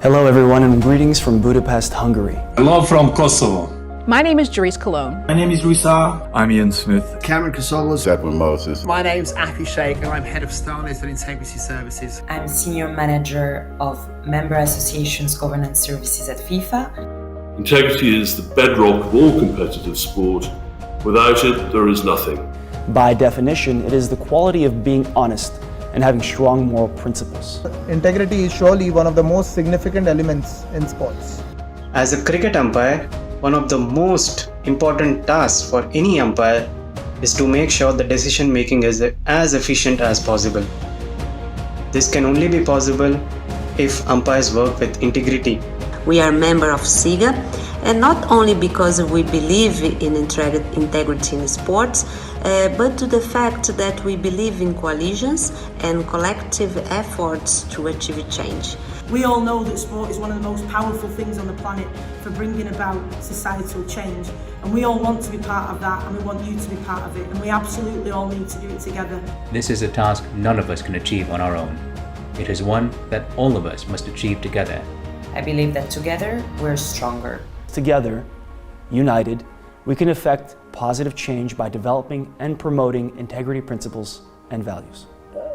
Hello everyone and greetings from Budapest, Hungary. Hello from Kosovo. My name is Jerice Cologne. My name is Ruisa. I'm Ian Smith. Cameron Casolas. Edwin Moses. My name's Afi Sheikh and I'm Head of Starlist and Integrity Services. I'm Senior Manager of Member Associations Governance Services at FIFA. Integrity is the bedrock of all competitive sport. Without it, there is nothing. By definition, it is the quality of being honest and having strong moral principles. Integrity is surely one of the most significant elements in sports. As a cricket umpire, one of the most important tasks for any umpire is to make sure the decision making is as efficient as possible. This can only be possible if umpires work with integrity. We are a member of SIGA, and not only because we believe in integrity in sports, but to the fact that we believe in coalitions and collective efforts to achieve change. We all know that sport is one of the most powerful things on the planet for bringing about societal change, and we all want to be part of that, and we want you to be part of it, and we absolutely all need to do it together. This is a task none of us can achieve on our own. It is one that all of us must achieve together. I believe that together we're stronger. Together, united, we can effect positive change by developing and promoting integrity principles and values.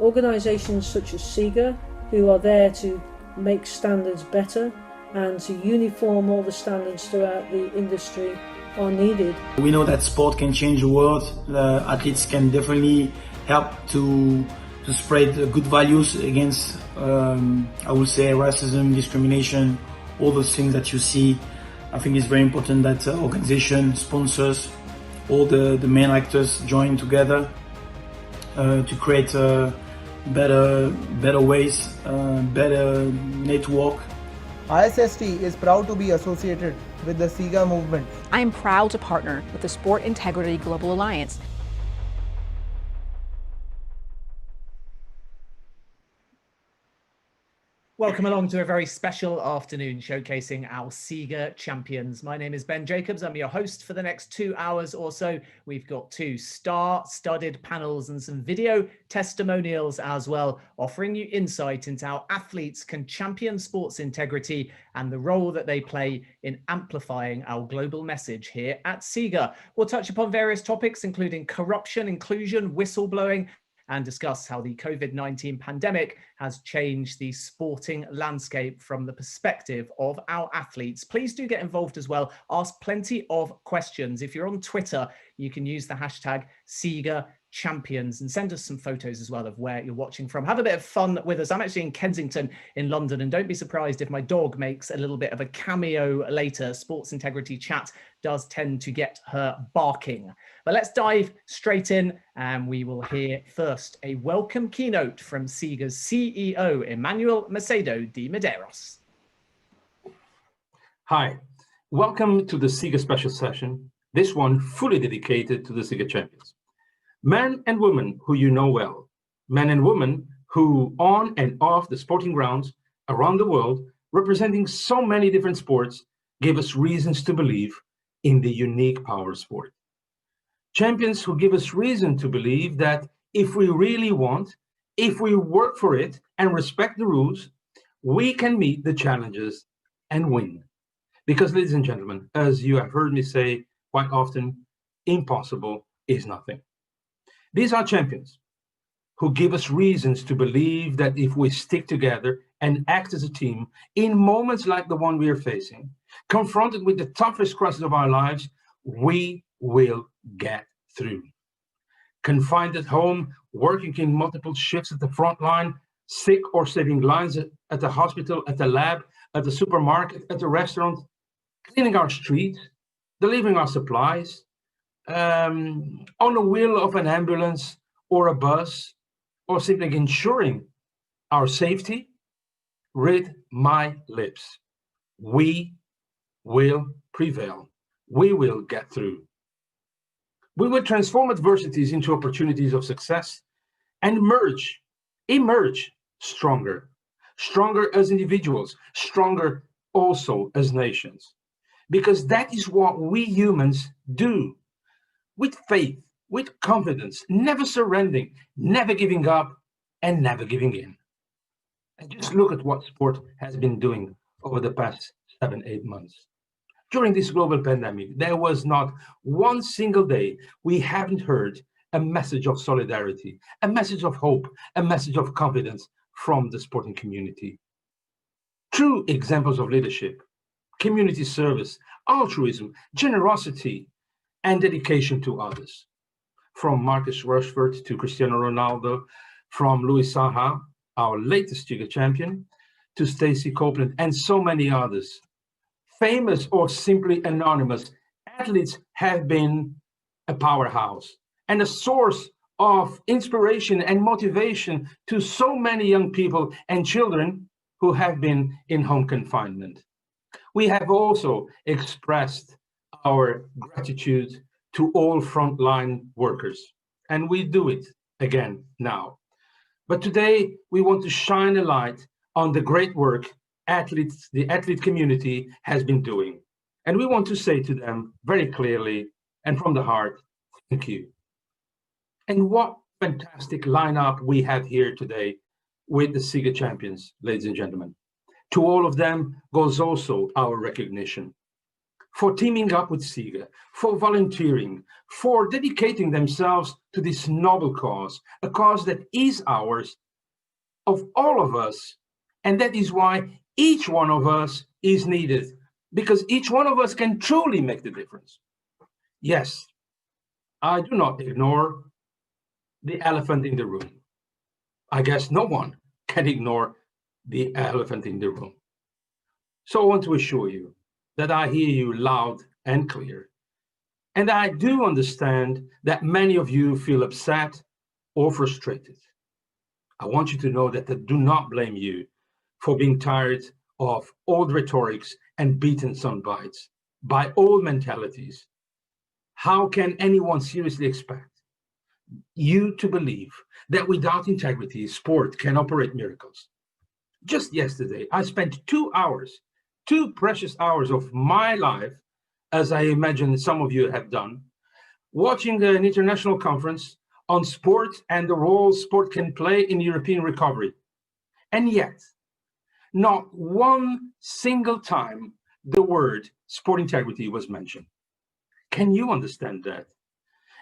Organisations such as SIGA, who are there to make standards better and to uniform all the standards throughout the industry, are needed. We know that sport can change the world. Athletes can definitely help to spread good values against, I would say, racism, discrimination, all those things that you see. I think it's very important that organization, sponsors, all the main actors join together to create better ways, better network. ISST is proud to be associated with the SIGA movement. I am proud to partner with the Sport Integrity Global Alliance. Welcome along to a very special afternoon showcasing our SIGA Champions. My name is Ben Jacobs. I'm your host for the next 2 hours or so. We've got two star-studded panels and some video testimonials as well, offering you insight into how athletes can champion sports integrity and the role that they play in amplifying our global message here at SIGA. We'll touch upon various topics, including corruption, inclusion, whistleblowing, and discuss how the COVID-19 pandemic has changed the sporting landscape from the perspective of our athletes. Please do get involved as well. Ask plenty of questions. If you're on Twitter, you can use the hashtag SIGA Champions and send us some photos as well of where you're watching from. Have a bit of fun with us. I'm actually in Kensington in London, and don't be surprised if my dog makes a little bit of a cameo later. Sports Integrity Chat does tend to get her barking. But let's dive straight in, and we will hear first a welcome keynote from SIGA's CEO, Emmanuel Macedo de Medeiros. Hi, welcome to the SIGA Special Session, this one fully dedicated to the SIGA Champions. Men and women who you know well, men and women who on and off the sporting grounds around the world, representing so many different sports, give us reasons to believe in the unique power of sport. Champions who give us reason to believe that if we really want, if we work for it and respect the rules, we can meet the challenges and win. Because, ladies and gentlemen, as you have heard me say quite often, impossible is nothing. These are champions who give us reasons to believe that if we stick together and act as a team in moments like the one we are facing, confronted with the toughest crisis of our lives, we will get through. Confined at home, working in multiple shifts at the front line, sick or saving lives at the hospital, at the lab, at the supermarket, at the restaurant, cleaning our streets, delivering our supplies, on the wheel of an ambulance or a bus, or simply ensuring our safety, read my lips. We will prevail. We will get through. We will transform adversities into opportunities of success and emerge stronger as individuals, stronger also as nations. Because that is what we humans do. With faith, with confidence, never surrendering, never giving up, and never giving in. And just look at what sport has been doing over the past 7-8 months. During this global pandemic, there was not one single day we haven't heard a message of solidarity, a message of hope, a message of confidence from the sporting community. True examples of leadership, community service, altruism, generosity, and dedication to others. From Marcus Rashford to Cristiano Ronaldo, from Louis Saha, our latest SIGA champion, to Stacey Copeland, and so many others. Famous or simply anonymous, athletes have been a powerhouse and a source of inspiration and motivation to so many young people and children who have been in home confinement. We have also expressed our gratitude to all frontline workers, and we do it again now. But today, we want to shine a light on the great work the athlete community has been doing. And we want to say to them very clearly and from the heart, thank you. And what fantastic lineup we have here today with the SIGA champions, ladies and gentlemen. To all of them goes also our recognition for teaming up with SIGA, for volunteering, for dedicating themselves to this noble cause, a cause that is ours, of all of us, and that is why each one of us is needed, because each one of us can truly make the difference. Yes, I do not ignore the elephant in the room. I guess no one can ignore the elephant in the room. So I want to assure you that I hear you loud and clear. And I do understand that many of you feel upset or frustrated. I want you to know that I do not blame you for being tired of old rhetorics and beaten soundbites by old mentalities. How can anyone seriously expect you to believe that without integrity, sport can operate miracles? Just yesterday, I spent 2 hours, 2 precious hours of my life, as I imagine some of you have done, watching an international conference on sport and the role sport can play in European recovery. And yet, not one single time the word sport integrity was mentioned. Can you understand that?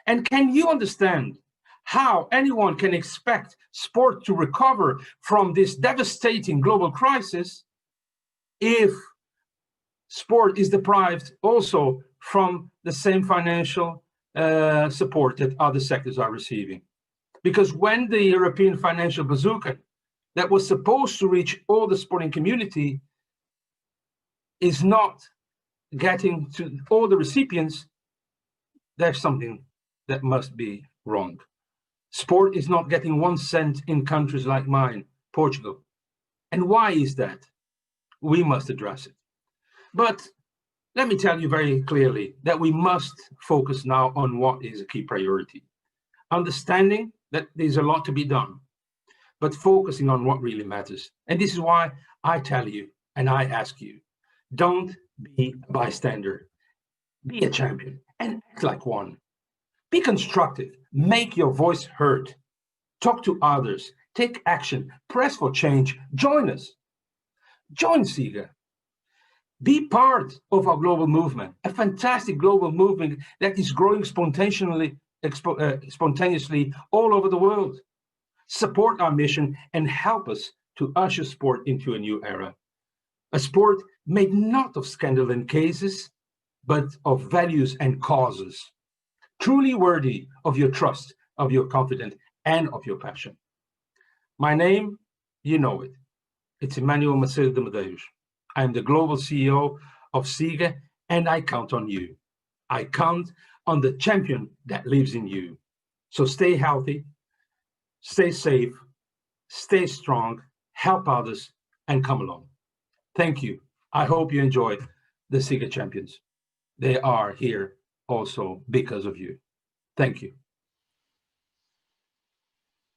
And can you understand how anyone can expect sport to recover from this devastating global crisis if sport is deprived also from the same financial support that other sectors are receiving? Because when the European financial bazooka that was supposed to reach all the sporting community is not getting to all the recipients, there's something that must be wrong. Sport is not getting 1 cent in countries like mine, Portugal. And why is that? We must address it. But let me tell you very clearly that we must focus now on what is a key priority. Understanding that there's a lot to be done, but focusing on what really matters. And this is why I tell you, and I ask you, don't be a bystander. Be a champion and act like one. Be constructive, make your voice heard. Talk to others, take action, press for change, join us. Join SIGA. Be part of our global movement, a fantastic global movement that is growing spontaneously all over the world. Support our mission and help us to usher sport into a new era. A sport made not of scandal and cases, but of values and causes. Truly worthy of your trust, of your confidence, and of your passion. My name, you know it. It's Emmanuel Macedo de Medeiros. I am the global CEO of SIGA, and I count on you. I count on the champion that lives in you. So stay healthy, stay safe, stay strong, help others, and come along. Thank you. I hope you enjoyed the SIGA Champions. They are here also because of you. Thank you.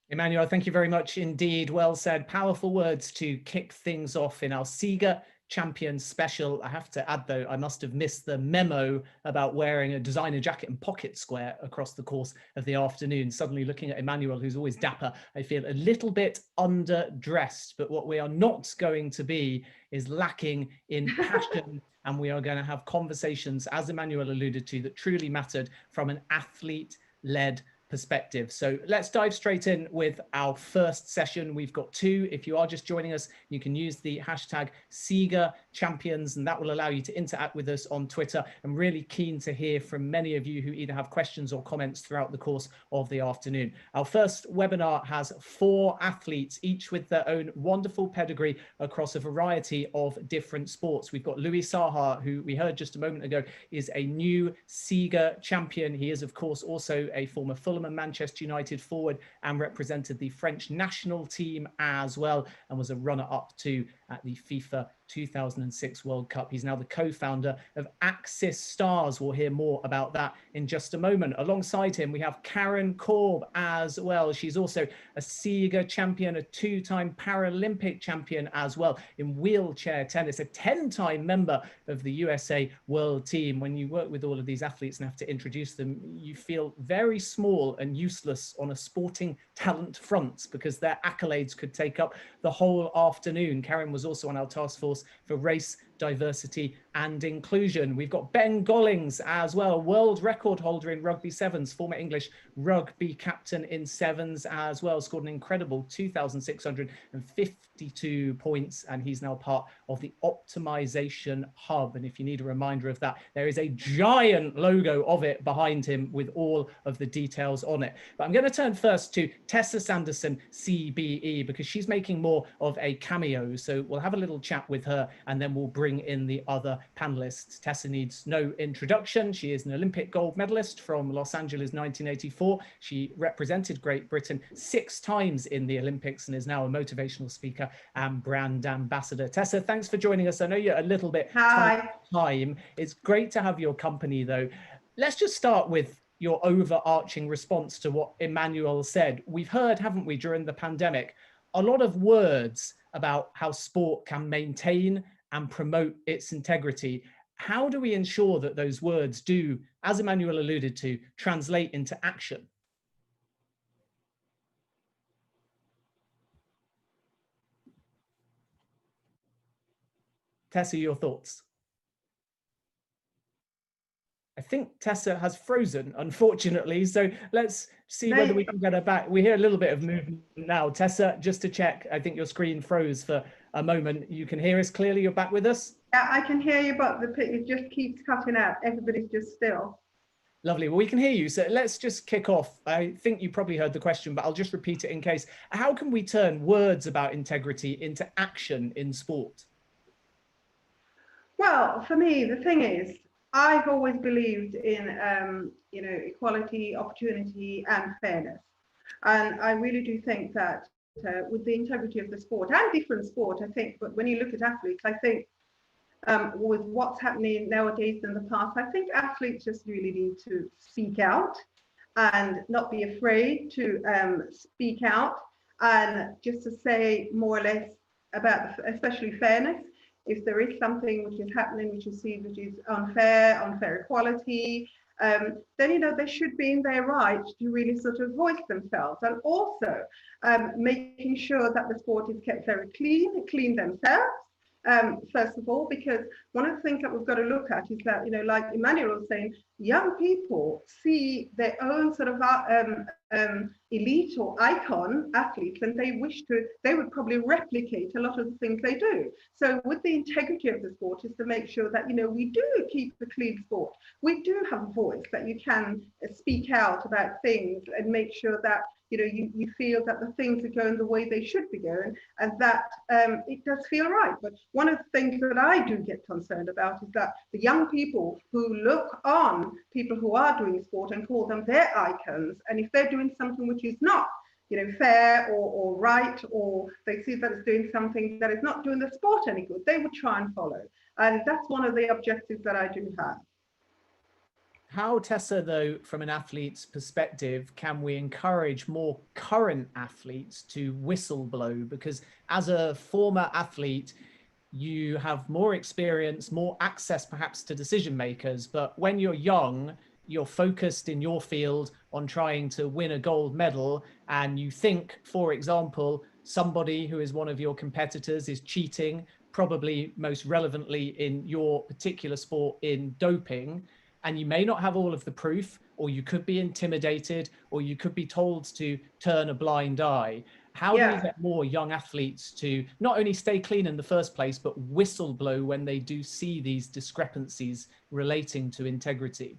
Emmanuel, thank you very much indeed. Well said. Powerful words to kick things off in our SIGA Champions Special. I have to add, though, I must have missed the memo about wearing a designer jacket and pocket square across the course of the afternoon. Suddenly looking at Emmanuel, who's always dapper, I feel a little bit underdressed. But what we are not going to be is lacking in passion. And we are going to have conversations, as Emmanuel alluded to, that truly mattered from an athlete-led perspective. So let's dive straight in with our first session. We've got two. If you are just joining us, you can use the hashtag SIGA Champions, and that will allow you to interact with us on Twitter. I'm really keen to hear from many of you who either have questions or comments throughout the course of the afternoon. Our first webinar has 4 athletes, each with their own wonderful pedigree across a variety of different sports. We've got Louis Saha, who we heard just a moment ago is a new SIGA champion. He is, of course, also a former Fulham and Manchester United forward and represented the French national team as well, and was a runner-up to at the FIFA 2006 World Cup. He's now the co-founder of Axis Stars. We'll hear more about that in just a moment. Alongside him, we have Karen Korb as well. She's also a SIGA champion, a 2-time Paralympic champion as well in wheelchair tennis, a 10-time member of the USA World Team. When you work with all of these athletes and have to introduce them, you feel very small and useless on a sporting talent front because their accolades could take up the whole afternoon. Karen was also on our task force for race, diversity and inclusion. We've got Ben Gollings as well, world record holder in rugby sevens, former English rugby captain in sevens as well, scored an incredible 2,652 points, and he's now part of the Optimization Hub. And if you need a reminder of that, there is a giant logo of it behind him with all of the details on it. But I'm going to turn first to Tessa Sanderson, CBE, because she's making more of a cameo. So we'll have a little chat with her and then we'll bring in the other panelists. Tessa needs no introduction. She is an Olympic gold medalist from Los Angeles 1984. She represented Great Britain 6 times in the Olympics and is now a motivational speaker and brand ambassador. Tessa, thanks for joining us. I know you're a little bit time. It's great to have your company, though. Let's just start with your overarching response to what Emmanuel said. We've heard, haven't we, during the pandemic, a lot of words about how sport can maintain and promote its integrity. How do we ensure that those words do, as Emmanuel alluded to, translate into action? Tessa, your thoughts? I think Tessa has frozen, unfortunately. So let's see whether we can get her back. We hear a little bit of movement now. Tessa, just to check, I think your screen froze for a moment. You can hear us clearly. You're back with us? Yeah, I can hear you, but it just keeps cutting out. Everybody's just still. Lovely. Well, we can hear you. So let's just kick off. I think you probably heard the question, but I'll just repeat it in case. How can we turn words about integrity into action in sport? Well, for me, the thing is, I've always believed in, equality, opportunity, and fairness, and I really do think that with the integrity of the sport and different sport, I think. But when you look at athletes, I think with what's happening nowadays than the past, I think athletes just really need to speak out and not be afraid to speak out and just to say more or less about, especially fairness. If there is something which is happening, which you see, which is unfair equality, then, they should be in their right to really sort of voice themselves. And also making sure that the sport is kept very clean themselves, first of all, because one of the things that we've got to look at is that, like Emmanuel was saying, young people see their own sort of elite or icon athletes, and they would probably replicate a lot of the things they do. So with the integrity of the sport is to make sure that, we do keep a clean sport. We do have a voice that you can speak out about things and make sure that, you feel that the things are going the way they should be going, and that it does feel right. But one of the things that I do get concerned about is that the young people who look on people who are doing sport and call them their icons, and if they're doing something which is not, fair or right, or they see that it's doing something that is not doing the sport any good, they would try and follow. And that's one of the objectives that I do have. How, Tessa, though, from an athlete's perspective, can we encourage more current athletes to whistleblow? Because as a former athlete, you have more experience, more access perhaps to decision makers. But when you're young, you're focused in your field on trying to win a gold medal, and you think, for example, somebody who is one of your competitors is cheating, probably most relevantly in your particular sport in doping, and you may not have all of the proof, or you could be intimidated, or you could be told to turn a blind eye. How do we get more young athletes to not only stay clean in the first place, but whistleblow when they do see these discrepancies relating to integrity?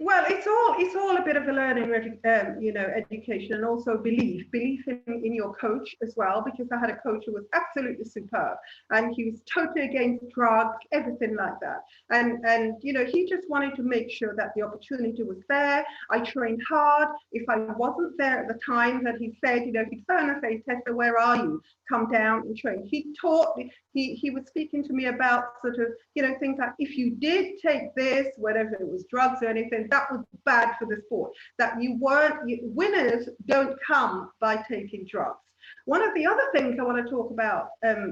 Well, it's all a bit of a learning, education, and also belief in your coach as well, because I had a coach who was absolutely superb, and he was totally against drugs, everything like that. And he just wanted to make sure that the opportunity was there. I trained hard. If I wasn't there at the time that he said, he'd phone and say, Tessa, where are you? Come down and train. He was speaking to me about sort of, things like, if you did take this, whatever it was, drugs or anything, that was bad for the sport. That winners don't come by taking drugs. One of the other things I want to talk about I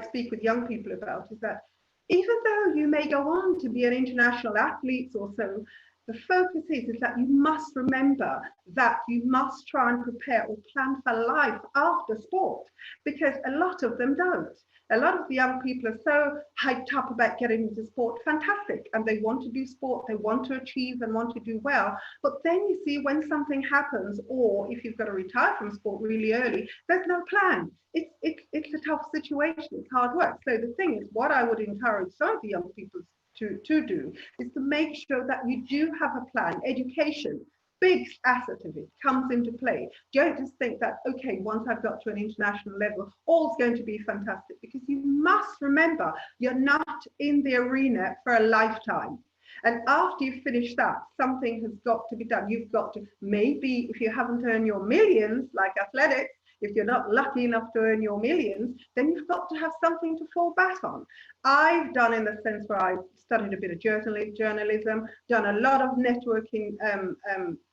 speak with young people about is that even though you may go on to be an international athlete or so, the focus is that you must remember that you must try and prepare or plan for life after sport, because a lot of them don't. A lot of the young people are so hyped up about getting into sport, fantastic, and they want to do sport, they want to achieve and want to do well. But then you see when something happens, or if you've got to retire from sport really early, there's no plan. It's a tough situation, it's hard work. So the thing is, what I would encourage some of the young people to do is to make sure that you do have a plan. Education, big asset of it, comes into play. Don't just think that, okay, once I've got to an international level, all's going to be fantastic, because you must remember you're not in the arena for a lifetime. And after you finish that, something has got to be done. You've got to, maybe if you haven't earned your millions, like athletics, if you're not lucky enough to earn your millions, then you've got to have something to fall back on. I've done, in the sense where I've studied a bit of journalism, done a lot of networking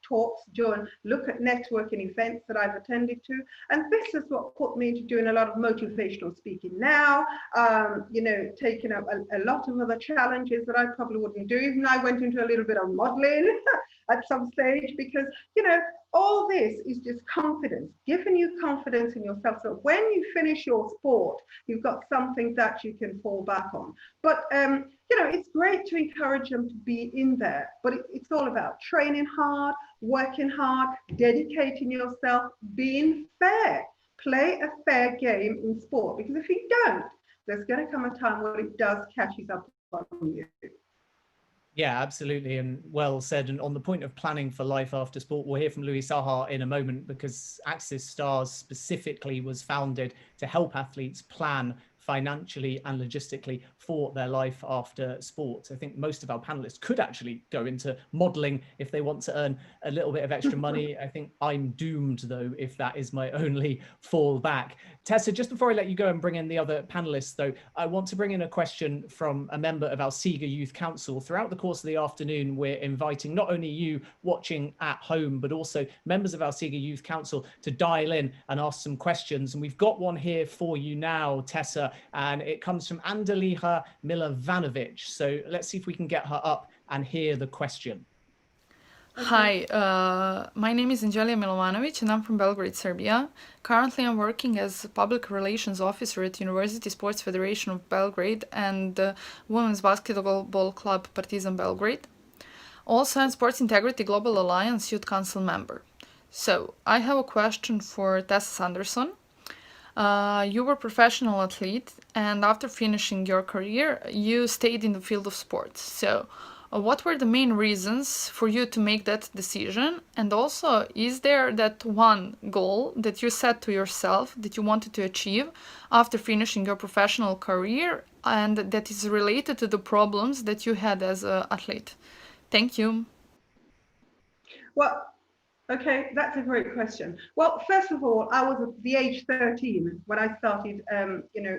talks, look at networking events that I've attended to, and this is what put me into doing a lot of motivational speaking now, taking up a lot of other challenges that I probably wouldn't do. Even I went into a little bit of modeling at some stage, because, all this is just confidence, giving you confidence in yourself. So when you finish your sport, you've got something that you can fall back on. But, it's great to encourage them to be in there, but it's all about training hard, working hard, dedicating yourself, being fair. Play a fair game in sport, because if you don't, there's going to come a time where it does catches up on you. Yeah, absolutely. And well said. And on the point of planning for life after sport, we'll hear from Louis Sahar in a moment, because Axis Stars specifically was founded to help athletes plan financially and logistically for their life after sport. I think most of our panelists could actually go into modeling if they want to earn a little bit of extra money. I think I'm doomed, though, if that is my only fallback. Tessa, just before I let you go and bring in the other panelists, though, I want to bring in a question from a member of our SIGA Youth Council. Throughout the course of the afternoon, we're inviting not only you watching at home, but also members of our SIGA Youth Council to dial in and ask some questions. And we've got one here for you now, Tessa, and it comes from Andalija Milovanovic. So let's see if we can get her up and hear the question. Hi, my name is Angelija Milovanovic and I'm from Belgrade, Serbia. Currently I'm working as a public relations officer at University Sports Federation of Belgrade and Women's Basketball Club Partizan Belgrade. Also I'm Sports Integrity Global Alliance Youth Council member. So I have a question for Tessa Sanderson. You were a professional athlete, and after finishing your career, you stayed in the field of sports. So, what were the main reasons for you to make that decision? And also, is there that one goal that you set to yourself that you wanted to achieve after finishing your professional career, and that is related to the problems that you had as an athlete? Thank you. Well, okay, that's a great question. Well, first of all, I was at the age 13 when I started,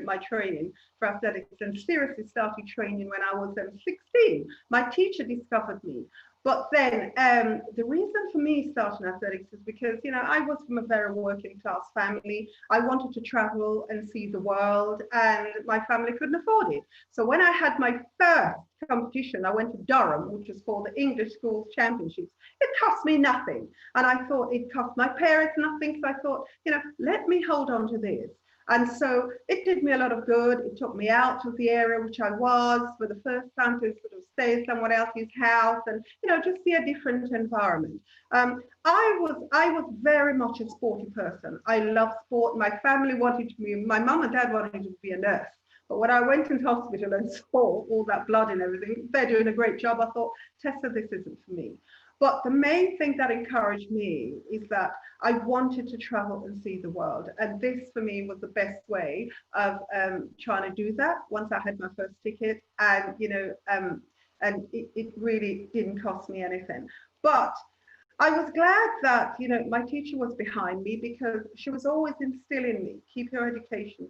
my training for athletics, and seriously started training when I was 16. My teacher discovered me. But then the reason for me starting athletics is because, you know, I was from a very working class family. I wanted to travel and see the world, and my family couldn't afford it. So when I had my first competition, I went to Durham, which was called the English Schools Championships. It cost me nothing. And I thought it cost my parents nothing. So I thought, you know, let me hold on to this. And so it did me a lot of good. It took me out of the area which I was for the first time, to sort of stay at someone else's house and, you know, just see a different environment. I was very much a sporty person. I love sport. My family wanted me, my mum and dad wanted to be a nurse. But when I went into hospital and saw all that blood and everything, they're doing a great job. I thought, Tessa, this isn't for me. But the main thing that encouraged me is that I wanted to travel and see the world. And this for me was the best way of trying to do that once I had my first ticket. And, you know, and it really didn't cost me anything. But I was glad that, you know, my teacher was behind me, because she was always instilling me, keep your education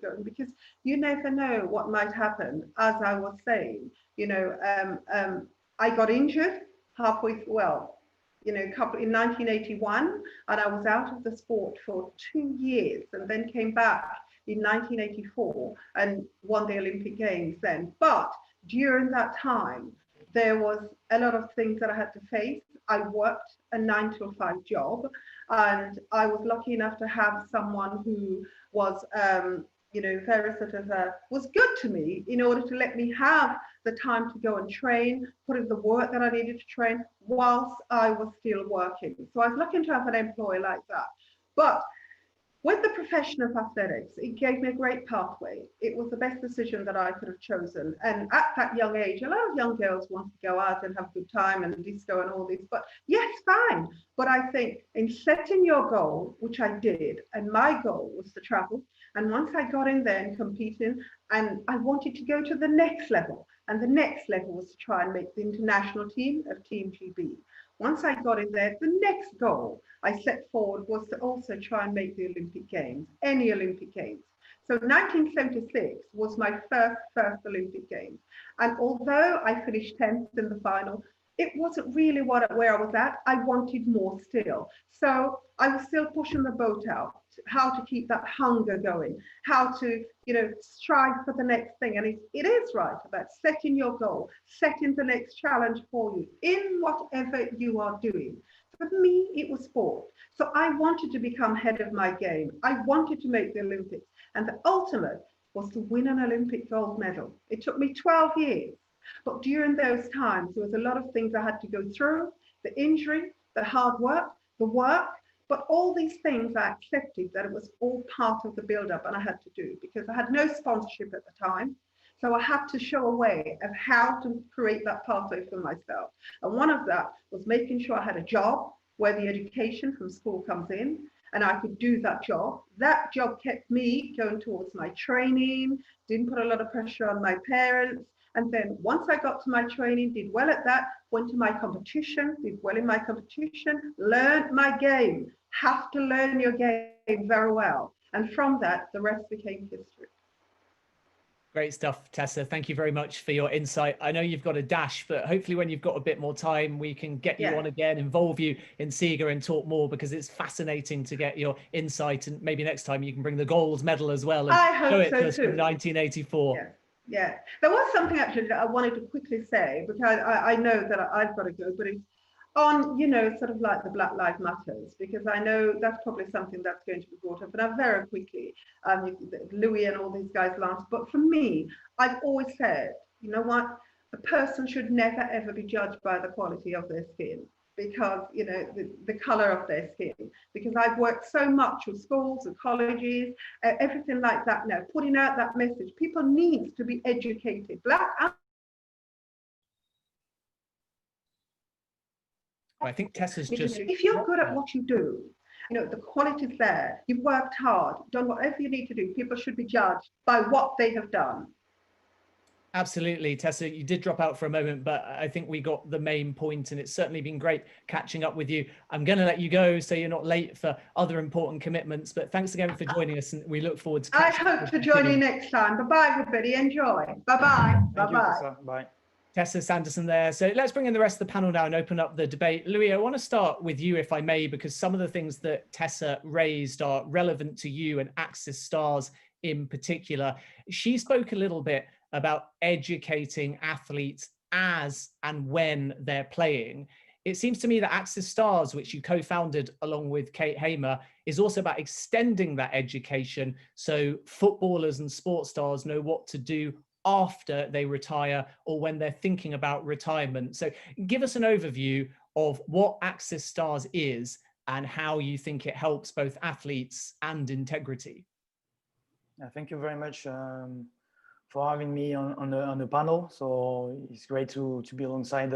going, because you never know what might happen. As I was saying, you know, I got injured halfway through, well, you know, in 1981, and I was out of the sport for 2 years, and then came back in 1984 and won the Olympic Games then. But during that time, there was a lot of things that I had to face. I worked a 9 to 5 job, and I was lucky enough to have someone who was, you know, very sort of was good to me in order to let me have the time to go and train, put in the work that I needed to train whilst I was still working. So I was lucky to have an employee like that. But with the profession of athletics, it gave me a great pathway. It was the best decision that I could have chosen. And at that young age, a lot of young girls want to go out and have a good time and disco and all this, but yes, fine. But I think in setting your goal, which I did, and my goal was to travel. And once I got in there and competing, and I wanted to go to the next level. And the next level was to try and make the international team of Team GB. Once I got in there, the next goal I set forward was to also try and make the Olympic Games, any Olympic Games. So 1976 was my first Olympic Games. And although I finished 10th in the final, it wasn't really where I was at. I wanted more still. So I was still pushing the boat out, how to keep that hunger going, how to, you know, strive for the next thing. And it is right about setting your goal, setting the next challenge for you in whatever you are doing. For me, it was sport. So I wanted to become head of my game. I wanted to make the Olympics. And the ultimate was to win an Olympic gold medal. It took me 12 years. But during those times, there was a lot of things I had to go through, the injury, the hard work, the work, but all these things I accepted that it was all part of the build-up, and I had to do, because I had no sponsorship at the time. So I had to show a way of how to create that pathway for myself. And one of that was making sure I had a job where the education from school comes in, and I could do that job. That job kept me going towards my training, didn't put a lot of pressure on my parents. And then once I got to my training, did well at that, went to my competition, did well in my competition, learned my game. Have to learn your game very well. And from that, the rest became history. Great stuff, Tessa. Thank you very much for your insight. I know you've got a dash, but hopefully when you've got a bit more time, we can get you on again, involve you in SIGA and talk more, because it's fascinating to get your insight. And maybe next time you can bring the gold medal as well and I hope show it so to us too. from 1984. Yeah, there was something actually that I wanted to quickly say, because I know that I've got to go, but it's on, you know, sort of like the Black Lives Matters, because I know that's probably something that's going to be brought up, but I'm very quickly, Louis and all these guys laughed. But for me, I've always said, you know what, a person should never ever be judged by the quality of their skin, because, you know, the color of their skin, because I've worked so much with schools and colleges, everything like that now, putting out that message. People need to be educated. I think Tessa's just... If you're good at what you do, you know, the quality's there, you've worked hard, done whatever you need to do, people should be judged by what they have done. Absolutely, Tessa, you did drop out for a moment, but I think we got the main point, and it's certainly been great catching up with you. I'm going to let you go so you're not late for other important commitments, but thanks again for joining us, and we look forward to I hope to join you next time. Bye-bye, everybody. Enjoy. Bye-bye. Bye-bye. Bye. Tessa Sanderson there. So let's bring in the rest of the panel now and open up the debate. Louis, I want to start with you, if I may, because some of the things that Tessa raised are relevant to you and Axis Stars in particular. She spoke a little bit about educating athletes as and when they're playing. It seems to me that Axis Stars, which you co-founded along with Kate Hamer, is also about extending that education so footballers and sports stars know what to do after they retire or when they're thinking about retirement. So give us an overview of what Axis Stars is and how you think it helps both athletes and integrity. Thank you very much for having me on the panel. So it's great to be alongside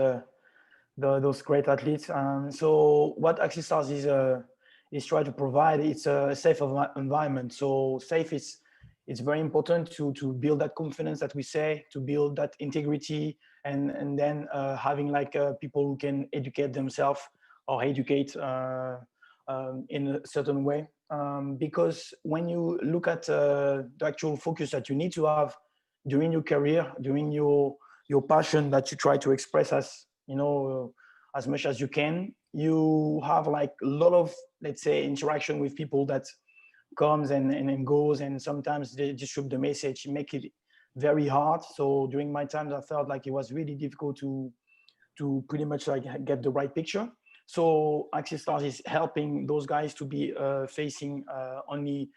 those great athletes. So what Axis Stars is trying to provide, it's a safe environment. So safe is, it's very important to build that confidence that we say, to build that integrity, and then having like people who can educate themselves or educate in a certain way. Because when you look at the actual focus that you need to have during your career, during your passion that you try to express as, you know, as much as you can, you have like a lot of, let's say, interaction with people that comes and goes, and sometimes they distribute the message, make it very hard. So during my time, I felt like it was really difficult to pretty much like get the right picture. So Axis Stars is helping those guys to be facing only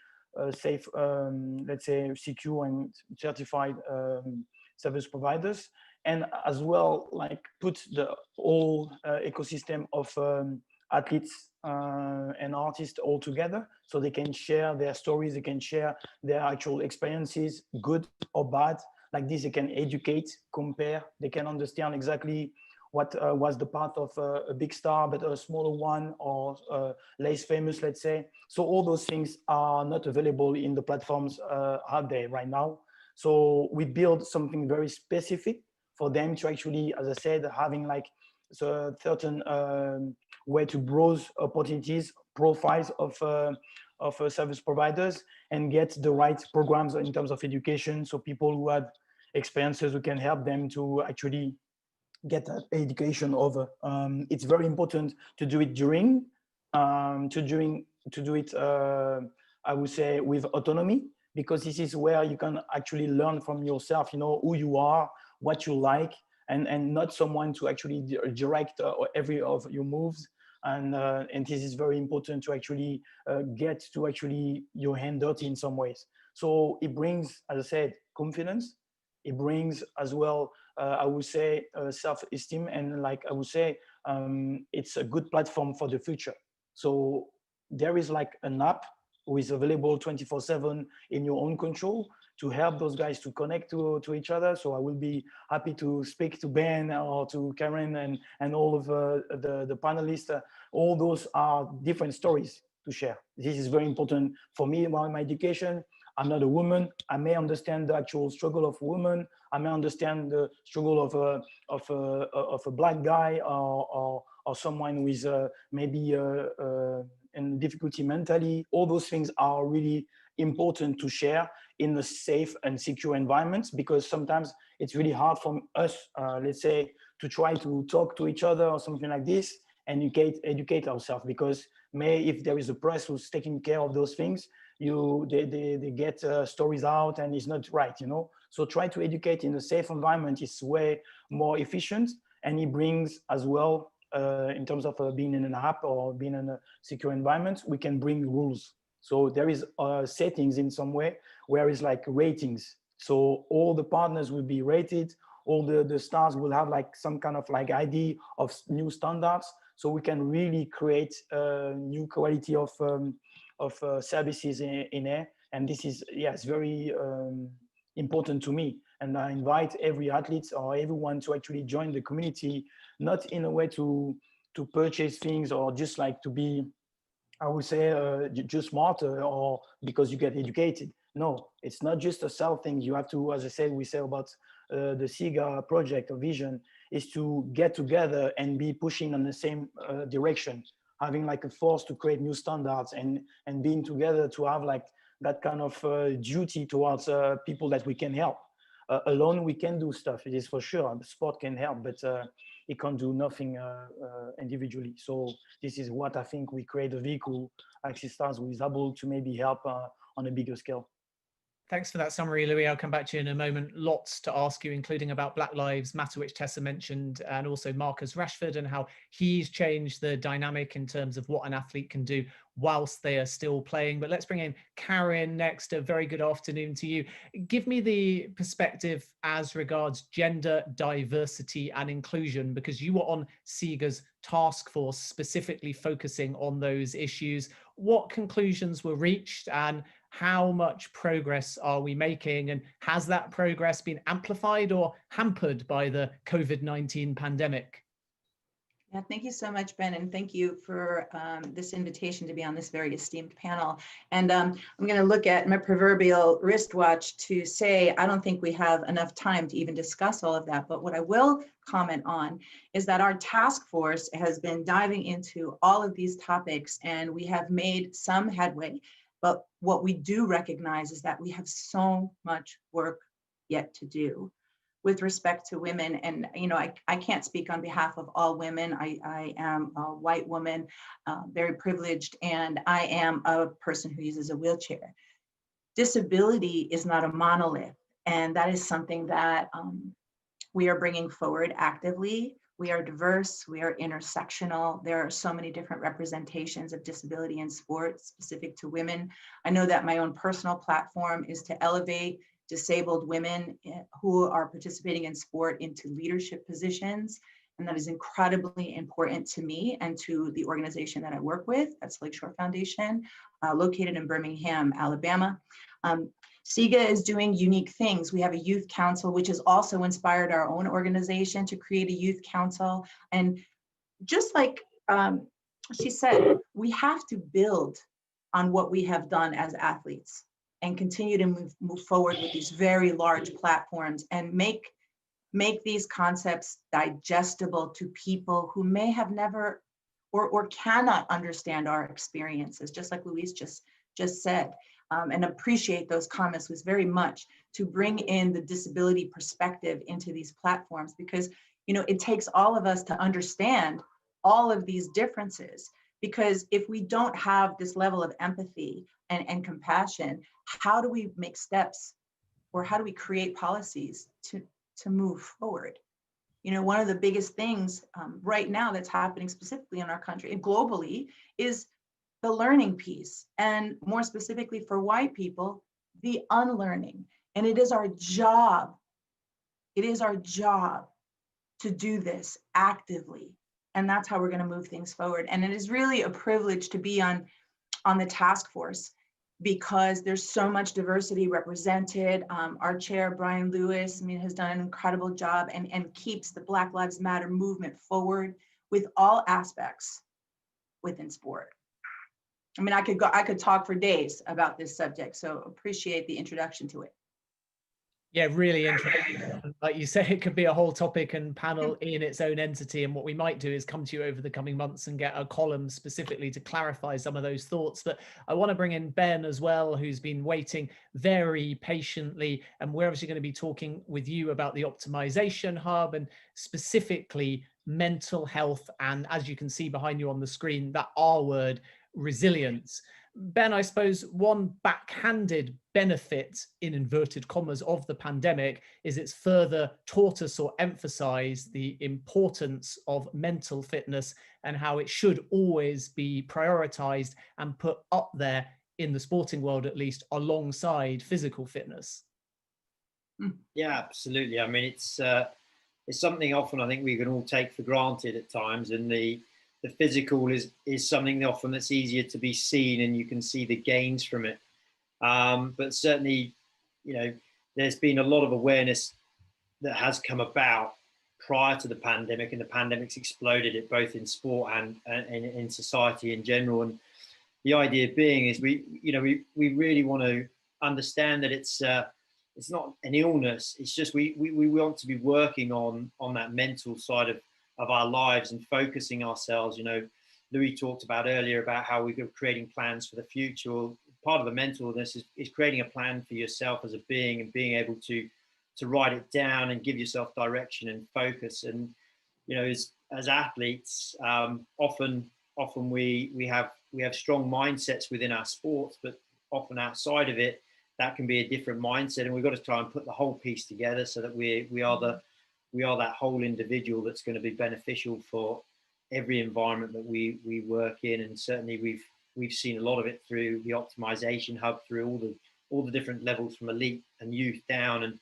safe, let's say, secure and certified service providers, and as well like put the whole ecosystem of athletes and artists all together, so they can share their stories, they can share their actual experiences, good or bad. Like this, they can educate, compare, they can understand exactly what was the path of a big star, but a smaller one, or less famous, let's say. So all those things are not available in the platforms out there right now. So we build something very specific for them to actually, as I said, having like a certain way to browse opportunities, profiles of service providers, and get the right programs in terms of education. So people who had experiences, who can help them to actually get that education over. It's very important to do it during, to do it, I would say, with autonomy, because this is where you can actually learn from yourself, you know, who you are, what you like, and not someone to actually direct every of your moves. And this is very important to actually get to actually your hand dirty in some ways. So it brings, as I said, confidence. It brings as well, I would say, self-esteem, and like I would say, it's a good platform for the future. So there is like an app who is available 24/7 in your own control to help those guys to connect to each other. So I will be happy to speak to Ben or to Karen and all of the panelists. All those are different stories to share. This is very important for me about my education. I'm not a woman. I may understand the actual struggle of women. I may understand the struggle of a black guy or someone who is maybe in difficulty mentally. All those things are really important to share in a safe and secure environment, because sometimes it's really hard for us, let's say, to try to talk to each other or something like this and educate ourselves, because if there is a press who's taking care of those things, they get stories out and it's not right, you know. So try to educate in a safe environment is way more efficient, and it brings as well, in terms of being in an app or being in a secure environment, we can bring rules. So there is settings in some way where it's like ratings. So all the partners will be rated, all the stars will have like some kind of like ID of new standards. So we can really create a new quality of services in there. And this is, yes, very important to me. And I invite every athlete or everyone to actually join the community, not in a way to purchase things or just like to be, I would say, just smarter or because you get educated. No, it's not just a sell thing. You have to, as I said, we say about the SIGA project or vision, is to get together and be pushing in the same direction, having like a force to create new standards and being together to have like that kind of duty towards people that we can help. alone we can do stuff. It is for sure. Sport can help, but it can't do nothing individually. So this is what I think we create a vehicle, Axis Stars, who is able to maybe help on a bigger scale. Thanks for that summary, Louis. I'll come back to you in a moment. Lots to ask you, including about Black Lives Matter, which Tessa mentioned, and also Marcus Rashford and how he's changed the dynamic in terms of what an athlete can do whilst they are still playing. But let's bring in Karen next. A very good afternoon to you. Give me the perspective as regards gender diversity and inclusion, because you were on SIGA's task force specifically focusing on those issues. What conclusions were reached and how much progress are we making? And has that progress been amplified or hampered by the COVID-19 pandemic? Yeah, thank you so much, Ben, and thank you for this invitation to be on this very esteemed panel. And I'm going to look at my proverbial wristwatch to say I don't think we have enough time to even discuss all of that. But what I will comment on is that our task force has been diving into all of these topics, and we have made some headway. But what we do recognize is that we have so much work yet to do with respect to women. And, you know, I can't speak on behalf of all women. I am a white woman, very privileged, and I am a person who uses a wheelchair. Disability is not a monolith, and that is something that we are bringing forward actively. We are diverse, we are intersectional. There are so many different representations of disability in sports specific to women. I know that my own personal platform is to elevate disabled women who are participating in sport into leadership positions. And that is incredibly important to me and to the organization that I work with, that's Lakeshore Foundation, located in Birmingham, Alabama. SIGA is doing unique things. We have a youth council, which has also inspired our own organization to create a youth council. And just like she said, we have to build on what we have done as athletes and continue to move forward with these very large platforms and make these concepts digestible to people who may have never or cannot understand our experiences, just like Louise just said. And appreciate those comments was very much to bring in the disability perspective into these platforms, because, you know, it takes all of us to understand all of these differences, because if we don't have this level of empathy and compassion, how do we make steps or how do we create policies to move forward? You know, one of the biggest things right now that's happening specifically in our country and globally is the learning piece, and more specifically for white people, the unlearning. And it is our job to do this actively. And that's how we're going to move things forward. And it is really a privilege to be on the task force, because there's so much diversity represented. Our chair, Brian Lewis, has done an incredible job and keeps the Black Lives Matter movement forward with all aspects within sport. I could talk for days about this subject, so appreciate the introduction to it. Yeah, really interesting. Like you say, it could be a whole topic and panel in its own entity. And what we might do is come to you over the coming months and get a column specifically to clarify some of those thoughts. But I want to bring in Ben as well, who's been waiting very patiently. And we're obviously going to be talking with you about the optimization hub and specifically mental health. And as you can see behind you on the screen, that R word, resilience. Ben, I suppose one backhanded benefit, in inverted commas, of the pandemic is it's further taught us or emphasized the importance of mental fitness and how it should always be prioritized and put up there in the sporting world, at least, alongside physical fitness. Yeah, absolutely. It's something often I think we can all take for granted at times, and the physical is something often that's easier to be seen, and you can see the gains from it. But certainly, there's been a lot of awareness that has come about prior to the pandemic, and the pandemic's exploded it both in sport and in society in general. And the idea being is we really want to understand that it's not an illness. It's just we want to be working on that mental side of our lives and focusing ourselves. Louis talked about earlier about how we're creating plans for the future. Well, part of the mentalness is creating a plan for yourself as a being and being able to write it down and give yourself direction and focus. And you know, as athletes, often we have strong mindsets within our sports, but often outside of it, that can be a different mindset, and we've got to try and put the whole piece together so that we are that whole individual that's going to be beneficial for every environment that we work in. And certainly we've seen a lot of it through the optimization hub, through all the different levels from elite and youth down, and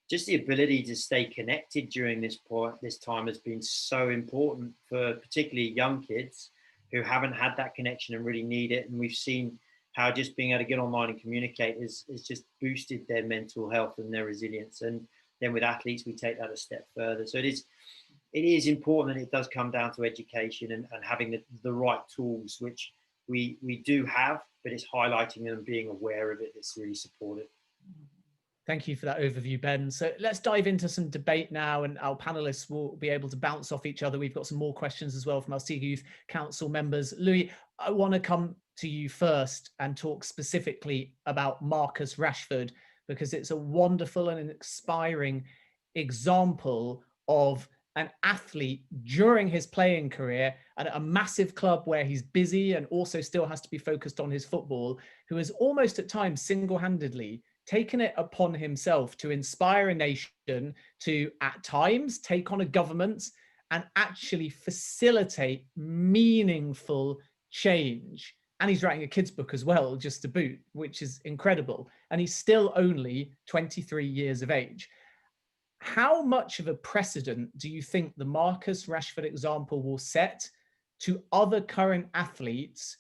just the ability to stay connected during this time has been so important for particularly young kids who haven't had that connection and really need it. And we've seen how just being able to get online and communicate has just boosted their mental health and their resilience. And then with athletes, we take that a step further. So it is important, and it does come down to education and having the right tools, which we do have, but it's highlighting them and being aware of it that's really supportive. Thank you for that overview, Ben. So let's dive into some debate now, and our panelists will be able to bounce off each other. We've got some more questions as well from our SIGA Youth Council members. Louis, I want to come to you first and talk specifically about Marcus Rashford, because it's a wonderful and an inspiring example of an athlete during his playing career at a massive club where he's busy and also still has to be focused on his football, who has almost at times single-handedly taken it upon himself to inspire a nation, to at times take on a government and actually facilitate meaningful change. And he's writing a kid's book as well, just to boot, which is incredible. And he's still only 23 years of age. How much of a precedent do you think the Marcus Rashford example will set to other current athletes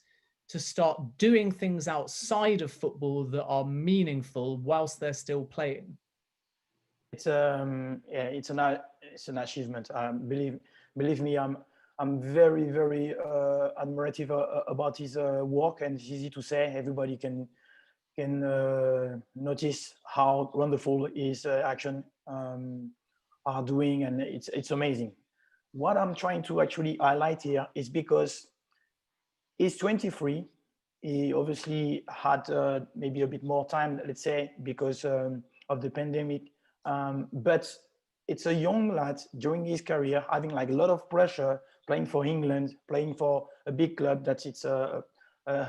to start doing things outside of football that are meaningful whilst they're still playing? It's an achievement. Believe me, I'm very admirative about his work, and it's easy to say. Everybody can notice how wonderful his action are doing, and it's amazing. What I'm trying to actually highlight here is because he's 23. He obviously had maybe a bit more time, let's say, because of the pandemic. But it's a young lad during his career having like a lot of pressure, playing for England, playing for a big club that it's a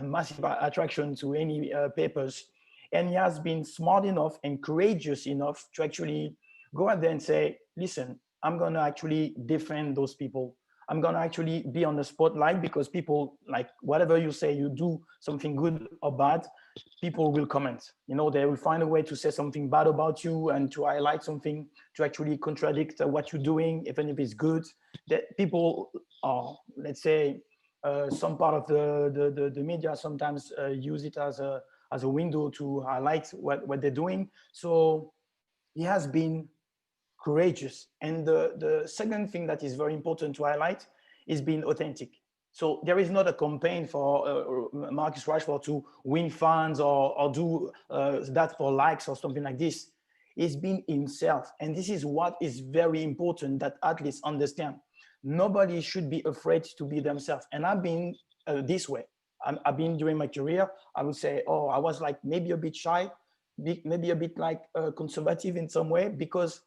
massive attraction to any papers. And he has been smart enough and courageous enough to actually go out there and say, listen, I'm going to actually defend those people. I'm going to actually be on the spotlight, because people, like, whatever you say, you do something good or bad, people will comment. You know, they will find a way to say something bad about you and to highlight something to actually contradict what you're doing, even if it's good. That people are, let's say, some part of the media sometimes use it as a window to highlight what they're doing. So he has been courageous. And the second thing that is very important to highlight is being authentic. So there is not a campaign for Marcus Rashford to win fans or do that for likes or something like this. He's been himself. And this is what is very important that athletes understand. Nobody should be afraid to be themselves. And I've been this way. I've been during my career, I would say, oh, I was like maybe a bit shy, maybe a bit like conservative in some way, because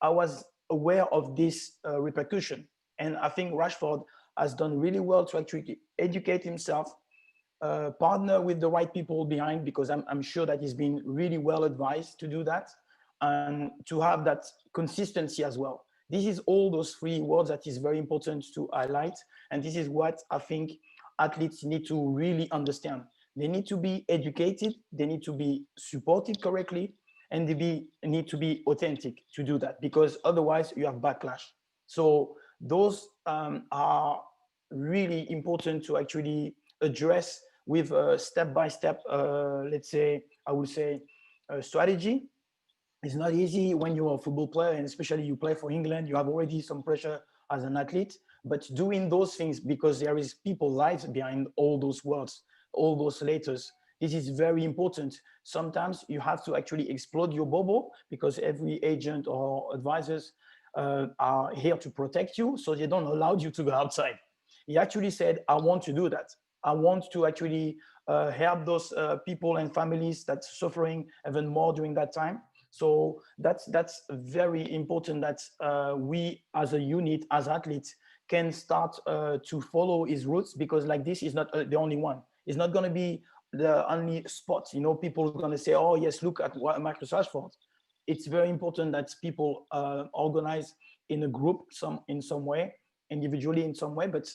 I was aware of this repercussion. And I think Rashford has done really well to actually educate himself, partner with the right people behind, because I'm sure that he's been really well advised to do that, and to have that consistency as well. This is all those three words that is very important to highlight. And this is what I think athletes need to really understand. They need to be educated, they need to be supported correctly, and they need to be authentic to do that, because otherwise you have backlash. So those are really important to actually address with a step-by-step, let's say, I would say, strategy. It's not easy when you're a football player, and especially you play for England, you have already some pressure as an athlete, but doing those things because there is people's lives behind all those words, all those letters. This is very important. Sometimes you have to actually explode your bubble, because every agent or advisors are here to protect you, so they don't allow you to go outside. He actually said, I want to do that. I want to actually help those people and families that's suffering even more during that time. So that's very important that we as a unit, as athletes, can start to follow his roots, because like this is not the only one. It's not going to be the only spot. You know, people are going to say, oh yes, look at what Marcus Rashford. It's very important that people organize in a group, in some way, individually in some way, but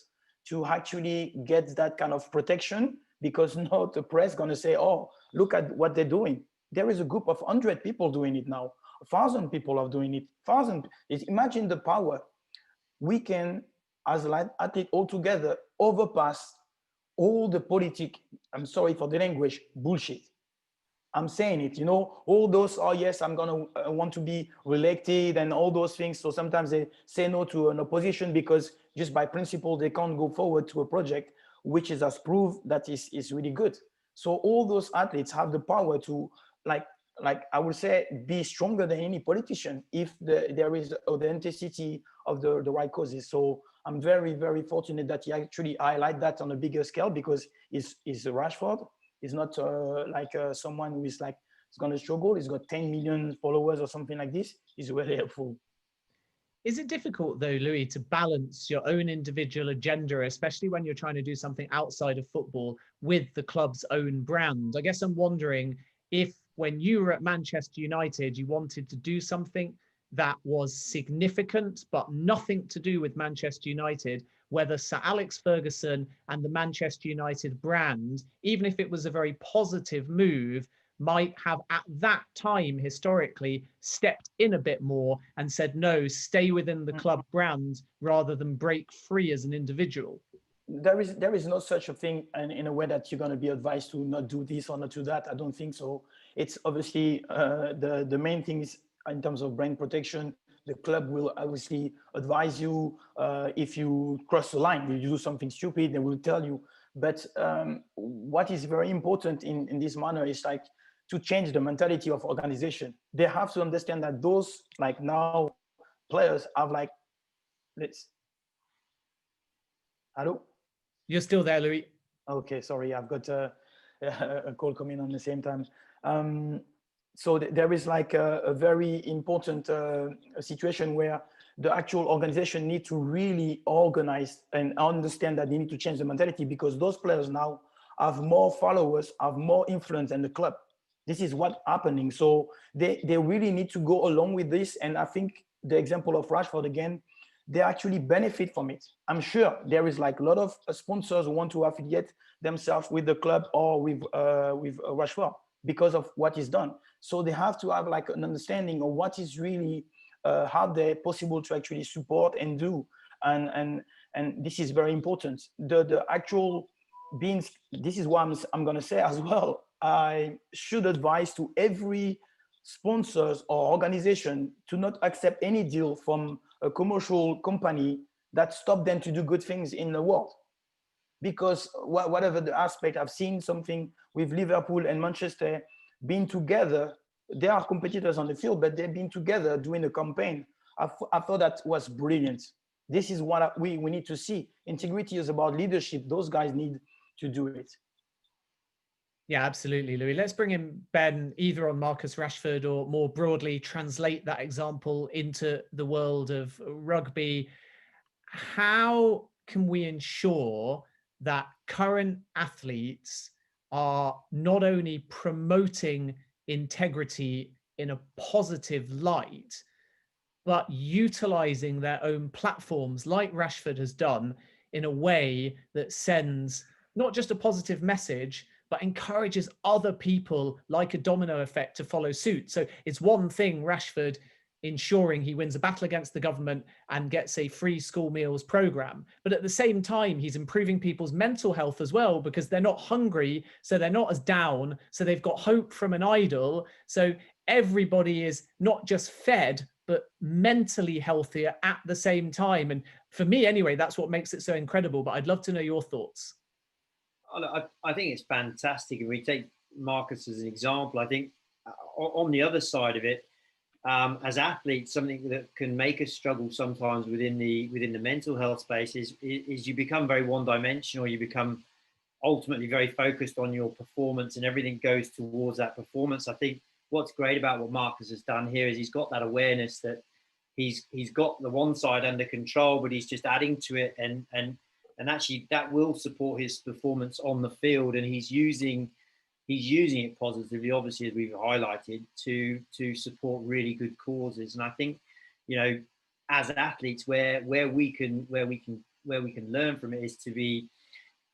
to actually get that kind of protection, because not the press going to say, oh, look at what they're doing. There is a group of 100 people doing it now. 1,000 people are doing it. 1,000. Imagine the power. We can, as an athlete all together, overpass all the I'm sorry for the language, bullshit. I'm saying it, you know, all those, oh yes, I'm gonna want to be reelected and all those things. So sometimes they say no to an opposition because just by principle, they can't go forward to a project, which is as proof that is really good. So all those athletes have the power to, like I would say, be stronger than any politician if there is authenticity of the right causes. So I'm very, very fortunate that he actually highlight that on a bigger scale, because he's Rashford. He's not someone who is like, he's going to struggle. He's got 10 million followers or something like this. He's very helpful. Is it difficult though, Louis, to balance your own individual agenda, especially when you're trying to do something outside of football, with the club's own brand? I guess I'm wondering if when you were at Manchester United, you wanted to do something that was significant, but nothing to do with Manchester United, whether Sir Alex Ferguson and the Manchester United brand, even if it was a very positive move, might have at that time historically stepped in a bit more and said, no, stay within the club brand rather than break free as an individual. There is no such a thing in a way that you're going to be advised to not do this or not do that. I don't think so. It's obviously the main thing is in terms of brand protection. The club will obviously advise you if you cross the line, if you do something stupid, they will tell you. But what is very important in this manner is like to change the mentality of organization. They have to understand that those like now players have like, hello? You're still there, Louis. Okay, sorry, I've got a call coming on the same time. So there is like a very important situation where the actual organization need to really organize and understand that they need to change the mentality, because those players now have more followers, have more influence than the club. This is what's happening. So they really need to go along with this. And I think the example of Rashford again, they actually benefit from it. I'm sure there is like a lot of sponsors who want to affiliate themselves with the club or with Rashford because of what is done. So they have to have like an understanding of what is really how they're possible to actually support and do. And this is very important. The actual beings, this is what I'm going to say as well. I should advise to every sponsors or organization to not accept any deal from a commercial company that stop them to do good things in the world. Because whatever the aspect, I've seen something with Liverpool and Manchester being together. They are competitors on the field, but they've been together doing a campaign. I thought that was brilliant. This is what we need to see. Integrity is about leadership. Those guys need to do it. Yeah, absolutely, Louis. Let's bring in Ben, either on Marcus Rashford or more broadly translate that example into the world of rugby. How can we ensure that current athletes are not only promoting integrity in a positive light, but utilizing their own platforms like Rashford has done in a way that sends not just a positive message, but encourages other people like a domino effect to follow suit? So it's one thing Rashford ensuring he wins a battle against the government and gets a free school meals program, but at the same time he's improving people's mental health as well, because they're not hungry, so they're not as down, so they've got hope from an idol. So everybody is not just fed but mentally healthier at the same time. And for me anyway, that's what makes it so incredible. But I'd love to know your thoughts. I think it's fantastic. If we take Marcus as an example, I think on the other side of it, as athletes, something that can make us struggle sometimes within the mental health space is you become very one-dimensional. You become ultimately very focused on your performance, and everything goes towards that performance. I think what's great about what Marcus has done here is he's got that awareness that he's got the one side under control, but he's just adding to it, and actually that will support his performance on the field, and he's using it positively, obviously, as we've highlighted, to support really good causes. And I think, you know, as athletes, where we can learn from it is to be,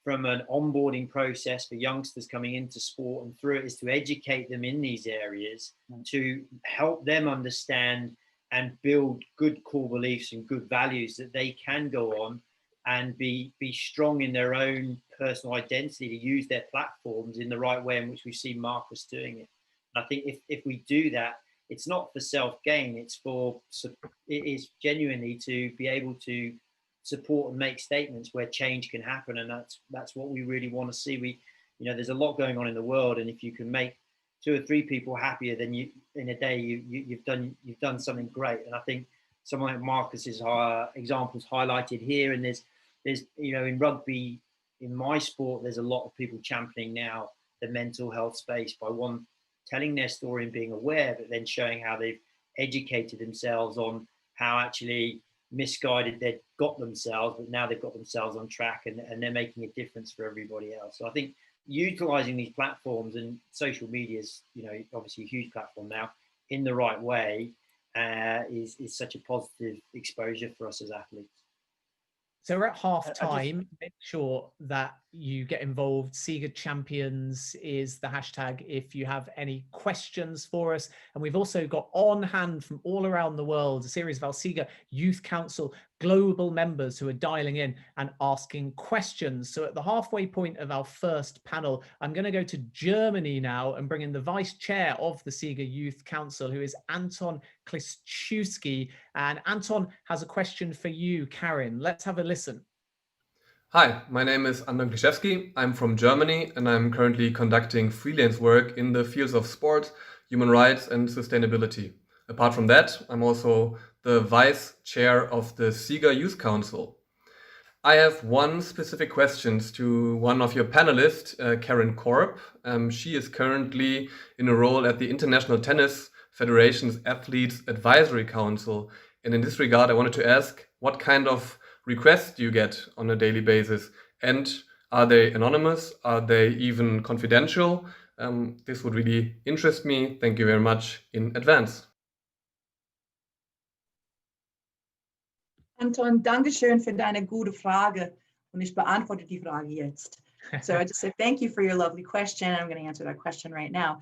from an onboarding process for youngsters coming into sport and through it, is to educate them in these areas, to help them understand and build good core beliefs and good values that they can go on and be strong in their own personal identity, to use their platforms in the right way in which we see Marcus doing it. And I think if we do that, it's not for self-gain, it is genuinely to be able to support and make statements where change can happen. And that's what we really want to see. You know, there's a lot going on in the world, and if you can make 2 or 3 people happier than you in a day, you've done something great. And I think someone like Marcus's examples highlighted here, and there's you know, in rugby, in my sport, there's a lot of people championing now the mental health space by telling their story and being aware, but then showing how they've educated themselves on how actually misguided they've got themselves, but now they've got themselves on track, and they're making a difference for everybody else. So I think utilizing these platforms, and social media is, you know, obviously a huge platform now, in the right way is such a positive exposure for us as athletes. So we're at half time. Make sure that you get involved. SIGA Champions is the hashtag if you have any questions for us. And we've also got on hand from all around the world a series of our SIGA Youth Council global members who are dialing in and asking questions. So at the halfway point of our first panel, I'm going to go to Germany now and bring in the vice chair of the SIGA Youth Council, who is Anton Kliszewski. And Anton has a question for you, Karin. Let's have a listen. Hi, my name is Anton Kliszewski. I'm from Germany, and I'm currently conducting freelance work in the fields of sport, human rights, and sustainability. Apart from that, I'm also the vice chair of the SIGA Youth Council. I have one specific question to one of your panelists, Karin Korb. She is currently in a role at the International Tennis Federation's Athletes Advisory Council. And in this regard, I wanted to ask, what kind of requests do you get on a daily basis? And are they anonymous? Are they even confidential? This would really interest me. Thank you very much in advance. Anton, danke schön für deine gute Frage. Und ich beantworte die Frage jetzt. So I just say thank you for your lovely question. I'm going to answer that question right now.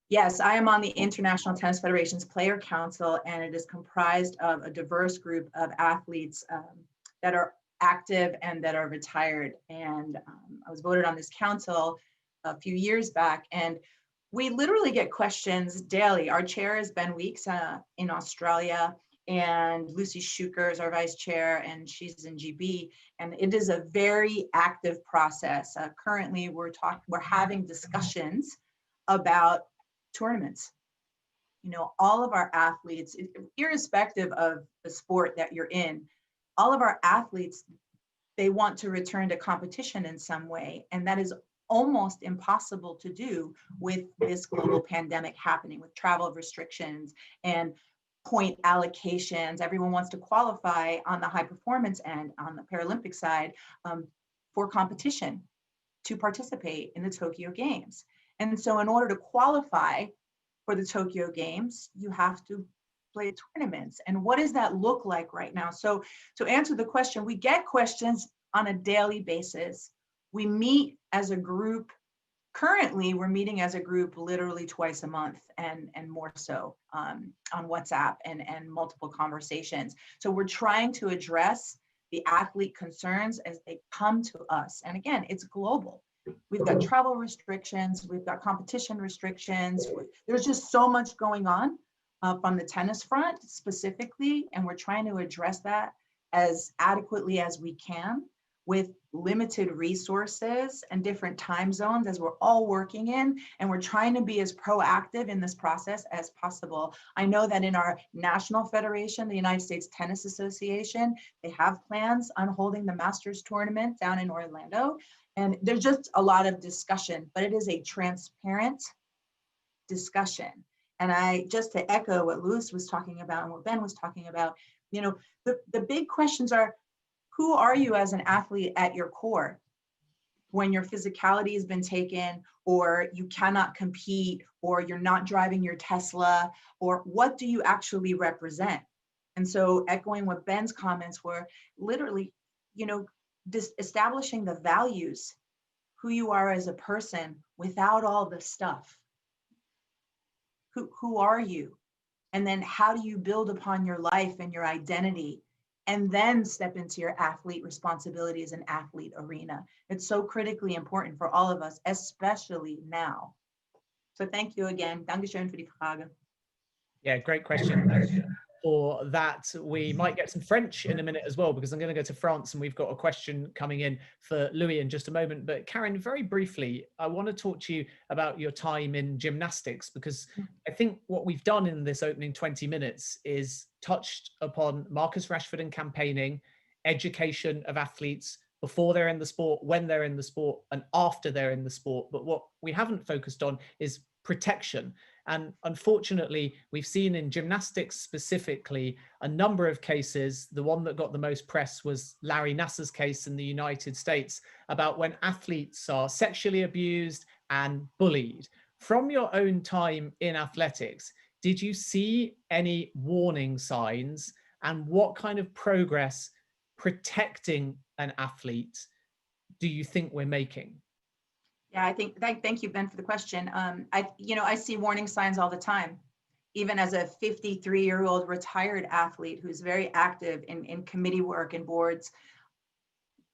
Yes, I am on the International Tennis Federation's Player Council, and it is comprised of a diverse group of athletes that are active and that are retired. And I was voted on this council a few years back, and we literally get questions daily. Our chair is Ben Weeks in Australia, and Lucy Schuker is our vice chair, and she's in GB. And it is a very active process. Currently, we're having discussions about tournaments. You know, all of our athletes, irrespective of the sport that you're in, all of our athletes, they want to return to competition in some way. And that is almost impossible to do with this global pandemic happening, with travel restrictions and point allocations. Everyone wants to qualify on the high performance end, on the Paralympic side, for competition to participate in the Tokyo Games. And so in order to qualify for the Tokyo Games, you have to play tournaments. And what does that look like right now? So to answer the question, we get questions on a daily basis. We meet as a group. Currently, we're meeting as a group literally twice a month and more so on WhatsApp and multiple conversations. So we're trying to address the athlete concerns as they come to us. And again, it's global. We've got travel restrictions, we've got competition restrictions. There's just so much going on from the tennis front specifically, and we're trying to address that as adequately as we can with limited resources and different time zones as we're all working in, and we're trying to be as proactive in this process as possible. I know that in our national federation, the United States Tennis Association, they have plans on holding the Masters tournament down in Orlando, and there's just a lot of discussion, but it is a transparent discussion. And just to echo what Luis was talking about and what Ben was talking about, the big questions are, who are you as an athlete at your core? When your physicality has been taken, or you cannot compete, or you're not driving your Tesla, or what do you actually represent? And so echoing what Ben's comments were, literally, establishing the values, who you are as a person without all the stuff. Who are you? And then how do you build upon your life and your identity, and then step into your athlete responsibilities and athlete arena? It's so critically important for all of us, especially now. So thank you again. Dankeschön für die Frage. Yeah, great question. For that, we might get some French in a minute as well, because I'm going to go to France and we've got a question coming in for Louis in just a moment. But Karen, very briefly, I want to talk to you about your time in gymnastics, because I think what we've done in this opening 20 minutes is touched upon Marcus Rashford and campaigning, education of athletes before they're in the sport, when they're in the sport, and after they're in the sport. But what we haven't focused on is protection. And unfortunately, we've seen in gymnastics specifically a number of cases. The one that got the most press was Larry Nassar's case in the United States, about when athletes are sexually abused and bullied. From your own time in athletics, did you see any warning signs, and what kind of progress protecting an athlete do you think we're making? Yeah, thank you, Ben, for the question. I see warning signs all the time, even as a 53-year-old retired athlete who's very active in committee work and boards,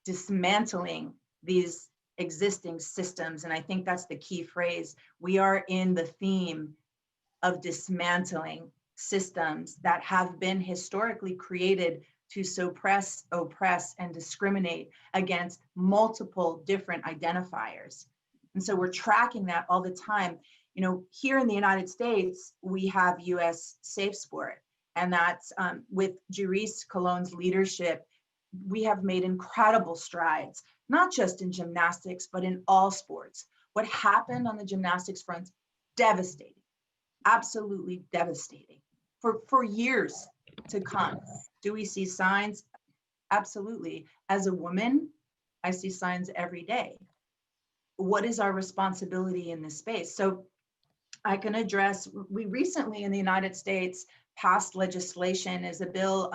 dismantling these existing systems. And I think that's the key phrase. We are in the theme of dismantling systems that have been historically created to suppress, oppress, and discriminate against multiple different identifiers. And so we're tracking that all the time. Here in the United States, we have US Safe Sport, and that's with Juris Colon's leadership, we have made incredible strides, not just in gymnastics, but in all sports. What happened on the gymnastics front, devastating, absolutely devastating for years to come. Do we see signs? Absolutely. As a woman, I see signs every day. What is our responsibility in this space? So I can address, we recently in the United States passed legislation as a bill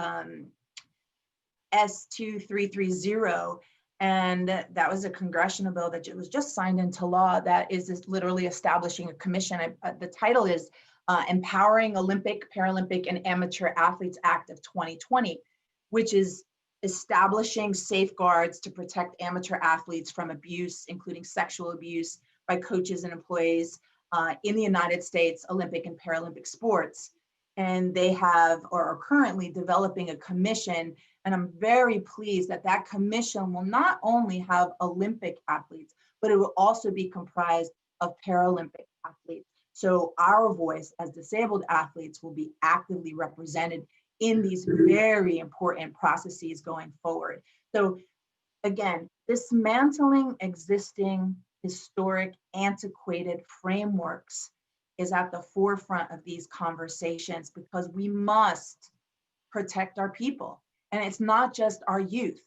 S2330, and that was a congressional bill that was just signed into law that is literally establishing a commission. The title is Empowering Olympic, Paralympic, and Amateur Athletes Act of 2020, which is establishing safeguards to protect amateur athletes from abuse, including sexual abuse by coaches and employees in the United States Olympic and Paralympic sports. And they have, or are currently developing a commission. And I'm very pleased that that commission will not only have Olympic athletes, but it will also be comprised of Paralympic athletes. So our voice as disabled athletes will be actively represented in these very important processes going forward. So again, dismantling existing historic, antiquated frameworks is at the forefront of these conversations, because we must protect our people. And it's not just our youth,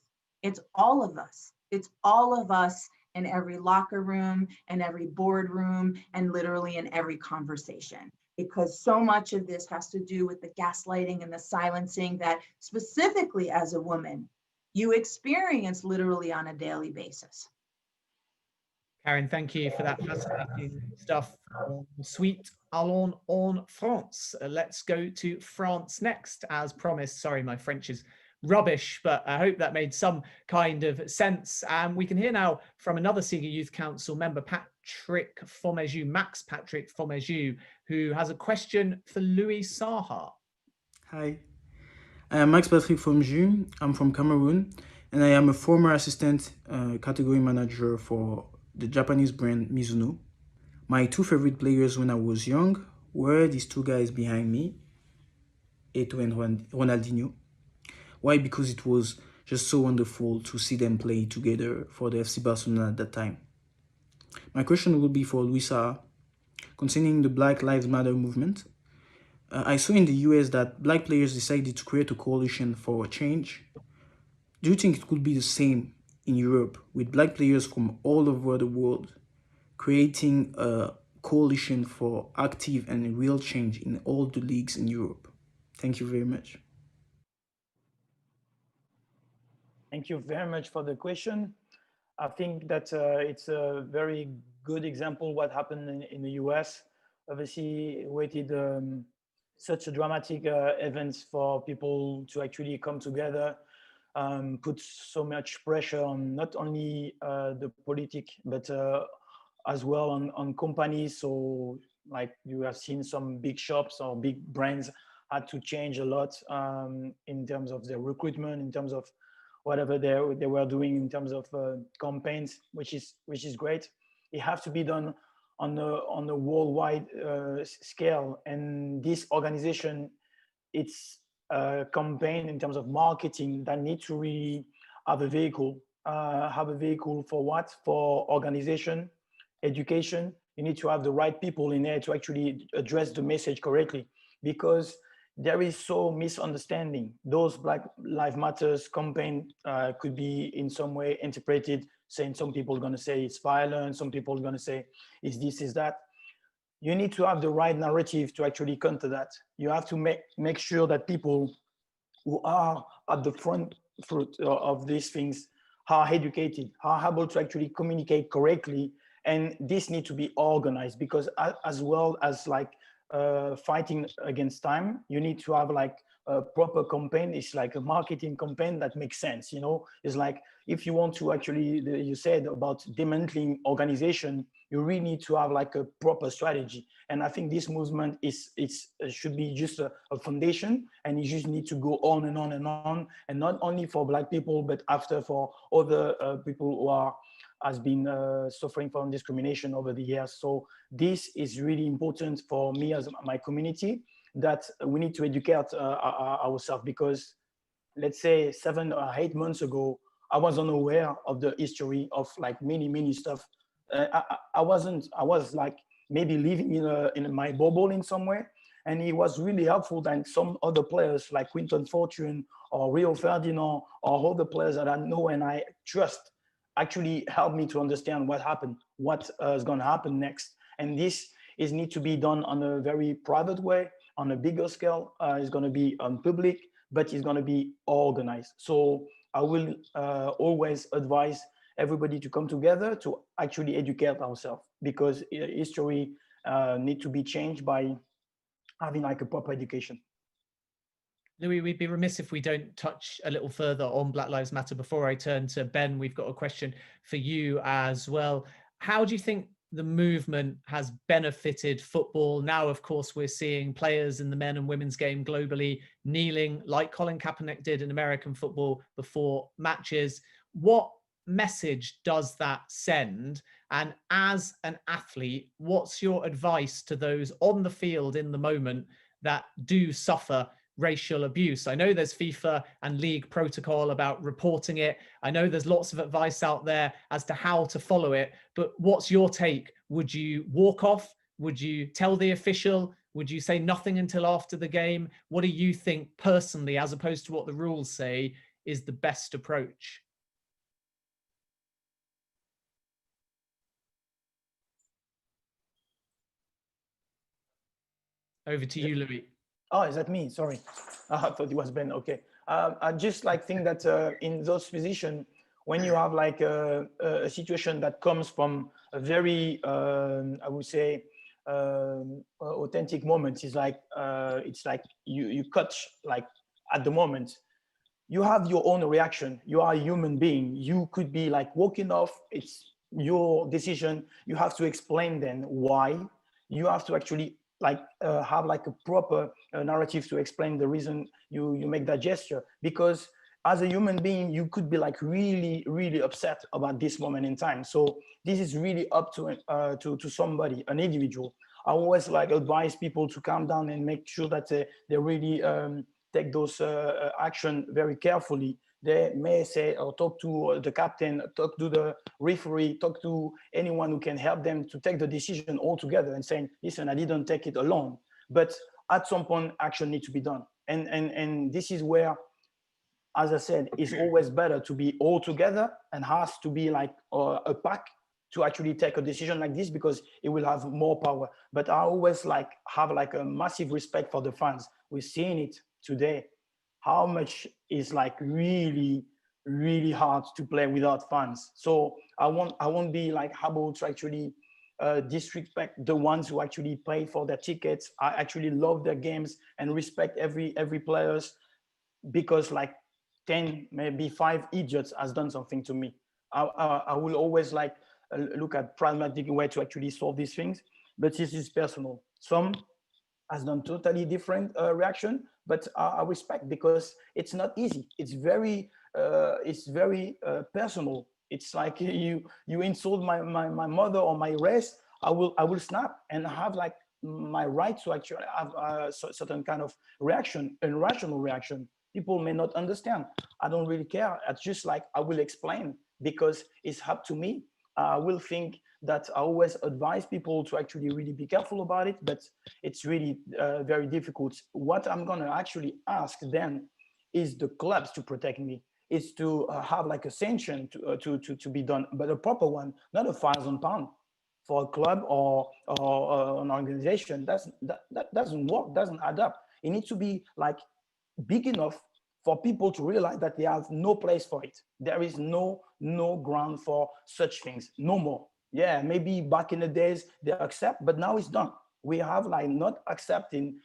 it's all of us. It's all of us in every locker room and every boardroom and literally in every conversation. Because so much of this has to do with the gaslighting and the silencing that specifically as a woman, you experience literally on a daily basis. Karen, thank you for that fascinating stuff. Sweet allons en France. Let's go to France next, as promised. Sorry, my French is rubbish, but I hope that made some kind of sense. We can hear now from another SIGA Youth Council member, Max Patrick Fomejou, who has a question for Louis Saha. Hi, I am Max Patrick Fomejou. I'm from Cameroon, and I am a former assistant category manager for the Japanese brand Mizuno. My two favorite players when I was young were these two guys behind me, Eto'o and Ronaldinho. Why? Because it was just so wonderful to see them play together for the FC Barcelona at that time. My question will be for Luisa. concerning the Black Lives Matter movement. I saw in the US that Black players decided to create a coalition for change. Do you think it could be the same in Europe with Black players from all over the world creating a coalition for active and real change in all the leagues in Europe? Thank you very much. Thank you very much for the question. I think that it's a very good example what happened in the US. Obviously, waited such a dramatic events for people to actually come together, put so much pressure on not only the politic, but as well on companies. So like you have seen some big shops or big brands had to change a lot in terms of their recruitment, in terms of whatever they were doing in terms of campaigns, which is great. It has to be done on a worldwide scale, and this organization, it's a campaign in terms of marketing that need to really have a vehicle. For what? For organization, education. You need to have the right people in there to actually address the message correctly, because there is so misunderstanding. Those Black Lives Matters campaign could be in some way interpreted, saying some people are gonna say it's violent, some people are gonna say it's this, is that. You need to have the right narrative to actually counter that. You have to make sure that people who are at the front fruit of these things are educated, are able to actually communicate correctly, and this needs to be organized, because as well as like fighting against time, you need to have like a proper campaign. It's like a marketing campaign that makes sense, you know. It's like if you want to actually, you said about dismantling organization, you really need to have like a proper strategy. And I think this movement should be just a foundation, and you just need to go on and on and on, and not only for Black people, but after for other people who has been suffering from discrimination over the years. So this is really important for me as my community, that we need to educate ourselves, because let's say 7 or 8 months ago, I was unaware of the history of like many stuff. I was like maybe living in my bubble in somewhere, and it was really helpful that some other players like Quinton Fortune or Rio Ferdinand or other players that I know and I trust actually helped me to understand what happened, what is going to happen next. And this need to be done on a very private way, on a bigger scale. It's going to be public, but it's going to be organized. So I will always advise everybody to come together to actually educate ourselves, because history need to be changed by having like a proper education. Louis, we'd be remiss if we don't touch a little further on Black Lives Matter. Before I turn to Ben, we've got a question for you as well. How do you think the movement has benefited football? Now, of course, we're seeing players in the men and women's game globally kneeling like Colin Kaepernick did in American football before matches. What message does that send? And as an athlete, what's your advice to those on the field in the moment that do suffer racial abuse? I know there's FIFA and league protocol about reporting it. I know there's lots of advice out there as to how to follow it, but what's your take? Would you walk off? Would you tell the official? Would you say nothing until after the game? What do you think personally, as opposed to what the rules say, is the best approach? Over to you, Louis. Oh, is that me? Sorry. I thought it was Ben. Okay. I just like think that in those positions, when you have like a situation that comes from a very, I would say, authentic moment, it's like you cut like at the moment. You have your own reaction. You are a human being. You could be like walking off. It's your decision. You have to explain then why. You have to actually like have like a proper narrative to explain the reason you make that gesture, because as a human being you could be like really upset about this moment in time. So this is really up to somebody, an individual. I always like advise people to calm down and make sure that they really take those action very carefully, they may say or talk to the captain, talk to the referee, talk to anyone who can help them to take the decision all together and saying, listen, I didn't take it alone. But at some point, action needs to be done. And this is where, as I said, it's always better to be all together and has to be like a pack to actually take a decision like this, because it will have more power. But I always have a massive respect for the fans. We're seeing it today, how much is really, really hard to play without fans. So I won't be able to actually disrespect the ones who actually pay for their tickets. I actually love their games and respect every players, because 10, maybe 5 idiots has done something to me. I will always look at pragmatic way to actually solve these things, but this is personal. Some has done totally different reaction, but I respect, because it's not easy. It's very personal. It's like you insult my mother or my race, I will snap and have my right to actually have a certain kind of reaction, irrational reaction. People may not understand. I don't really care. It's just I will explain, because it's up to me. I will think that I always advise people to actually really be careful about it, but it's really very difficult. What I'm gonna actually ask then is the clubs to protect me, is to have a sanction to be done, but a proper one, not £1,000 for a club or an organization. That doesn't work, doesn't add up. It needs to be big enough for people to realize that they have no place for it. There is no ground for such things, no more. Yeah, maybe back in the days they accept, but now it's done. We have not accepting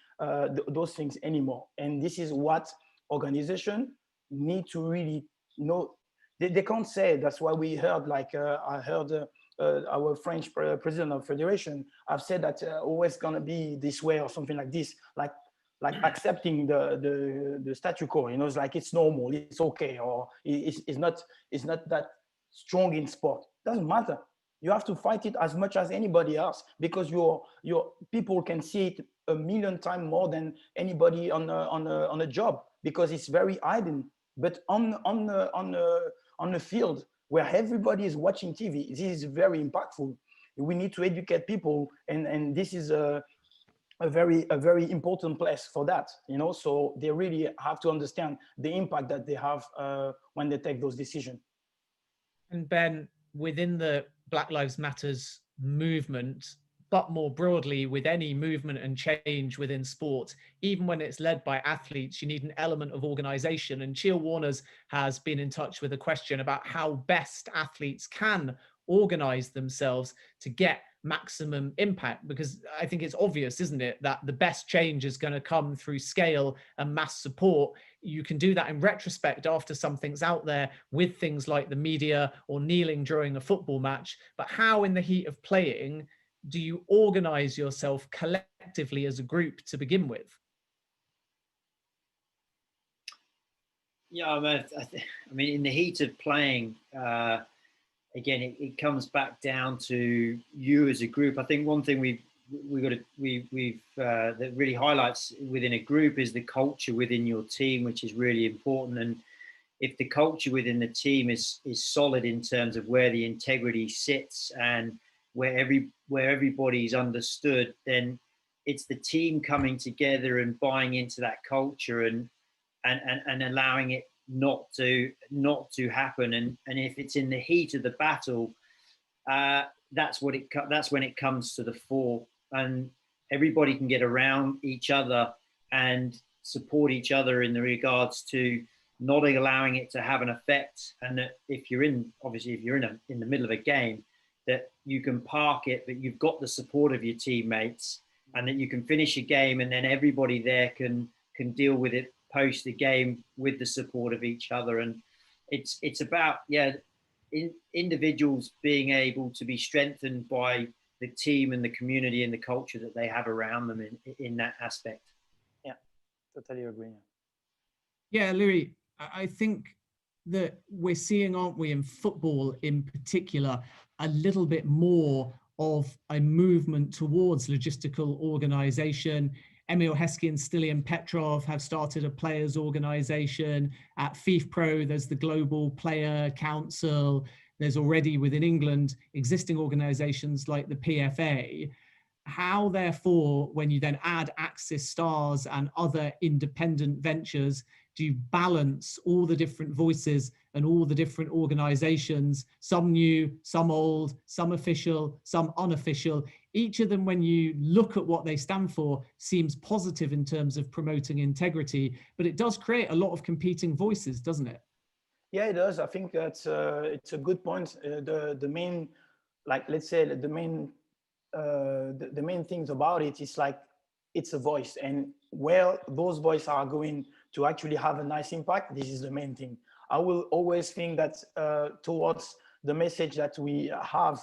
those things anymore. And this is what organizations need to really know. They can't say, that's why we heard, I heard our French president of federation have said that always gonna be this way or something like this, like accepting the statu quo, it's it's normal, it's okay, or it's not that strong in sport. Doesn't matter. You have to fight it as much as anybody else, because your people can see it 1,000,000 times more than anybody on a job, because it's very hidden. But on the field where everybody is watching TV, this is very impactful. We need to educate people, and this is a very important place for that, so they really have to understand the impact that they have when they take those decisions. And Ben, within the Black Lives Matters movement, but more broadly with any movement and change within sport, even when it's led by athletes, you need an element of organization. And Cheel Warners has been in touch with a question about how best athletes can organize themselves to get maximum impact, because I think it's obvious, isn't it, that the best change is going to come through scale and mass support. You can do that in retrospect after something's out there with things like the media or kneeling during a football match, but how in the heat of playing do you organize yourself collectively as a group to begin with? Yeah, I mean, in the heat of playing, again, it comes back down to you as a group. I think one thing that really highlights within a group is the culture within your team, which is really important. And if the culture within the team is solid in terms of where the integrity sits and where everybody's understood, then it's the team coming together and buying into that culture and allowing it not to happen. And if it's in the heat of the battle, that's when it comes to the fore, and everybody can get around each other and support each other in the regards to not allowing it to have an effect. And that if you're in the middle of a game, that you can park it, but you've got the support of your teammates, and that you can finish a game, and then everybody there can deal with it post the game with the support of each other. And it's about individuals being able to be strengthened by the team and the community and the culture that they have around them in that aspect. Yeah, totally agree. Yeah, Louis, I think that we're seeing, aren't we, in football in particular, a little bit more of a movement towards logistical organization. Emil Heskey and Stilian Petrov have started a players organization. At FIFPro, there's the Global Player Council. There's already within England existing organizations like the PFA. How, therefore, when you then add Axis Stars and other independent ventures, do you balance all the different voices and all the different organizations, some new, some old, some official, some unofficial? Each of them, when you look at what they stand for, seems positive in terms of promoting integrity, but it does create a lot of competing voices, doesn't it? Yeah, it does. I think that's it's a good point. The main, like, let's say the main things about it is like it's a voice, and where those voices are going to actually have a nice impact, this is the main thing. I will always think that towards the message that we have,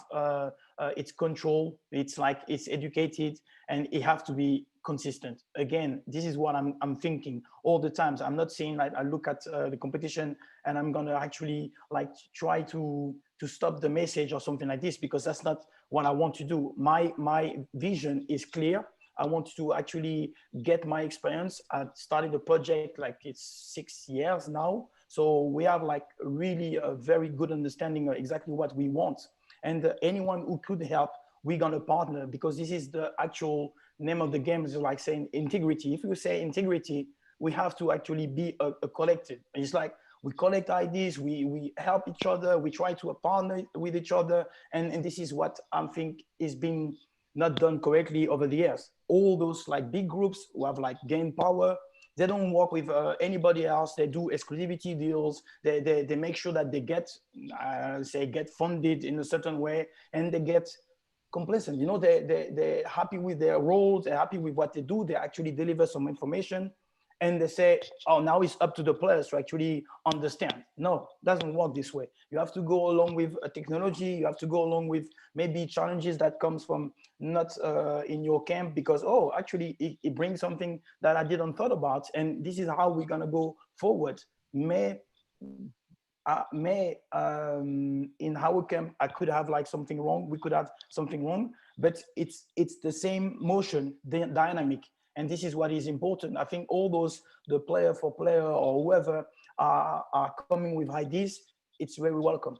it's control, it's like it's educated, and it have to be consistent. Again, this is what I'm thinking all the times. I'm not saying like I look at the competition and I'm gonna actually like try to stop the message or something like this, because that's not what I want to do. My vision is clear. I want to actually get my experience. I started a project like it's 6 years now. So we have like really a very good understanding of exactly what we want. And anyone who could help, we're gonna partner, because this is the actual name of the game, is like saying integrity. If you say integrity, we have to actually be a collective. It's like we collect ideas, we help each other, we try to partner with each other. And this is what I think is being not done correctly over the years. All those like big groups who have like gained power, they don't work with anybody else. They do exclusivity deals. They make sure that they get, get funded in a certain way, and they get complacent. You know, they're happy with their roles. They're happy with what they do. They actually deliver some information, and they say, oh, now it's up to the players to actually understand. No, it doesn't work this way. You have to go along with a technology. You have to go along with maybe challenges that comes from not in your camp, because, oh, actually it brings something that I didn't thought about. And this is how we're gonna go forward. In our camp, I could have like something wrong. We could have something wrong, but it's the same motion, the dynamic. And this is what is important. I think all those, the player for player or whoever are coming with ideas, it's very welcome.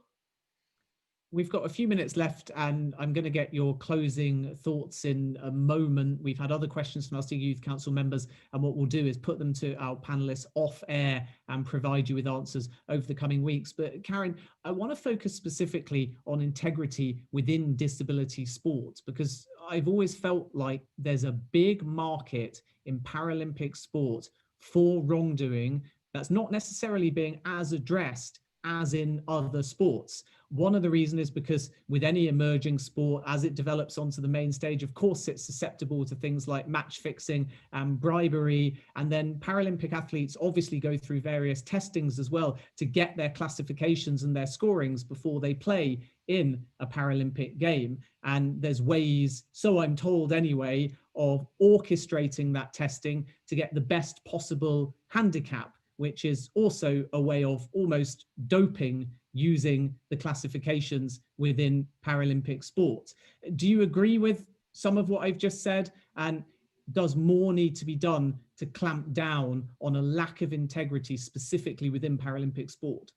We've got a few minutes left, and I'm going to get your closing thoughts in a moment. We've had other questions from our SIGA Youth Council members, and what we'll do is put them to our panelists off air and provide you with answers over the coming weeks. But Karen, I want to focus specifically on integrity within disability sports, because I've always felt like there's a big market in Paralympic sport for wrongdoing that's not necessarily being as addressed as in other sports. One of the reasons is because with any emerging sport, as it develops onto the main stage, of course, it's susceptible to things like match fixing and bribery. And then Paralympic athletes obviously go through various testings as well to get their classifications and their scorings before they play in a Paralympic game. And there's ways, so I'm told anyway, of orchestrating that testing to get the best possible handicap, which is also a way of almost doping using the classifications within Paralympic sport. Do you agree with some of what I've just said? And does more need to be done to clamp down on a lack of integrity specifically within Paralympic sport?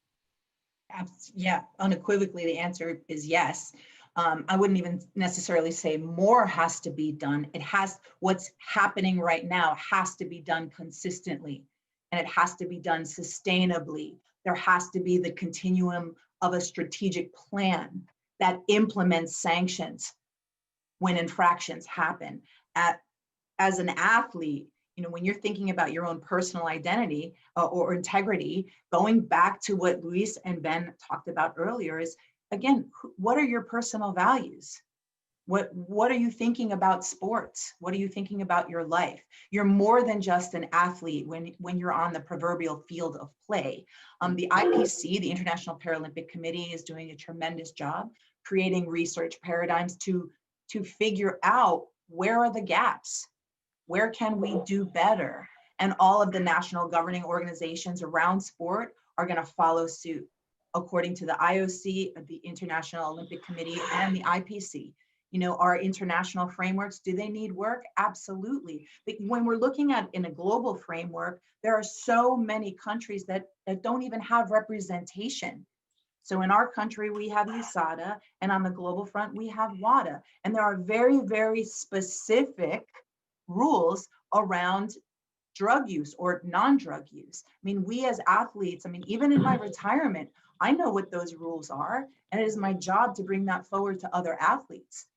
Yeah, unequivocally, the answer is yes. I wouldn't even necessarily say more has to be done. What's happening right now has to be done consistently. And it has to be done sustainably. There has to be the continuum of a strategic plan that implements sanctions when infractions happen. As an athlete, you know, when you're thinking about your own personal identity or integrity, going back to what Luis and Ben talked about earlier is, again, what are your personal values? What are you thinking about sports? What are you thinking about your life? You're more than just an athlete when you're on the proverbial field of play. The IPC, the International Paralympic Committee, is doing a tremendous job creating research paradigms to figure out where are the gaps, where can we do better? And all of the national governing organizations around sport are going to follow suit according to the IOC, the International Olympic Committee, and the IPC. our international frameworks, do they need work? Absolutely. But when we're looking at in a global framework, there are so many countries that don't even have representation. So in our country, we have USADA, and on the global front, we have WADA. And there are very, very specific rules around drug use or non-drug use. I mean, we as athletes, even in my retirement, I know what those rules are, and it is my job to bring that forward to other athletes.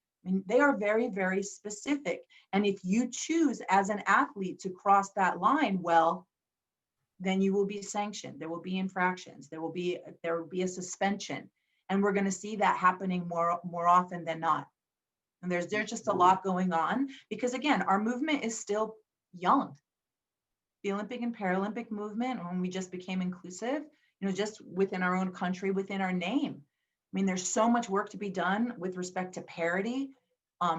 They are very, very specific. And if you choose as an athlete to cross that line, well, then you will be sanctioned. There will be infractions. There will be a suspension. And we're going to see that happening more often than not. And there's just a lot going on because, again, our movement is still young. The Olympic and Paralympic movement, when we just became inclusive, just within our own country, within our name. There's so much work to be done with respect to parity,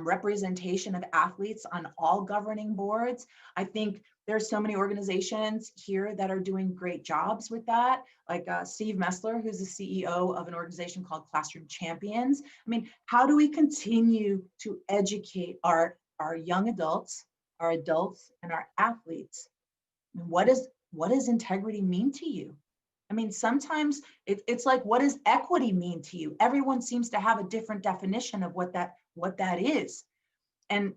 representation of athletes on all governing boards. I think there's so many organizations here that are doing great jobs with that, like Steve Messler, who's the CEO of an organization called SIGA Champions. How do we continue to educate our young adults, our adults, and our athletes? What does integrity mean to you? Sometimes it's like, what does equity mean to you? Everyone seems to have a different definition of what that is. And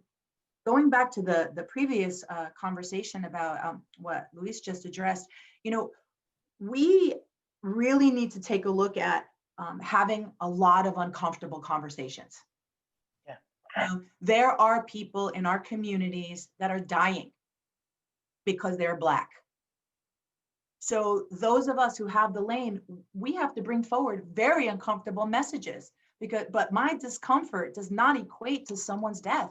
going back to the previous conversation about what Luis just addressed, we really need to take a look at having a lot of uncomfortable conversations. Yeah. There are people in our communities that are dying because they're Black. So those of us who have the lane, we have to bring forward very uncomfortable messages but my discomfort does not equate to someone's death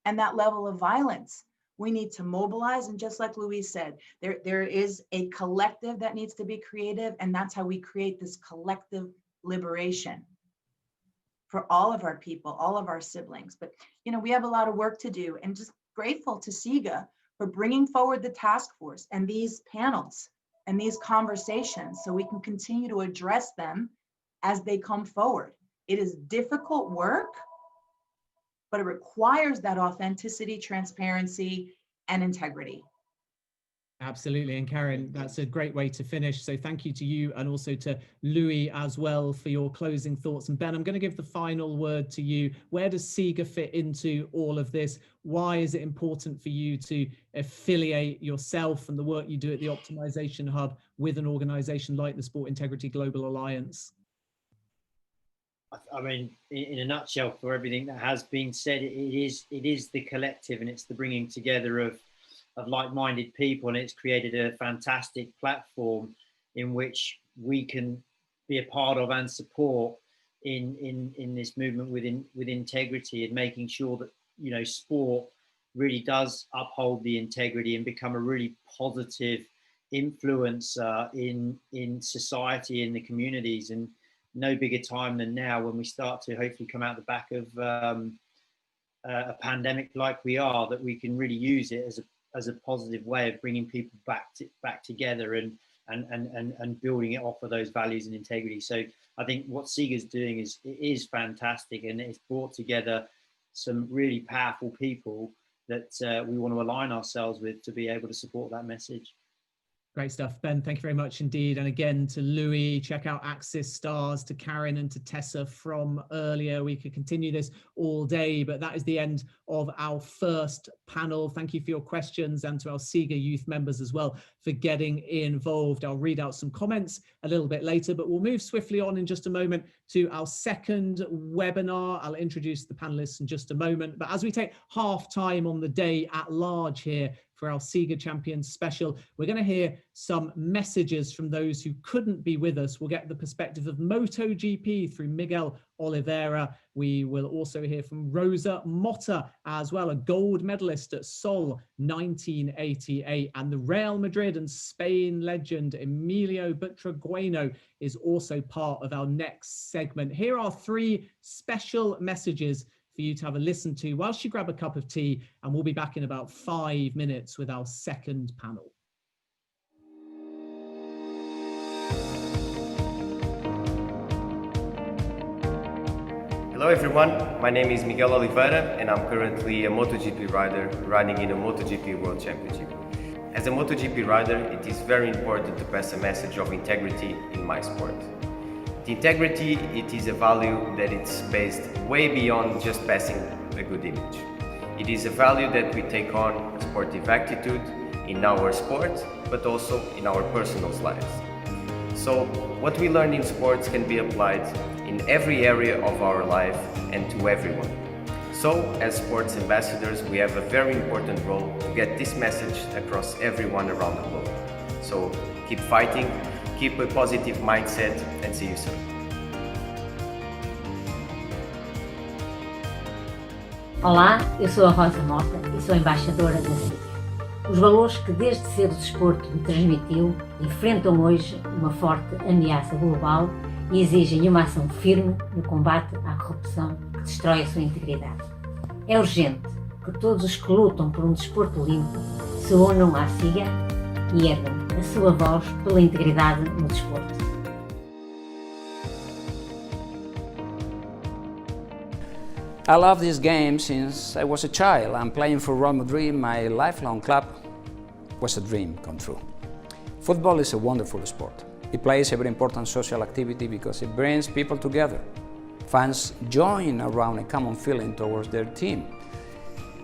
and that level of violence. We need to mobilize. And just like Luis said, there is a collective that needs to be creative. And that's how we create this collective liberation for all of our people, all of our siblings. But, we have a lot of work to do, and just grateful to SIGA for bringing forward the task force and these panels and these conversations so we can continue to address them as they come forward. It is difficult work, but it requires that authenticity, transparency, and integrity. Absolutely. And Karen, that's a great way to finish. So thank you to you, and also to Louis as well for your closing thoughts. And Ben, I'm going to give the final word to you. Where does SIGA fit into all of this? Why is it important for you to affiliate yourself and the work you do at the Optimization Hub with an organization like the Sport Integrity Global Alliance? In a nutshell, for everything that has been said, it is the collective, and it's the bringing together of like-minded people, and it's created a fantastic platform in which we can be a part of and support in this movement with integrity, and making sure that sport really does uphold the integrity and become a really positive influencer in society, in the communities. And no bigger time than now, when we start to hopefully come out the back of a pandemic like we are, that we can really use it as a positive way of bringing people back together and building it off of those values and integrity. So I think what SIGA is doing is fantastic, and it's brought together some really powerful people that we want to align ourselves with to be able to support that message. Great stuff, Ben. Thank you very much indeed. And again, to Louis, check out Axis Stars, to Karen and to Tessa from earlier. We could continue this all day, but that is the end of our first panel. Thank you for your questions, and to our SIGA youth members as well for getting involved. I'll read out some comments a little bit later, but we'll move swiftly on in just a moment to our second webinar. I'll introduce the panelists in just a moment, but as we take half time on the day at large here for our SIGA Champions special, we're going to hear some messages from those who couldn't be with us. We'll get the perspective of MotoGP through Miguel Oliveira. We will also hear from Rosa Motta as well, a gold medalist at Seoul 1988. And the Real Madrid and Spain legend Emilio Butragueño is also part of our next segment. Here are three special messages for you to have a listen to whilst you grab a cup of tea, and we'll be back in about 5 minutes with our second panel. Hello everyone, my name is Miguel Oliveira and I'm currently a MotoGP rider riding in a MotoGP World Championship. As a MotoGP rider, it is very important to pass a message of integrity in my sport. The integrity, it is a value that it's based way beyond just passing a good image. It is a value that we take on a sportive attitude in our sport, but also in our personal lives. So what we learn in sports can be applied in every area of our life and to everyone. So as sports ambassadors, we have a very important role to get this message across everyone around the globe. So keep fighting, keep a positive mindset, and see you soon. Olá, eu sou a Rosa Mota e sou embaixadora da SIGA. Os valores que desde cedo o desporto me transmitiu enfrentam hoje uma forte ameaça global e exigem uma ação firme no combate à corrupção que destrói a sua integridade. É urgente que todos os que lutam por um desporto limpo se unam à SIGA e ergam a sua voz pela integridade no desporto. I love this game since I was a child, and playing for Real Madrid, my lifelong club, was a dream come true. Football is a wonderful sport. It plays a very important social activity because it brings people together. Fans join around a common feeling towards their team.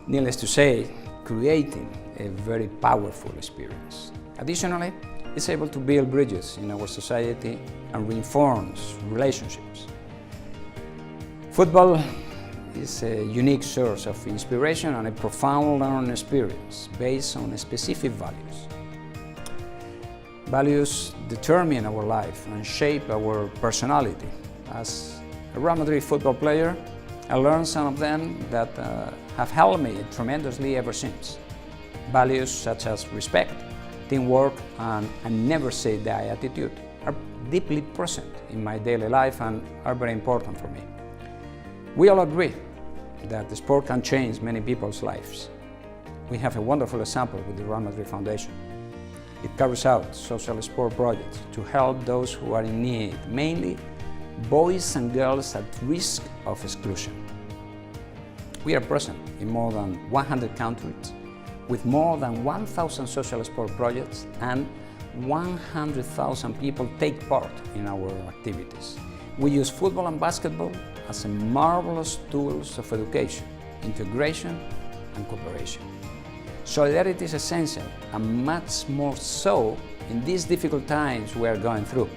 Needless to say, creating a very powerful experience. Additionally, it's able to build bridges in our society and reinforce relationships. Football is a unique source of inspiration and a profound learning experience based on specific values. Values determine our life and shape our personality. As a Real Madrid football player, I learned some of them that have helped me tremendously ever since. Values such as respect, teamwork, and a never say die attitude are deeply present in my daily life and are very important for me. We all agree that the sport can change many people's lives. We have a wonderful example with the Real Madrid Foundation. It carries out social sport projects to help those who are in need, mainly boys and girls at risk of exclusion. We are present in more than 100 countries with more than 1,000 social sport projects, and 100,000 people take part in our activities. We use football and basketball as a marvelous tools of education, integration, and cooperation. Solidarity is essential, and much more so in these difficult times we are going through.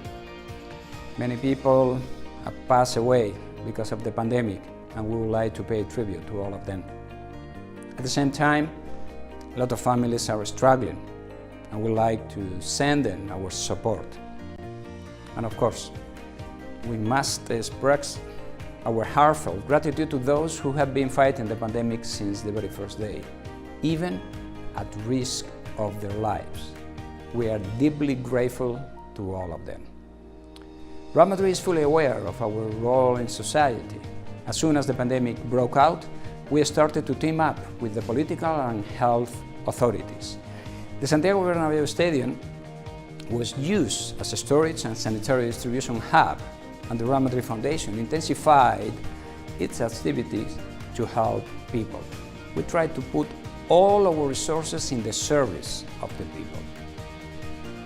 Many people have passed away because of the pandemic, and we would like to pay tribute to all of them. At the same time, a lot of families are struggling, and we like to send them our support. And of course, we must express our heartfelt gratitude to those who have been fighting the pandemic since the very first day, even at risk of their lives. We are deeply grateful to all of them. Real Madrid is fully aware of our role in society. As soon as the pandemic broke out, we started to team up with the political and health authorities. The Santiago Bernabéu Stadium was used as a storage and sanitary distribution hub, and the Real Madrid Foundation intensified its activities to help people. We tried to put all our resources in the service of the people.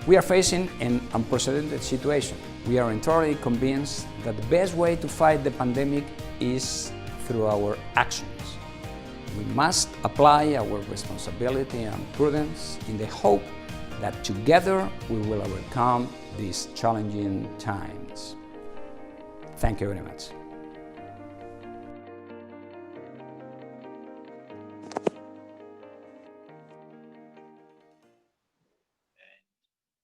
We are facing an unprecedented situation. We are entirely convinced that the best way to fight the pandemic is through our actions. We must apply our responsibility and prudence in the hope that together we will overcome these challenging times. Thank you very much.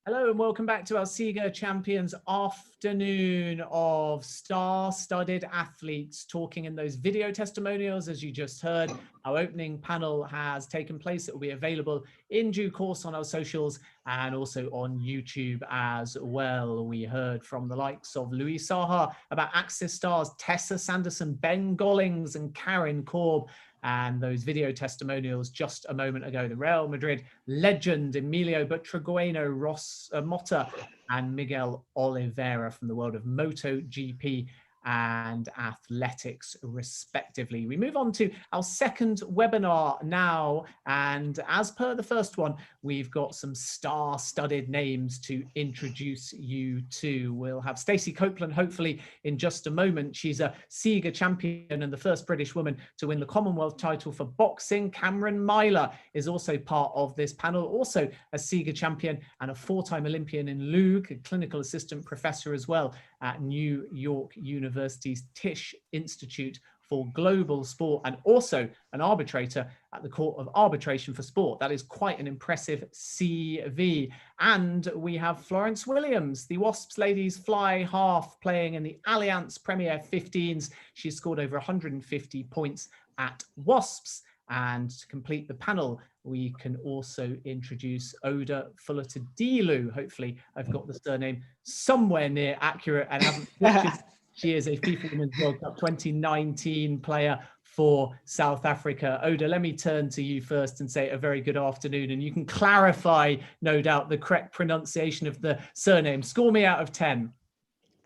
Hello and welcome back to our SIGA Champions afternoon of star-studded athletes talking in those video testimonials. As you just heard, our opening panel has taken place. It will be available in due course on our socials and also on YouTube as well. We heard from the likes of Louis Saha about Axis stars Tessa Sanderson, Ben Gollings and Karen Korb, and those video testimonials just a moment ago. The Real Madrid legend Emilio Butragueño, Ross Motta and Miguel Oliveira from the world of MotoGP and athletics, respectively. We move on to our second webinar now, and as per the first one, we've got some star-studded names to introduce you to. We'll have Stacey Copeland hopefully in just a moment. She's a SIGA champion and the first British woman to win the Commonwealth title for boxing. Cameron Myler is also part of this panel, also a SIGA champion and a four-time Olympian in Luke, a clinical assistant professor as well at New York University's Tisch Institute for Global Sport, and also an arbitrator at the Court of Arbitration for Sport. That is quite an impressive CV. And we have Florence Williams, the Wasps ladies fly half, playing in the Allianz Premier 15s. She's scored over 150 points at Wasps. And to complete the panel, we can also introduce Oda Fullerton-Dilu. Hopefully I've got the surname somewhere near accurate and haven't butchered. She is a FIFA Women's World Cup 2019 player for South Africa. Oda, let me turn to you first and say a very good afternoon, and you can clarify, no doubt, the correct pronunciation of the surname. Score me out of 10.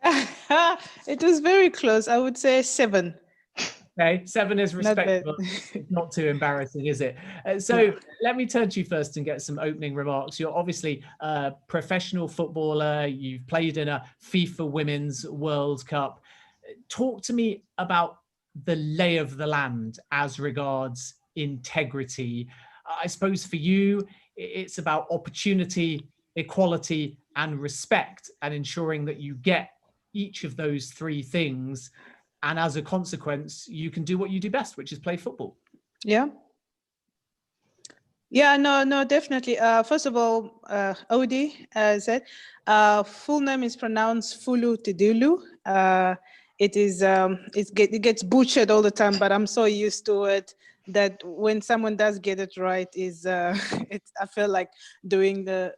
It was very close. I would say 7. Okay, 7 is respectable. It's not too embarrassing, is it? So let me turn to you first and get some opening remarks. You're obviously a professional footballer. You've played in a FIFA Women's World Cup. Talk to me about the lay of the land as regards integrity. I suppose for you, it's about opportunity, equality, and respect, and ensuring that you get each of those three things. And as a consequence, you can do what you do best, which is play football. Yeah. No, definitely. First of all, Odi said, full name is pronounced Fullerton-Dilu. It gets butchered all the time, but I'm so used to it that when someone does get it right, I feel like doing the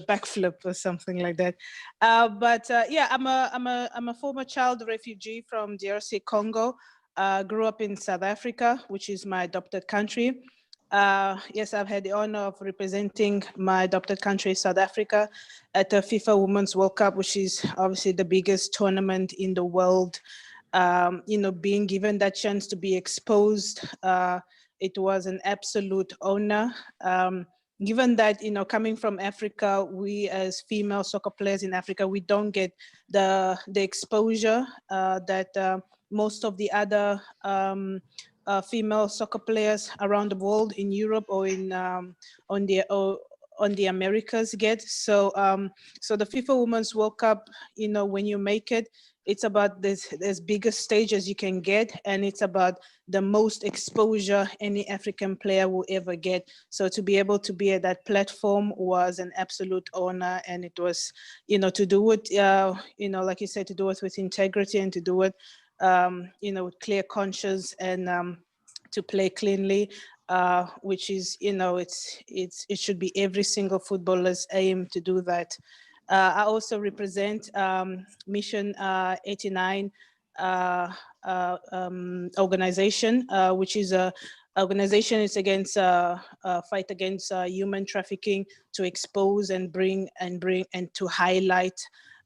backflip or something like that. Yeah, I'm a former child refugee from DRC Congo. Grew up in South Africa, which is my adopted country. Yes, I've had the honor of representing my adopted country, South Africa, at the FIFA Women's World Cup, which is obviously the biggest tournament in the world. Being given that chance to be exposed, it was an absolute honor. Given that, coming from Africa, we as female soccer players in Africa, we don't get the exposure that most of the other female soccer players around the world in Europe or on the Americas get. So the FIFA Women's World Cup, when you make it, it's about this as big a stage as you can get, and it's about the most exposure any African player will ever get. So to be able to be at that platform was an absolute honor, and it was, to do it, like you said, to do it with integrity and to do it, with clear conscience and to play cleanly, which is, it should be every single footballer's aim to do that. I also represent Mission 89 organization, which is a organization. It's against fight against human trafficking, to expose and bring and to highlight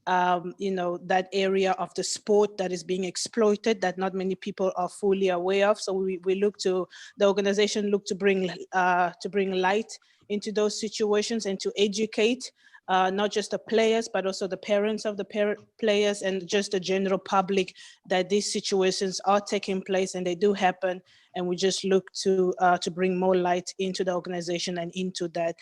that area of the sport that is being exploited, that not many people are fully aware of. So we look to, the organization look to bring light into those situations and to educate not just the players, but also the parents of the players and just the general public, that these situations are taking place and they do happen. And we just look to bring more light into the organization and into that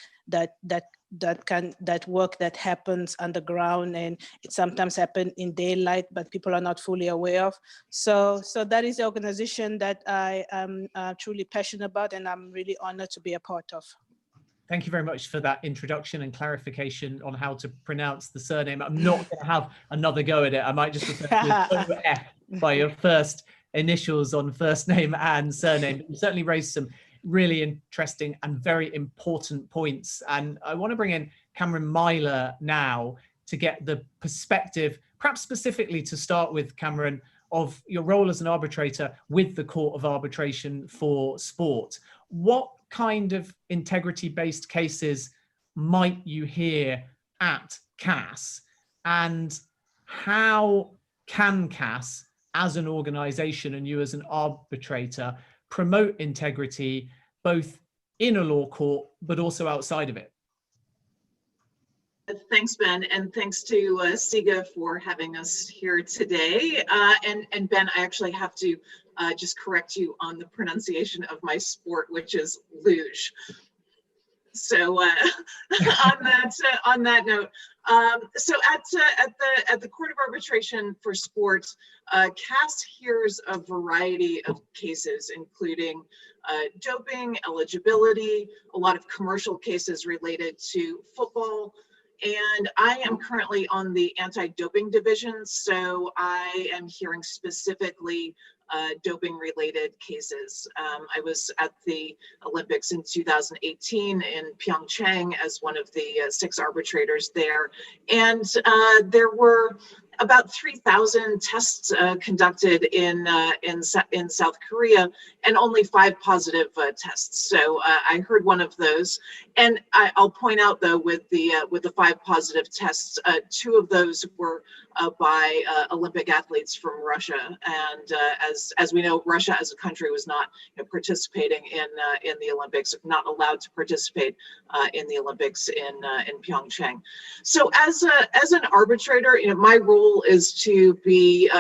work that happens underground, and it sometimes happens in daylight, but people are not fully aware of. So that is the organization that I am truly passionate about, and I'm really honored to be a part of. Thank you very much for that introduction and clarification on how to pronounce the surname. I'm not going to have another go at it. I might just refer to it as OF by your first initials on first name and surname. But you certainly raised some really interesting and very important points. And I want to bring in Cameron Myler now to get the perspective, perhaps specifically to start with, Cameron, of your role as an arbitrator with the Court of Arbitration for Sport. What kind of integrity-based cases might you hear at CAS, and how can CAS, as an organization and you as an arbitrator, promote integrity both in a law court, but also outside of it? Thanks, Ben, and thanks to SIGA for having us here today. And Ben, I actually have to just correct you on the pronunciation of my sport, which is luge. So on that note, so at the Court of Arbitration for Sport, CAS hears a variety of cases, including doping, eligibility, a lot of commercial cases related to football. And I am currently on the anti-doping division, so I am hearing specifically doping related cases. I was at the Olympics in 2018 in Pyeongchang as one of the 6 arbitrators there. And there were about 3,000 tests conducted in South Korea, and only 5 positive tests. So I heard one of those, and I'll point out though, with the 5 positive tests, 2 of those were by Olympic athletes from Russia, and as we know, Russia as a country was not participating in the Olympics, not allowed to participate in the Olympics in Pyeongchang. So as an arbitrator, my role is to be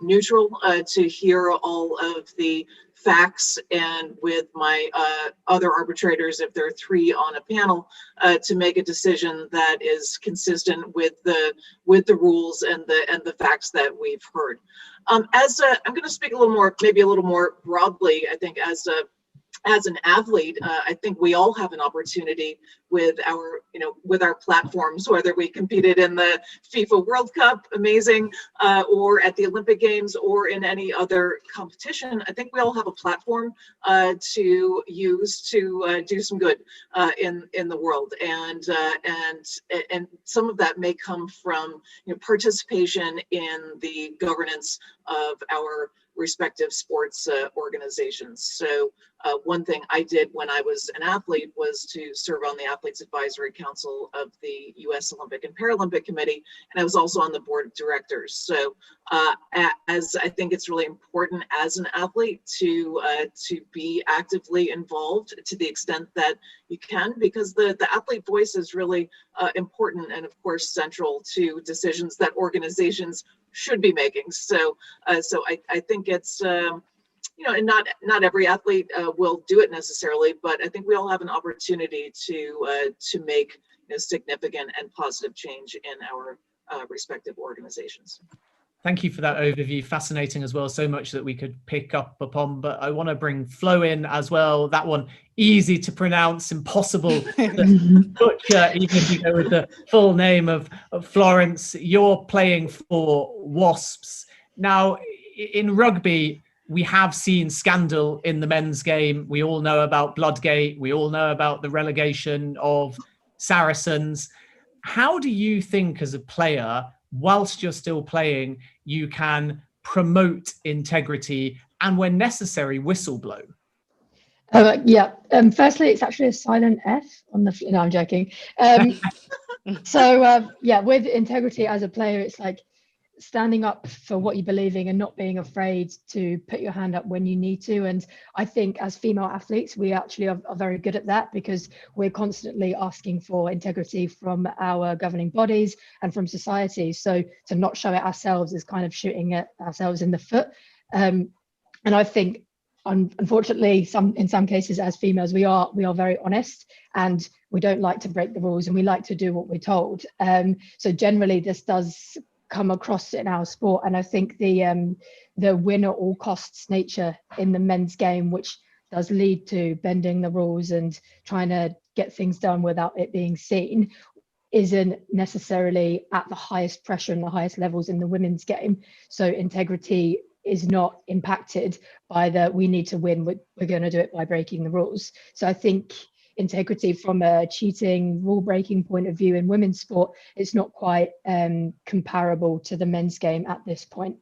neutral, to hear all of the facts, and with my other arbitrators, if there are 3 on a panel, to make a decision that is consistent with the rules and the facts that we've heard. I'm going to speak maybe a little more broadly. I think as an athlete, I think we all have an opportunity with our platforms, whether we competed in the FIFA World Cup, amazing, or at the Olympic Games, or in any other competition. I think we all have a platform to use to do some good in the world, and some of that may come from participation in the governance of our respective sports organizations. So one thing I did when I was an athlete was to serve on the Athletes Advisory Council of the U.S. Olympic and Paralympic Committee, and I was also on the board of directors. So as I think it's really important as an athlete to be actively involved to the extent that you can, because the athlete voice is really important and of course central to decisions that organizations should be making. So I think it's and not every athlete will do it necessarily, but I think we all have an opportunity to make significant and positive change in our respective organizations. Thank you for that overview. Fascinating as well. So much that we could pick up upon, but I want to bring Flo in as well. That one, easy to pronounce, impossible to butcher, even if you go with the full name of Florence. You're playing for Wasps. Now, in rugby, we have seen scandal in the men's game. We all know about Bloodgate. We all know about the relegation of Saracens. How do you think as a player, whilst you're still playing, you can promote integrity and when necessary, whistleblow? Firstly, it's actually a silent F on the, no, I'm joking. With integrity as a player, it's like standing up for what you believe in and not being afraid to put your hand up when you need to. And I think as female athletes, we actually are very good at that, because we're constantly asking for integrity from our governing bodies and from society. So to not show it ourselves is kind of shooting at ourselves in the foot. And I think, unfortunately, in some cases as females, we are very honest, and we don't like to break the rules, and we like to do what we're told. So generally this does come across in our sport, and I think the win at all costs nature in the men's game, which does lead to bending the rules and trying to get things done without it being seen, isn't necessarily at the highest pressure and the highest levels in the women's game. So integrity is not impacted by we need to win, we're going to do it by breaking the rules. So I think integrity from a cheating, rule breaking point of view in women's sport, it's not quite comparable to the men's game at this point.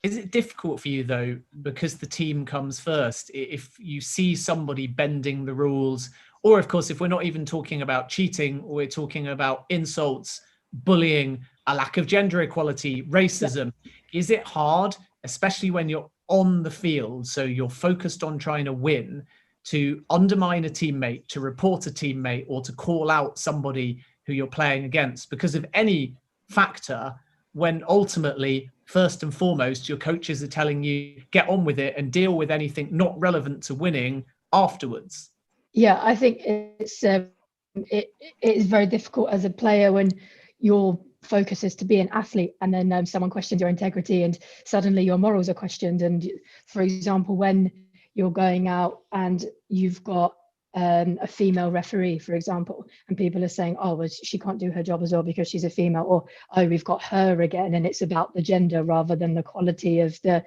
Is it difficult for you though, because the team comes first, if you see somebody bending the rules, or of course, if we're not even talking about cheating, we're talking about insults, bullying, a lack of gender equality, racism. Is it hard, especially when you're on the field, so you're focused on trying to win, to undermine a teammate, to report a teammate, or to call out somebody who you're playing against because of any factor, when ultimately, first and foremost, your coaches are telling you get on with it and deal with anything not relevant to winning afterwards? Yeah, I think it is very difficult as a player when your focus is to be an athlete, and then someone questions your integrity and suddenly your morals are questioned. And for example, when you're going out and you've got a female referee, for example, and people are saying, oh, well, she can't do her job as well because she's a female, or oh, we've got her again, and it's about the gender rather than the quality of the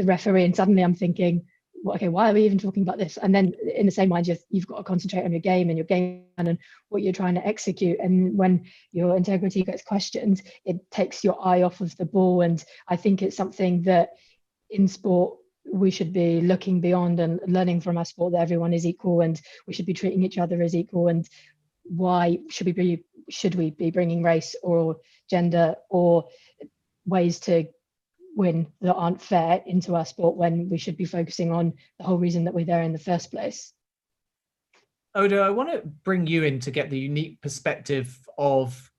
referee. And suddenly I'm thinking, well, okay, why are we even talking about this? And then in the same mind, you've got to concentrate on your game and your game and what you're trying to execute. And when your integrity gets questioned, it takes your eye off of the ball. And I think it's something that in sport, we should be looking beyond and learning from our sport that everyone is equal and we should be treating each other as equal. And why should we be bringing race or gender or ways to win that aren't fair into our sport when we should be focusing on the whole reason that we're there in the first place? Oda, I want to bring you in to get the unique perspective of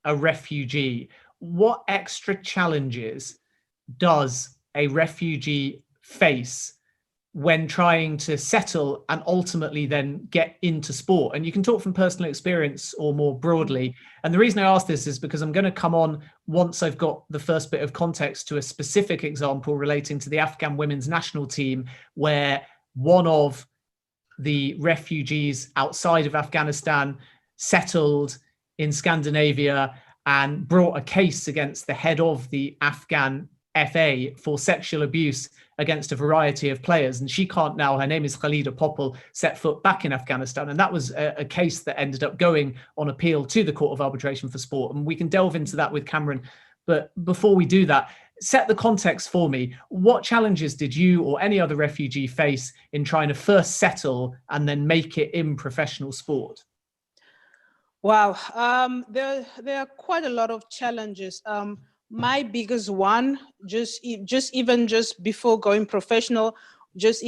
a refugee. What extra challenges does a refugee face when trying to settle and ultimately then get into sport? And you can talk from personal experience or more broadly. And the reason I ask this is because I'm going to come on once I've got the first bit of context to a specific example relating to the Afghan women's national team, where one of the refugees outside of Afghanistan settled in Scandinavia and brought a case against the head of the Afghan FA for sexual abuse against a variety of players. And she can't now, her name is Khalida Popple, set foot back in Afghanistan. And that was a case that ended up going on appeal to the Court of Arbitration for Sport. And we can delve into that with Cameron. But before we do that, set the context for me. What challenges did you or any other refugee face in trying to first settle and then make it in professional sport? Wow, there are quite a lot of challenges. My biggest one, just before going professional, just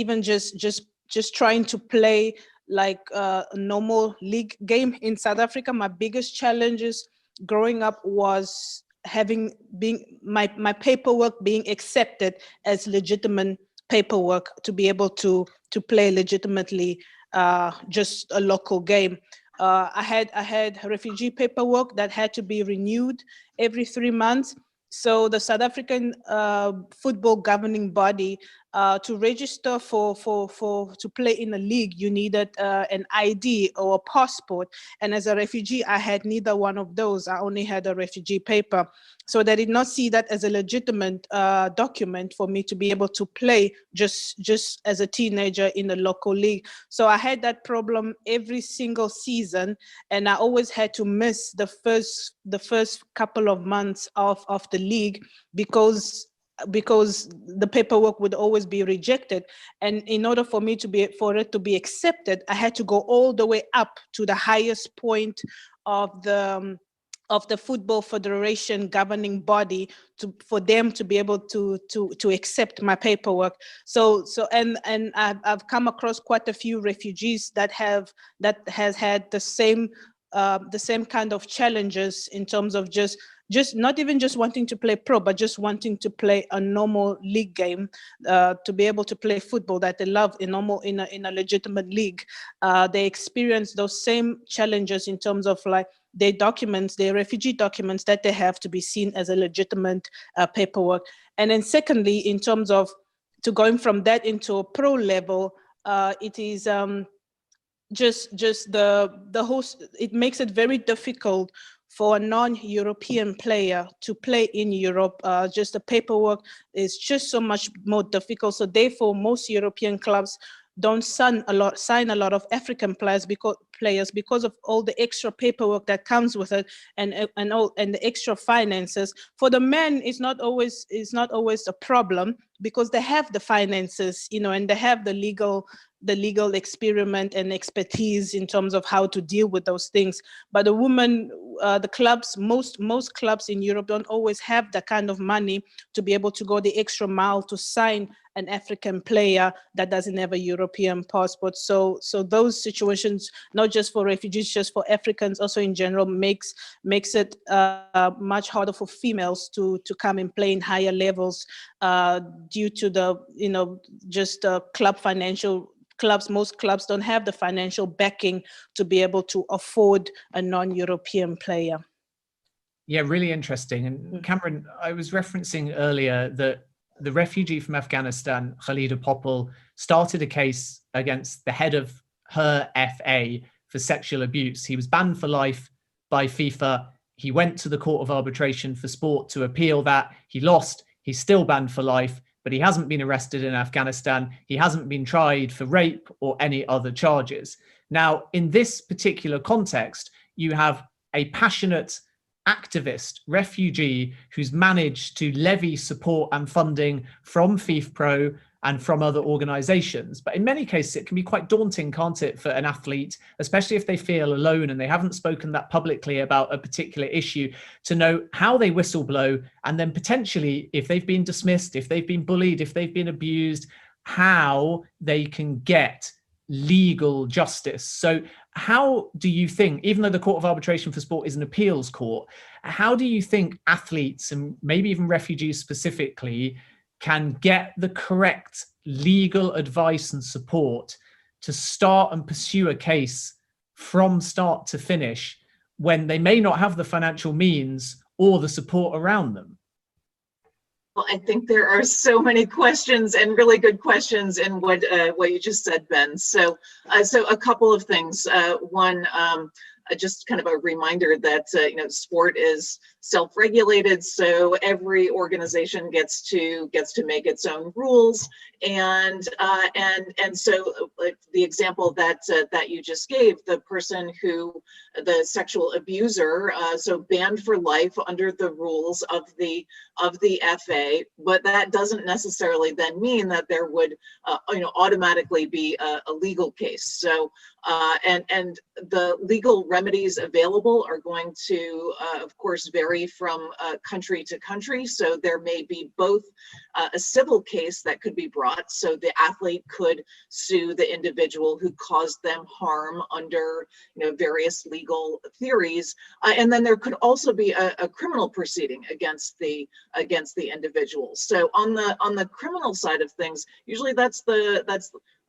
trying to play like a normal league game in South Africa. My biggest challenges growing up was my paperwork being accepted as legitimate paperwork to be able to play legitimately just a local game. I had refugee paperwork that had to be renewed every 3 months. So the South African football governing body, to register to play in a league, you needed an ID or a passport. And as a refugee, I had neither one of those. I only had a refugee paper. So they did not see that as a legitimate document for me to be able to play just as a teenager in the local league. So I had that problem every single season, and I always had to miss the first couple of months of the league because the paperwork would always be rejected. And in order for it to be accepted, I had to go all the way up to the highest point of the Football Federation governing body for them to be able to accept my paperwork. So I've come across quite a few refugees that has had the same kind of challenges in terms of just not even just wanting to play pro, but just wanting to play a normal league game, to be able to play football that they love in a legitimate league. They experience those same challenges in terms of like their documents, their refugee documents, that they have to be seen as a legitimate paperwork. And then secondly, in terms of to going from that into a pro level, it is just the whole, it makes it very difficult for a non-European player to play in Europe. Just the paperwork is just so much more difficult. So therefore, most European clubs don't sign a lot of African players because of all the extra paperwork that comes with it and the extra finances. For the men, it's not always a problem because they have the finances, and they have the legal experiment and expertise in terms of how to deal with those things. But the woman, the clubs, most clubs in Europe don't always have the kind of money to be able to go the extra mile to sign an African player that doesn't have a European passport. So those situations, not just for refugees, just for Africans also in general, makes it much harder for females to come and play in higher levels due to the, just clubs. Most clubs don't have the financial backing to be able to afford a non-European player. Yeah, really interesting. And Cameron, I was referencing earlier that the refugee from Afghanistan, Khalida Popple, started a case against the head of her FA for sexual abuse. He was banned for life by FIFA. He went to the Court of Arbitration for Sport to appeal that. He lost. He's still banned for life, but he hasn't been arrested in Afghanistan. He hasn't been tried for rape or any other charges. Now, in this particular context, you have a passionate activist refugee who's managed to levy support and funding from FIFPro and from other organizations. But in many cases, it can be quite daunting, can't it, for an athlete, especially if they feel alone and they haven't spoken that publicly about a particular issue, to know how they whistleblow, and then potentially, if they've been dismissed, if they've been bullied, if they've been abused, how they can get legal justice. So how do you think, even though the Court of Arbitration for Sport is an appeals court, how do you think athletes, and maybe even refugees specifically, can get the correct legal advice and support to start and pursue a case from start to finish when they may not have the financial means or the support around them? Well, I think there are so many questions, and really good questions, in what you just said, Ben. So a couple of things. One, just kind of a reminder that sport is self-regulated, so every organization gets to make its own rules, and so like the example that you just gave, the person who, the sexual abuser, so banned for life under the rules of the FA, but that doesn't necessarily then mean that there would automatically be a legal case. So and the legal remedies available are going to of course vary from country to country. So there may be both a civil case that could be brought, so the athlete could sue the individual who caused them harm under various legal theories, and then there could also be a criminal proceeding against the individual. So on the criminal side of things, usually that's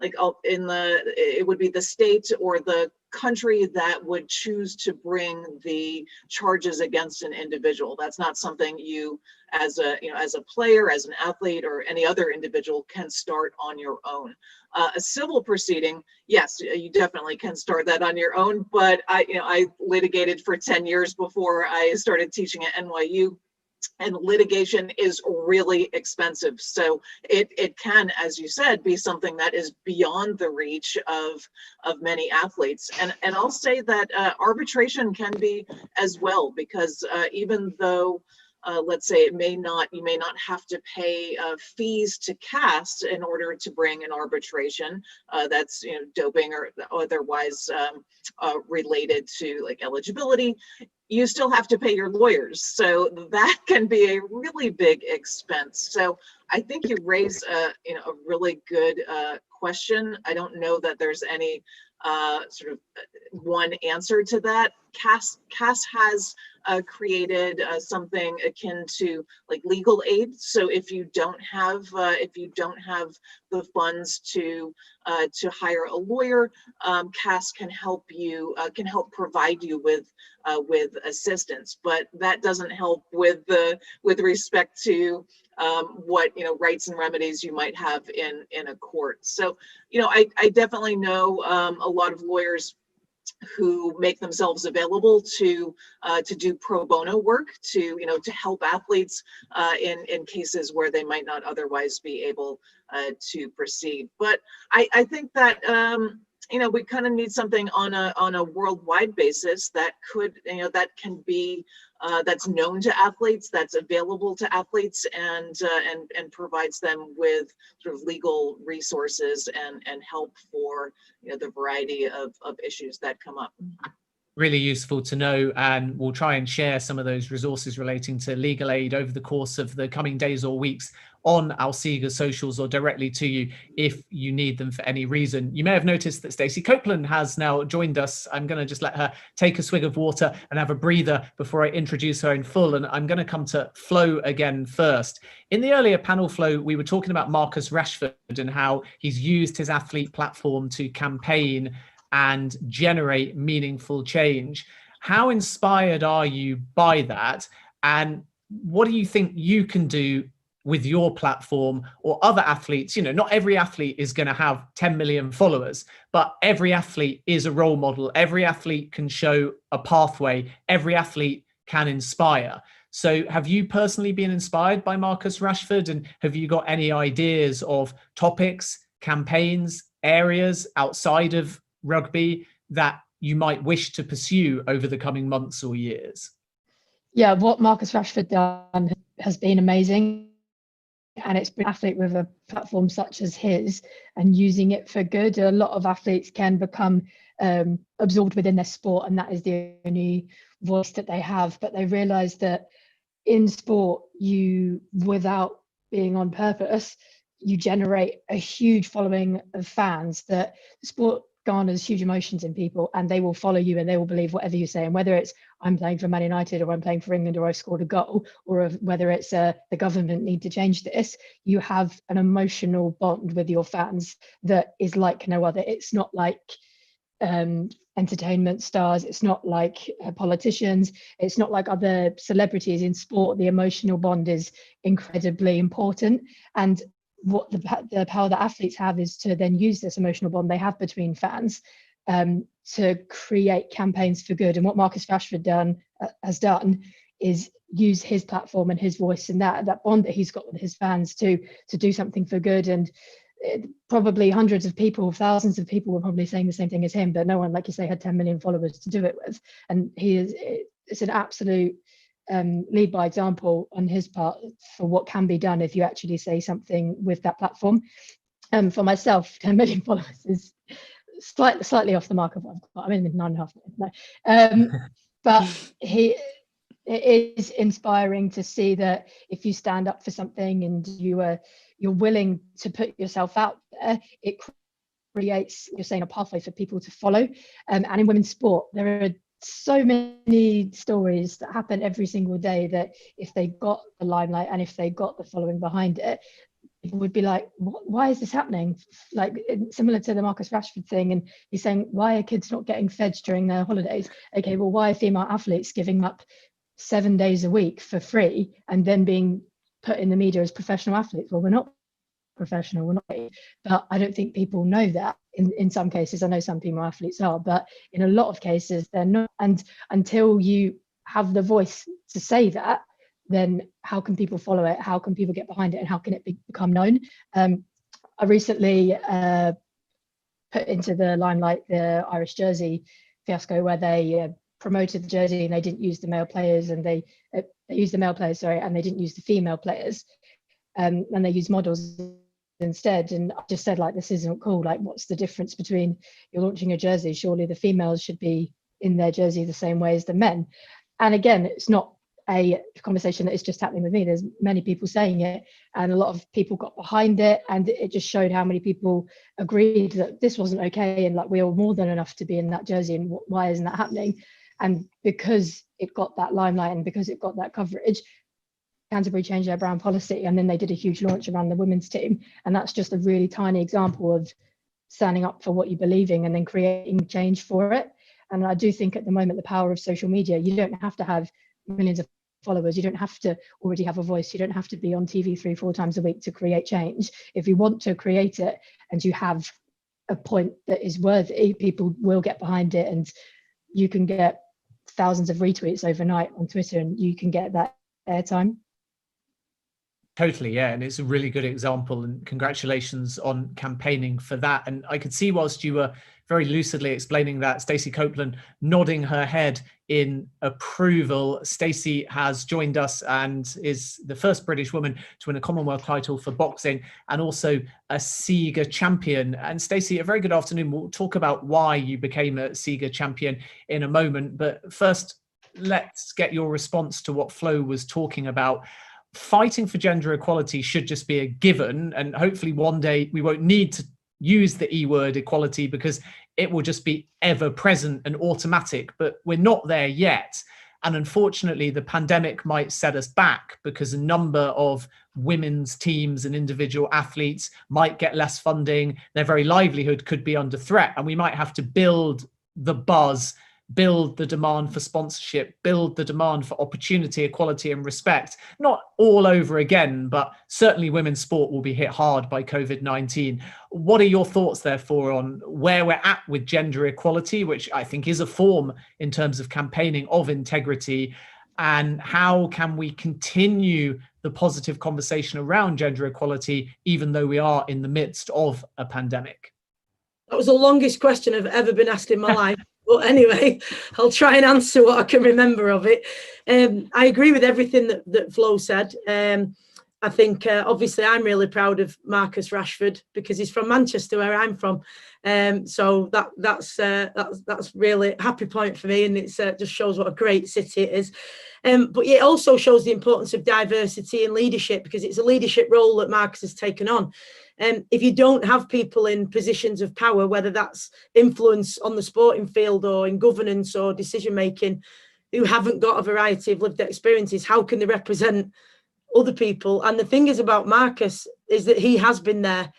like it would be the state or the country that would choose to bring the charges against an individual. That's not something you, as a player, as an athlete, or any other individual, can start on your own. A civil proceeding, yes, you definitely can start that on your own. But I litigated for 10 years before I started teaching at NYU. And litigation is really expensive. So it can, as you said, be something that is beyond the reach of many athletes. And I'll say that arbitration can be as well, because even though let's say you may not have to pay fees to CAS in order to bring an arbitration that's doping or otherwise related to like eligibility, you still have to pay your lawyers. So that can be a really big expense. So I think you raise a really good question. I don't know that there's any sort of one answer to that. CAS has created something akin to like legal aid. So if you don't have the funds to hire a lawyer, CAS can help provide you with assistance. But that doesn't help with respect to what rights and remedies you might have in a court. So I definitely know a lot of lawyers who make themselves available to do pro bono work to help athletes in cases where they might not otherwise be able to proceed. But I think that we kind of need something on a worldwide basis that could that can be that's known to athletes, that's available to athletes, and provides them with sort of legal resources and help for the variety of issues that come up. really useful to know, and we'll try and share some of those resources relating to legal aid over the course of the coming days or weeks on our SIGA socials or directly to you if you need them for any reason. You may have noticed that Stacey Copeland has now joined us. I'm going to just let her take a swig of water and have a breather before I introduce her in full, and I'm going to come to Flo again first. In the earlier panel, Flo, we were talking about Marcus Rashford and how he's used his athlete platform to campaign and generate meaningful change. How inspired are you by that? And what do you think you can do with your platform or other athletes? You know, not every athlete is going to have 10 million followers, but every athlete is a role model. Every athlete can show a pathway. Every athlete can inspire. So have you personally been inspired by Marcus Rashford? And have you got any ideas of topics, campaigns, areas outside of rugby that you might wish to pursue over the coming months or years? Yeah, what Marcus Rashford done has been amazing. And it's been an athlete with a platform such as his and using it for good. A lot of athletes can become absorbed within their sport, and that is the only voice that they have. But they realize that in sport, you, without being on purpose, you generate a huge following of fans, that sport garners huge emotions in people, and they will follow you and they will believe whatever you say. And whether it's I'm playing for Man United or I'm playing for England or I've scored a goal, or whether it's the government need to change this, you have an emotional bond with your fans that is like no other. It's not like entertainment stars, it's not like politicians, it's not like other celebrities in sport. The emotional bond is incredibly important, and what the power that athletes have is to then use this emotional bond they have between fans to create campaigns for good. And what Marcus Rashford has done is use his platform and his voice and that bond that he's got with his fans to do something for good. And probably hundreds of people, thousands of people were probably saying the same thing as him, but no one, like you say, had 10 million followers to do it with. And it's an absolute lead by example on his part for what can be done if you actually say something with that platform. For myself, 10 million followers is slightly off the mark of what I've got. I'm in 9.5 million. No. But it is inspiring to see that if you stand up for something and you're willing to put yourself out there, it creates, you're saying, a pathway for people to follow. And in women's sport, there are so many stories that happen every single day that if they got the limelight and if they got the following behind it, people would be like, why is this happening? Like, similar to the Marcus Rashford thing, and he's saying, why are kids not getting fed during their holidays? Okay, well, why are female athletes giving up 7 days a week for free and then being put in the media as professional athletes? Well, we're not professional, we're not, but I don't think people know that. In some cases, I know some female athletes are, but in a lot of cases they're not. And until you have the voice to say that, then how can people follow it? How can people get behind it? And how can it become known? I recently put into the limelight the Irish jersey fiasco, where they promoted the jersey and they didn't use the male players, and they used the male players, sorry, and they didn't use the female players, and they used models instead. And I just said, like, this isn't cool. Like, what's the difference between, you're launching a jersey, surely the females should be in their jersey the same way as the men. And again, it's not a conversation that is just happening with me. There's many people saying it, and a lot of people got behind it, and it just showed how many people agreed that this wasn't okay, and like, we are more than enough to be in that jersey, and why isn't that happening? And because it got that limelight and because it got that coverage, Canterbury changed their brand policy, and then they did a huge launch around the women's team. And that's just a really tiny example of standing up for what you believe in and then creating change for it. And I do think at the moment, the power of social media, you don't have to have millions of followers, you don't have to already have a voice, you don't have to be on TV 3-4 times a week to create change. If you want to create it and you have a point that is worthy, people will get behind it, and you can get thousands of retweets overnight on Twitter, and you can get that airtime. Totally, yeah, and it's a really good example, and congratulations on campaigning for that. And I could see whilst you were very lucidly explaining that, Stacey Copeland nodding her head in approval. Stacey has joined us and is the first British woman to win a Commonwealth title for boxing and also a SIGA champion. And Stacey, a very good afternoon. We'll talk about why you became a SIGA champion in a moment, but first, let's get your response to what Flo was talking about. Fighting for gender equality should just be a given, and hopefully one day we won't need to use the E word equality because it will just be ever present and automatic, but we're not there yet. And unfortunately, the pandemic might set us back because a number of women's teams and individual athletes might get less funding. Their very livelihood could be under threat, and we might have to build the buzz, build the demand for sponsorship, build the demand for opportunity, equality and respect. Not all over again, but certainly women's sport will be hit hard by COVID-19. What are your thoughts, therefore, on where we're at with gender equality, which I think is a form in terms of campaigning of integrity, and how can we continue the positive conversation around gender equality, even though we are in the midst of a pandemic? That was the longest question I've ever been asked in my life. But anyway, I'll try and answer what I can remember of it. I agree with everything that Flo said. I think obviously I'm really proud of Marcus Rashford because he's from Manchester, where I'm from. So that's really a happy point for me, and it just shows what a great city it is. But it also shows the importance of diversity and leadership, because it's a leadership role that Marcus has taken on. If you don't have people in positions of power, whether that's influence on the sporting field or in governance or decision making, who haven't got a variety of lived experiences, how can they represent other people? And the thing is about Marcus is that he has been there.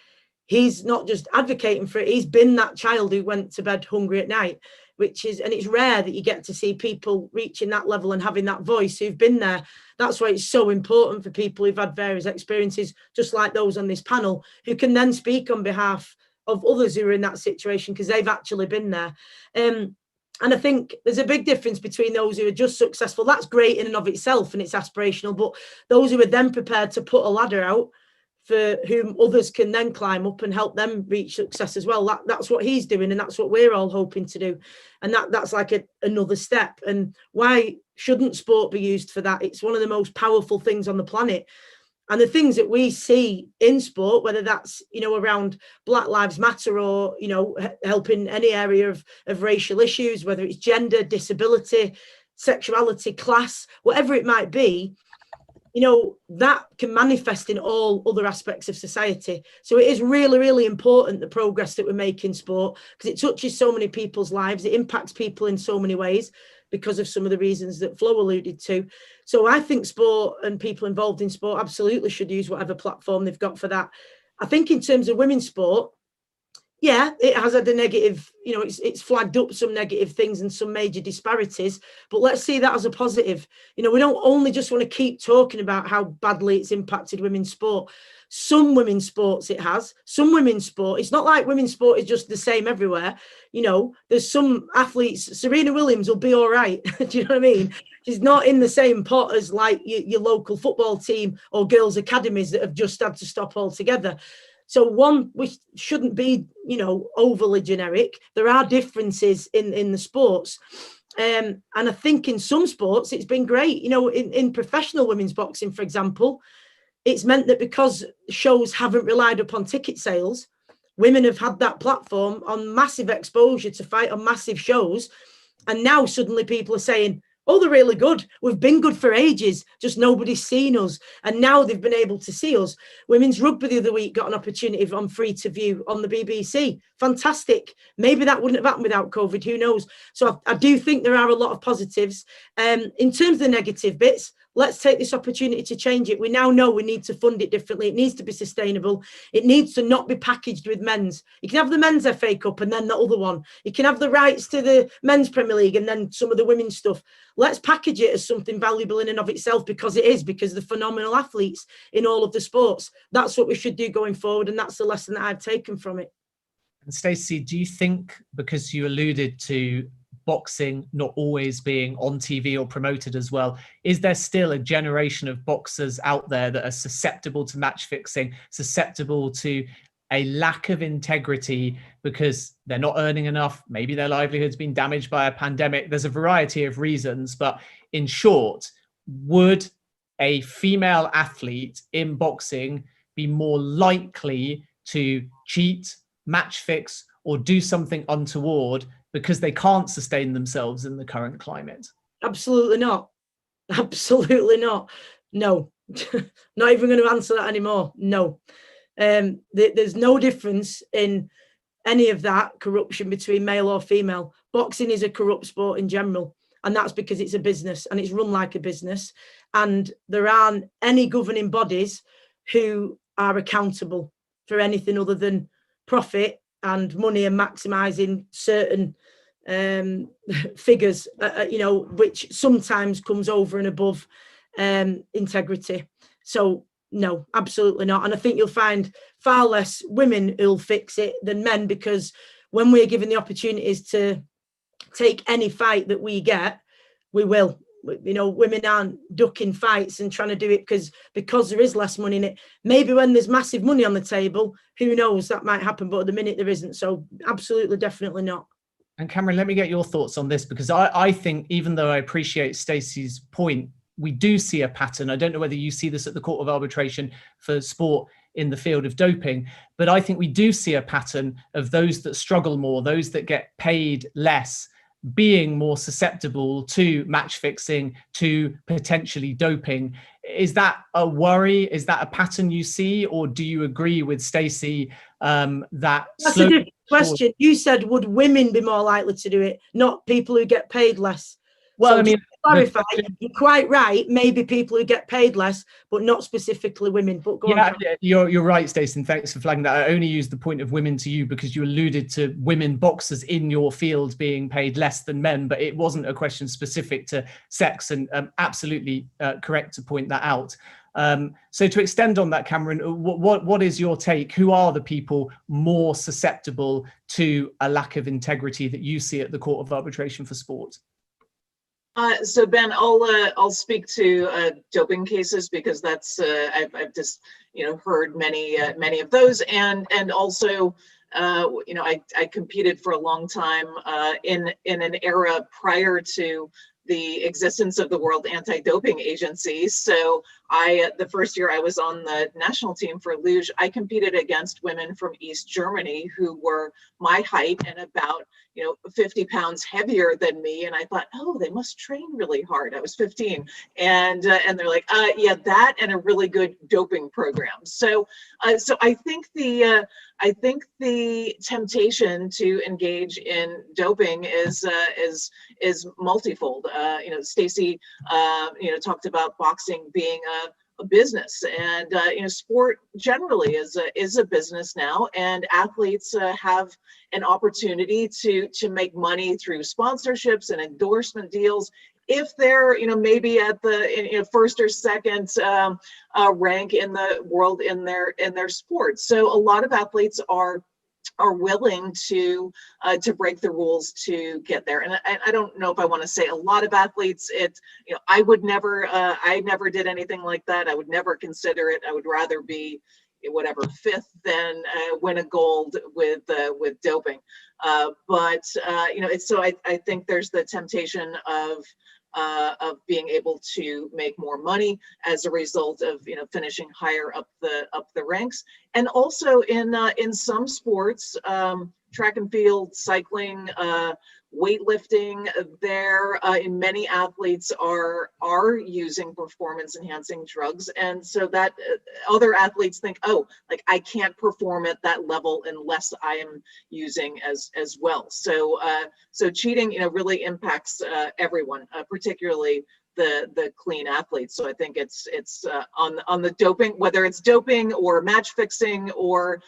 He's not just advocating for it, he's been that child who went to bed hungry at night, and it's rare that you get to see people reaching that level and having that voice who've been there. That's why it's so important for people who've had various experiences, just like those on this panel, who can then speak on behalf of others who are in that situation because they've actually been there. And I think there's a big difference between those who are just successful. That's great in and of itself, and it's aspirational, but those who are then prepared to put a ladder out for whom others can then climb up and help them reach success as well. That's what he's doing, and that's what we're all hoping to do. And that's like another step. And why shouldn't sport be used for that? It's one of the most powerful things on the planet. And the things that we see in sport, whether that's, around Black Lives Matter or, helping any area of racial issues, whether it's gender, disability, sexuality, class, whatever it might be, that can manifest in all other aspects of society. So it is really, really important, the progress that we make in sport, because it touches so many people's lives. It impacts people in so many ways because of some of the reasons that Flo alluded to. So I think sport and people involved in sport absolutely should use whatever platform they've got for that. I think in terms of women's sport, yeah, it has had a negative, it's flagged up some negative things and some major disparities, but let's see that as a positive. We don't only just want to keep talking about how badly it's impacted women's sport. Some women's sports it has, some women's sport. It's not like women's sport is just the same everywhere. There's some athletes, Serena Williams will be all right. Do you know what I mean? She's not in the same pot as like your local football team or girls' academies that have just had to stop altogether. So we shouldn't be, overly generic. There are differences in the sports. And I think in some sports, it's been great. In professional women's boxing, for example, it's meant that because shows haven't relied upon ticket sales, women have had that platform on massive exposure to fight on massive shows. And now suddenly people are saying, oh, they're really good. We've been good for ages, just nobody's seen us. And now they've been able to see us. Women's rugby the other week got an opportunity on free to view on the BBC. Fantastic. Maybe that wouldn't have happened without COVID, who knows? So I do think there are a lot of positives. In terms of the negative bits, let's take this opportunity to change it. We now know we need to fund it differently. It needs to be sustainable. It needs to not be packaged with men's. You can have the men's FA Cup and then the other one. You can have the rights to the men's Premier League and then some of the women's stuff. Let's package it as something valuable in and of itself, because the phenomenal athletes in all of the sports. That's what we should do going forward, and that's the lesson that I've taken from it. And Stacey, do you think, because you alluded to boxing not always being on TV or promoted as well, is there still a generation of boxers out there that are susceptible to match fixing, susceptible to a lack of integrity because they're not earning enough? Maybe their livelihood's been damaged by a pandemic. There's a variety of reasons, but in short, would a female athlete in boxing be more likely to cheat, match fix, or do something untoward because they can't sustain themselves in the current climate? Absolutely not. Absolutely not. No. Not even going to answer that anymore. No. There's no difference in any of that corruption between male or female. Boxing is a corrupt sport in general, and that's because it's a business and it's run like a business, and there aren't any governing bodies who are accountable for anything other than profit and money and maximizing certain figures, which sometimes comes over and above integrity. So no, absolutely not. And I think you'll find far less women who'll fix it than men, because when we're given the opportunities to take any fight that we get, we will. Women aren't ducking fights and trying to do it because there is less money in it. Maybe when there's massive money on the table, who knows, that might happen, but at the minute there isn't. So absolutely, definitely not. And Cameron, let me get your thoughts on this, because I think, even though I appreciate Stacey's point, we do see a pattern. I don't know whether you see this at the Court of Arbitration for sport in the field of doping, but I think we do see a pattern of those that struggle more, those that get paid less, being more susceptible to match fixing, to potentially doping. Is that a worry? Is that a pattern you see? Or do you agree with Stacey that... That's a different question. You said, would women be more likely to do it, not people who get paid less? Well, so I mean, to clarify, you're quite right. Maybe people who get paid less, but not specifically women. But go on. Yeah, you're right, Stacey. Thanks for flagging that. I only used the point of women to you because you alluded to women boxers in your field being paid less than men, but it wasn't a question specific to sex, and absolutely correct to point that out. So to extend on that, Cameron, what is your take? Who are the people more susceptible to a lack of integrity that you see at the Court of Arbitration for Sport? So Ben, I'll speak to doping cases, because that's I've just heard many of those, and also I competed for a long time in an era prior to the existence of the World Anti-Doping Agency. So the first year I was on the national team for luge, I competed against women from East Germany who were my height and about 50 pounds heavier than me. And I thought, oh, they must train really hard. I was 15. And they're like, yeah, that and a really good doping program. So I think the temptation to engage in doping is multifold. Stacey talked about boxing being a business, and sport generally is a business now, and athletes have an opportunity to make money through sponsorships and endorsement deals if they're maybe at the first or second rank in the world in their sport. So a lot of athletes are willing to break the rules to get there. And I don't know if I want to say a lot of athletes. I would never, I never did anything like that. I would never consider it. I would rather be whatever fifth than win a gold with doping. But so I think there's the temptation of being able to make more money as a result of finishing higher up the ranks, and also in some sports, track and field, cycling, weightlifting, in many athletes are using performance enhancing drugs, and so that other athletes think, oh, like I can't perform at that level unless I am using as well. So cheating really impacts everyone, particularly the clean athletes. So I think it's on the doping, whether it's doping or match fixing or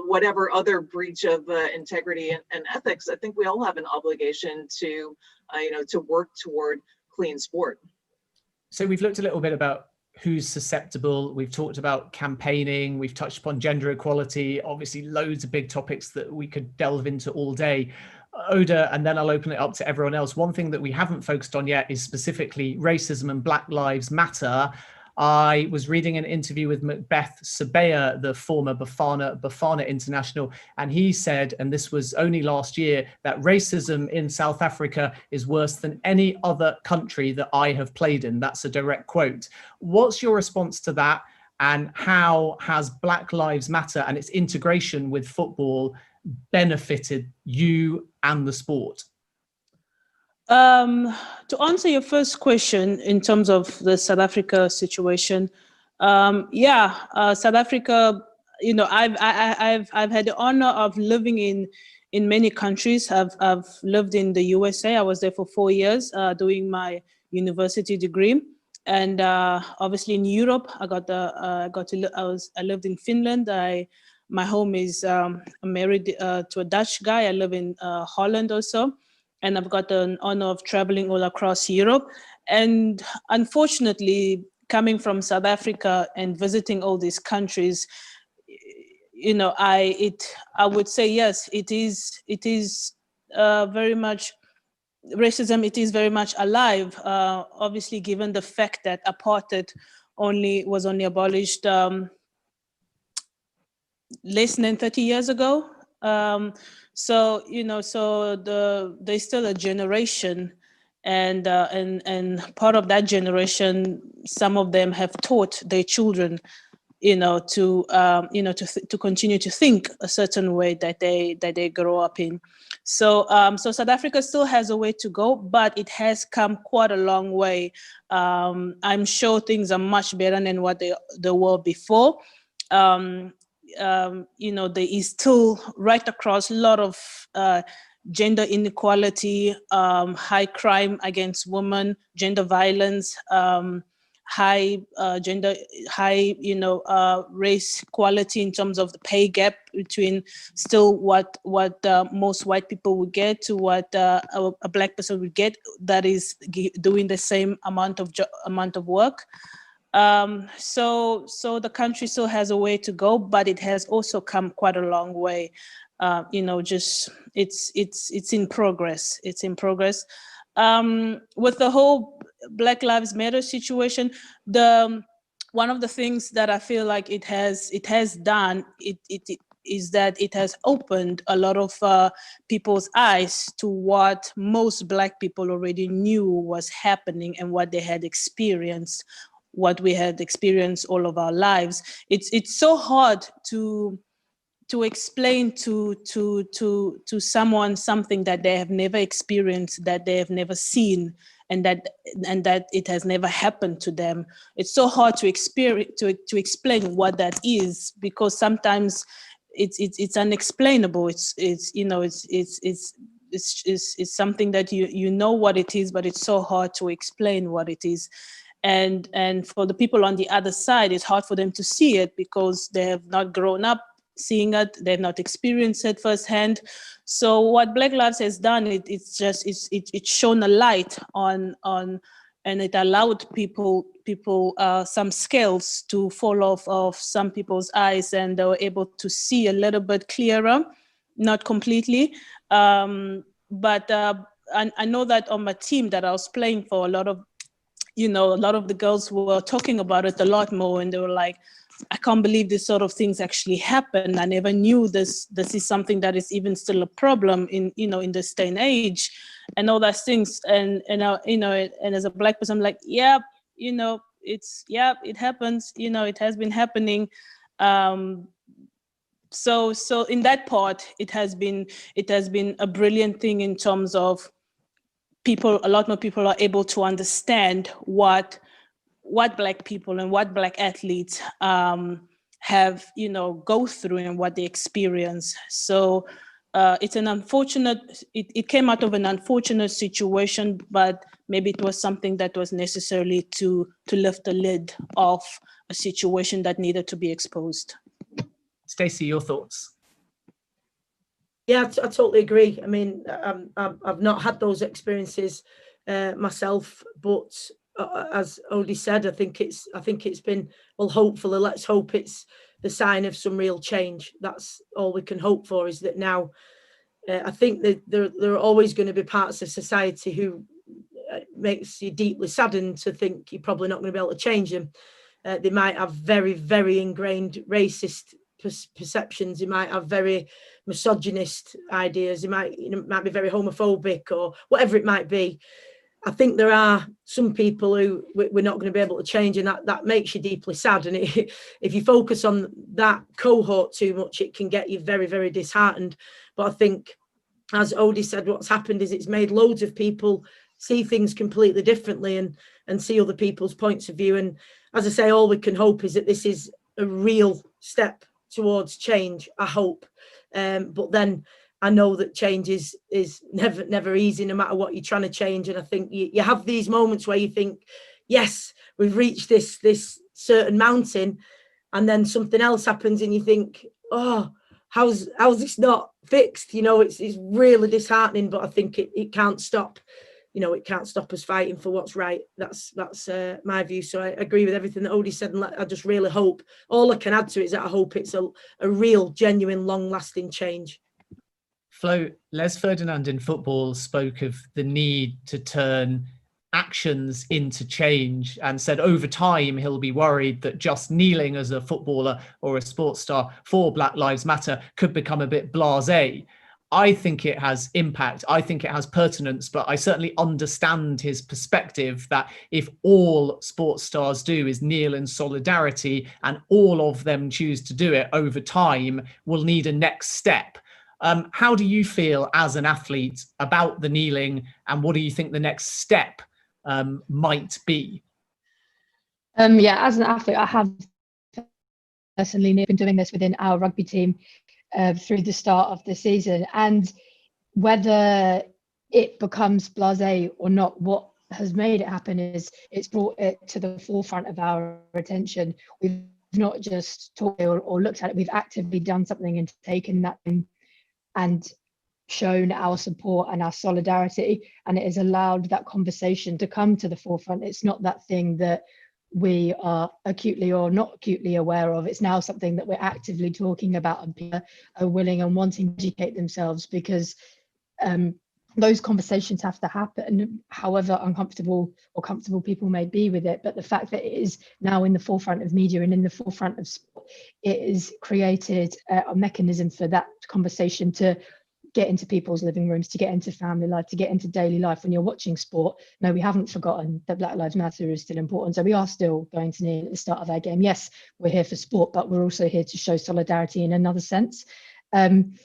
whatever other breach of integrity and ethics. I think we all have an obligation to work toward clean sport. So we've looked a little bit about who's susceptible. We've talked about campaigning. We've touched upon gender equality. Obviously, loads of big topics that we could delve into all day. Oda, and then I'll open it up to everyone else. One thing that we haven't focused on yet is specifically racism and Black Lives Matter. I was reading an interview with Macbeth Sabea, the former Bafana international, and he said, and this was only last year, that racism in South Africa is worse than any other country that I have played in. That's a direct quote. What's your response to that? And how has Black Lives Matter and its integration with football benefited you and the sport? To answer your first question in terms of the South Africa situation, South Africa, you know, I've had the honor of living in many countries. I've lived in the USA. I was there for 4 years doing my university degree, and obviously in Europe, I lived in Finland. My home is I'm married to a Dutch guy. I live in Holland also. And I've got the honor of traveling all across Europe. And unfortunately, coming from South Africa and visiting all these countries, you know, I would say, yes, it is very much racism. It is very much alive, obviously, given the fact that apartheid was only abolished less than 30 years ago. So, you know, there's still a generation, and part of that generation, some of them have taught their children, you know, to continue to think a certain way that they grow up in. So South Africa still has a way to go, but it has come quite a long way. I'm sure things are much better than what they were before. You know, there is still right across a lot of gender inequality, high crime against women, gender violence, high race equality in terms of the pay gap between still what most white people would get to what a Black person would get that is doing the same amount of work. So the country still has a way to go, but it has also come quite a long way. You know, just it's in progress. It's in progress. With the whole Black Lives Matter situation, one of the things that I feel like it has done is that it has opened a lot of people's eyes to what most Black people already knew was happening and what they had experienced. What we had experienced all of our lives. It's so hard to explain to someone something that they have never experienced, that they have never seen, and that it has never happened to them. It's so hard to explain what that is, because sometimes it's unexplainable. It's something that you know what it is, but it's so hard to explain what it is. And for the people on the other side, it's hard for them to see it because they have not grown up seeing it, they've not experienced it firsthand. So what Black Lives has done, it's shown a light on, and it allowed people some scales to fall off of some people's eyes, and they were able to see a little bit clearer, not completely, but I know that on my team that I was playing for, a lot of the girls were talking about it a lot more, and they were like, I can't believe this sort of things actually happen. I never knew this is something that is even still a problem in this day and age, and all those things. And as a Black person, I'm like, it happens. It has been happening. So in that part, it has been a brilliant thing in terms of a lot more people are able to understand what Black people and what Black athletes have, go through and what they experience. So it's an unfortunate, it came out of an unfortunate situation, but maybe it was something that was necessary to lift the lid off a situation that needed to be exposed. Stacey, your thoughts? Yeah, I totally agree. I mean, I've not had those experiences myself, but as Odie said, I think it's been, well, hopefully, let's hope it's the sign of some real change. That's all we can hope for, is that now I think that there are always going to be parts of society who makes you deeply saddened to think you're probably not going to be able to change them. They might have very, very ingrained racist perceptions. They might have very misogynist ideas. They might, might be very homophobic or whatever it might be. I think there are some people who we're not going to be able to change, and that makes you deeply sad. And if you focus on that cohort too much, it can get you very, very disheartened. But I think, as Odie said, what's happened is it's made loads of people see things completely differently and see other people's points of view. And as I say, all we can hope is that this is a real step towards change, I hope. But then I know that change is never easy, no matter what you're trying to change. And I think you have these moments where you think, yes, we've reached this certain mountain, and then something else happens and you think, oh, how's this not fixed? It's really disheartening, but I think it can't stop. It can't stop us fighting for what's right. That's my view. So I agree with everything that Odie said, and I just really hope, all I can add to it is that I hope it's a real, genuine, long-lasting change. Flo, Les Ferdinand in football spoke of the need to turn actions into change and said over time he'll be worried that just kneeling as a footballer or a sports star for Black Lives Matter could become a bit blasé. I think it has impact. I think it has pertinence, but I certainly understand his perspective that if all sports stars do is kneel in solidarity and all of them choose to do it over time, we'll need a next step. How do you feel as an athlete about the kneeling, and what do you think the next step might be? Yeah, as an athlete, I have personally been doing this within our rugby team through the start of the season, and whether it becomes blasé or not, what has made it happen is it's brought it to the forefront of our attention. We've not just talked or looked at it, we've actively done something and taken that and shown our support and our solidarity, and it has allowed that conversation to come to the forefront. It's not that thing that we are acutely or not acutely aware of. It's now something that we're actively talking about, and people are willing and wanting to educate themselves, because those conversations have to happen, however uncomfortable or comfortable people may be with it. But the fact that it is now in the forefront of media and in the forefront of sport, it has created a mechanism for that conversation to get into people's living rooms, to get into family life, to get into daily life. When you're watching sport, no, we haven't forgotten that Black Lives Matter is still important. So we are still going to kneel at the start of our game. Yes, we're here for sport, but we're also here to show solidarity in another sense. And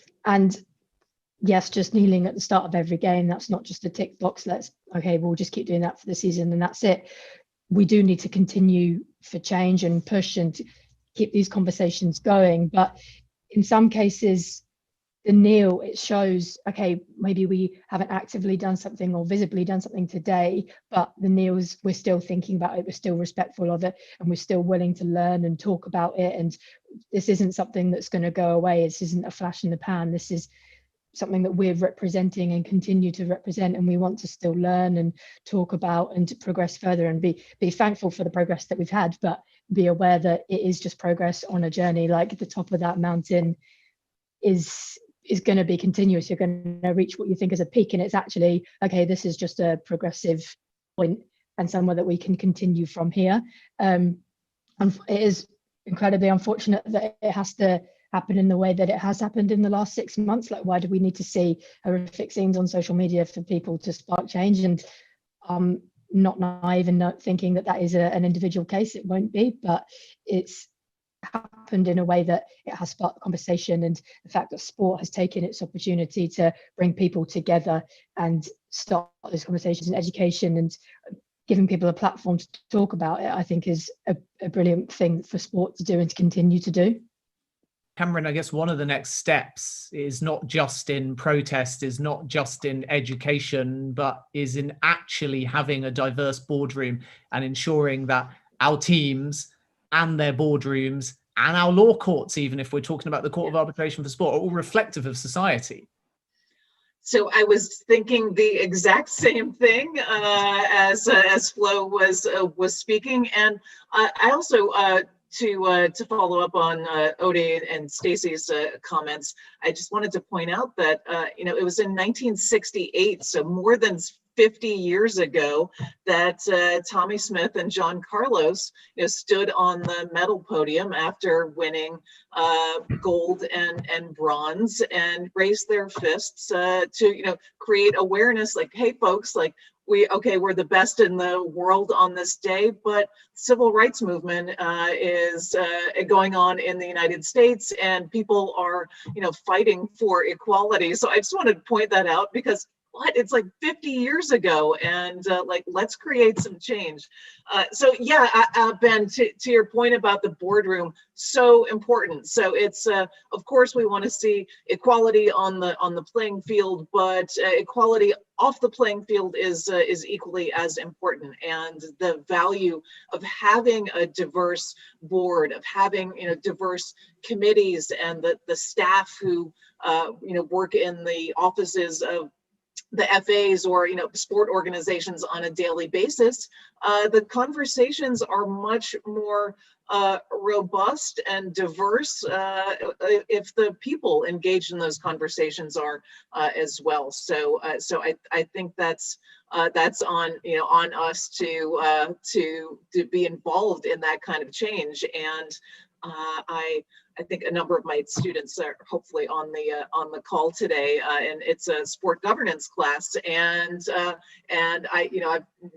yes, just kneeling at the start of every game, that's not just a tick box. We'll just keep doing that for the season and that's it. We do need to continue for change and push and keep these conversations going. But in some cases, the kneel, it shows, okay, maybe we haven't actively done something or visibly done something today, but the kneels, we're still thinking about it, we're still respectful of it, and we're still willing to learn and talk about it. And this isn't something that's going to go away. This isn't a flash in the pan. This is something that we're representing and continue to represent, and we want to still learn and talk about and to progress further and be thankful for the progress that we've had, but be aware that it is just progress on a journey. Like the top of that mountain is going to be continuous. You're going to reach what you think is a peak, and it's actually, okay, this is just a progressive point and somewhere that we can continue from here. And it is incredibly unfortunate that it has to happen in the way that it has happened in the last 6 months. Like, why do we need to see horrific scenes on social media for people to spark change? And not naive and not thinking that is an individual case. It won't be, but it's happened in a way that it has sparked the conversation, and the fact that sport has taken its opportunity to bring people together and start those conversations in education and giving people a platform to talk about it, I think is a brilliant thing for sport to do and to continue to do. Cameron, I guess one of the next steps is not just in protest, is not just in education, but is in actually having a diverse boardroom and ensuring that our teams and their boardrooms and our law courts, even if we're talking about the Court of Arbitration for Sport, are all reflective of society. So I was thinking the exact same thing as Flo was speaking, and I also to follow up on Ode and Stacy's comments, I just wanted to point out that it was in 1968, so more than 50 years ago, that Tommy Smith and John Carlos stood on the medal podium after winning gold and bronze, and raised their fists to create awareness, like, hey folks, like, we're the best in the world on this day, but civil rights movement is going on in the United States, and people are, fighting for equality. So I just wanted to point that out, because it's like 50 years ago, and let's create some change. So yeah, Ben, to your point about the boardroom, so important. So it's of course we want to see equality on the playing field, but equality off the playing field is equally as important. And the value of having a diverse board, of having diverse committees, and the staff who work in the offices of the FAs or sport organizations on a daily basis, the conversations are much more robust and diverse if the people engaged in those conversations are as well. So I think that's on on us to be involved in that kind of change. And I think a number of my students are hopefully on the call today, and it's a sport governance class. And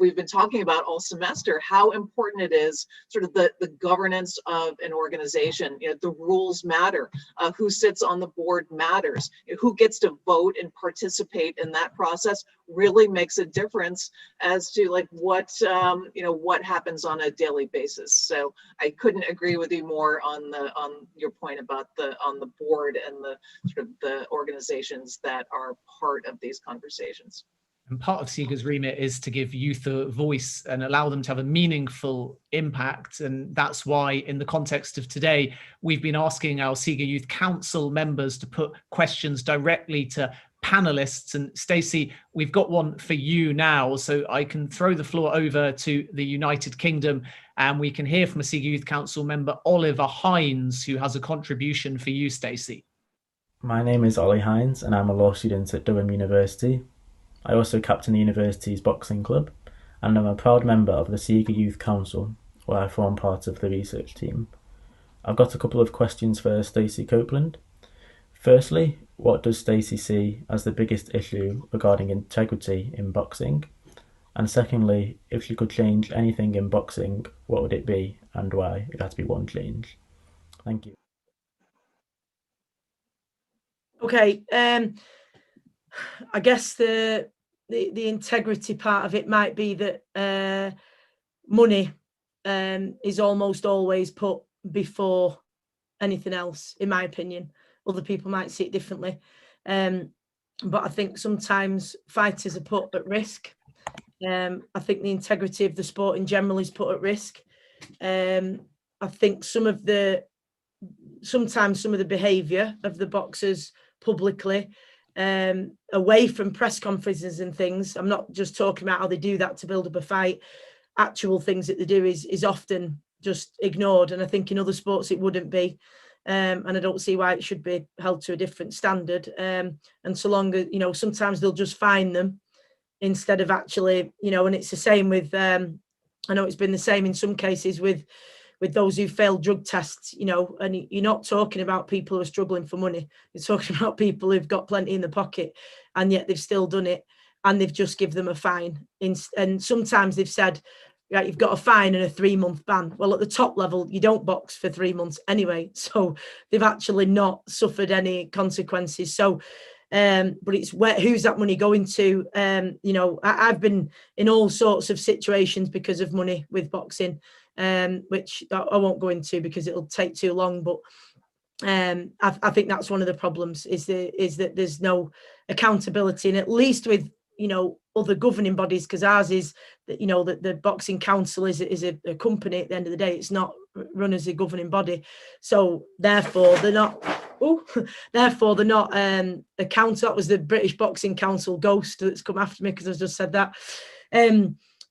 we've been talking about all semester how important it is, sort of the governance of an organization. The rules matter. Who sits on the board matters. Who gets to vote and participate in that process really makes a difference as to what happens on a daily basis. So I couldn't agree with you more on your point about on the board and the sort of the organizations that are part of these conversations. And part of SIGA's remit is to give youth a voice and allow them to have a meaningful impact. And that's why, in the context of today, we've been asking our SIGA Youth Council members to put questions directly to panelists. And Stacey, we've got one for you now, so I can throw the floor over to the United Kingdom, and we can hear from a SIGA Youth Council member, Oliver Hines, who has a contribution for you, Stacey. My name is Ollie Hines, and I'm a law student at Durham University. I also captain the university's boxing club, and I'm a proud member of the SIGA Youth Council, where I form part of the research team. I've got a couple of questions for Stacey Copeland. Firstly, what does Stacey see as the biggest issue regarding integrity in boxing? And secondly, if she could change anything in boxing, what would it be and why? It had to be one change. Thank you. Okay, I guess the integrity part of it might be that money is almost always put before anything else, in my opinion. Other people might see it differently, but I think sometimes fighters are put at risk. I think the integrity of the sport in general is put at risk. I think sometimes some of the behaviour of the boxers publicly, away from press conferences and things, I'm not just talking about how they do that to build up a fight, actual things that they do is often just ignored. And I think in other sports it wouldn't be. And I don't see why it should be held to a different standard. And so long as, sometimes they'll just fine them instead of actually, and it's the same with, I know it's been the same in some cases with those who failed drug tests, and you're not talking about people who are struggling for money. You're talking about people who've got plenty in the pocket, and yet they've still done it, and they've just given them a fine. And sometimes they've said, right, you've got a fine and a 3-month ban. Well, at the top level, you don't box for 3 months anyway. So they've actually not suffered any consequences. So, but it's who's that money going to? I've been in all sorts of situations because of money with boxing, which I won't go into because it'll take too long. But I think that's one of the problems is that there's no accountability, and at least with other governing bodies, because ours is that the Boxing Council is a company at the end of the day. It's not run as a governing body, so therefore they're not accountable. That was the British Boxing Council ghost that's come after me because I just said that.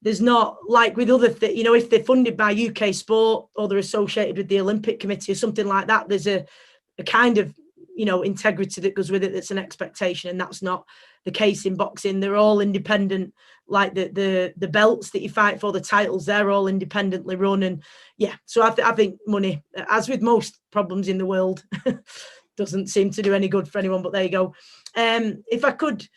there's not like with other you know, if they're funded by UK Sport or they're associated with the Olympic Committee or something like that, there's a kind of, you know, integrity that goes with it. That's an expectation, and that's not the case in boxing. They're all independent. Like the belts that you fight for, the titles, they're all independently run. And yeah, so I think money, as with most problems in the world, doesn't seem to do any good for anyone. But there you go. If I could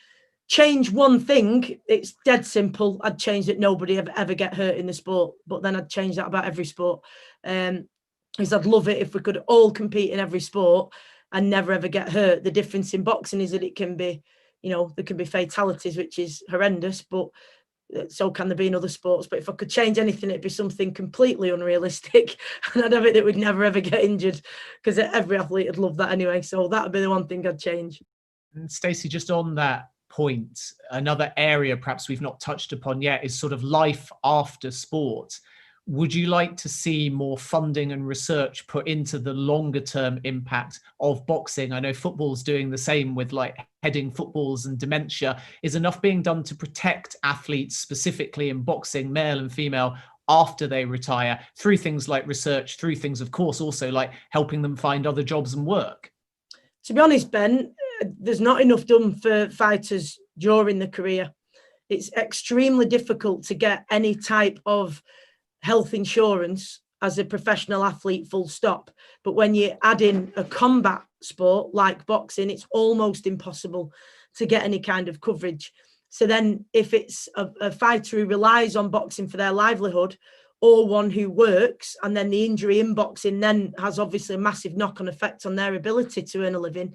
change one thing, it's dead simple. I'd change that nobody ever get hurt in the sport, but then I'd change that about every sport. Because I'd love it if we could all compete in every sport and never ever get hurt. The difference in boxing is that it can be, you know, there can be fatalities, which is horrendous, but so can there be in other sports. But if I could change anything, it'd be something completely unrealistic, and I'd have it that we'd never ever get injured, because every athlete would love that anyway. So that would be the one thing I'd change. And Stacey, just on that point, another area perhaps we've not touched upon yet is sort of life after sport. Would you like to see more funding and research put into the longer term impact of boxing? I know football's doing the same with like heading footballs and dementia. Is enough being done to protect athletes specifically in boxing, male and female, after they retire, through things like research, through things, of course, also like helping them find other jobs and work? To be honest, Ben, there's not enough done for fighters during the career. It's extremely difficult to get any type of health insurance as a professional athlete, full stop. But when you add in a combat sport like boxing, it's almost impossible to get any kind of coverage. So then if it's a fighter who relies on boxing for their livelihood, or one who works, and then the injury in boxing then has obviously a massive knock-on effect on their ability to earn a living,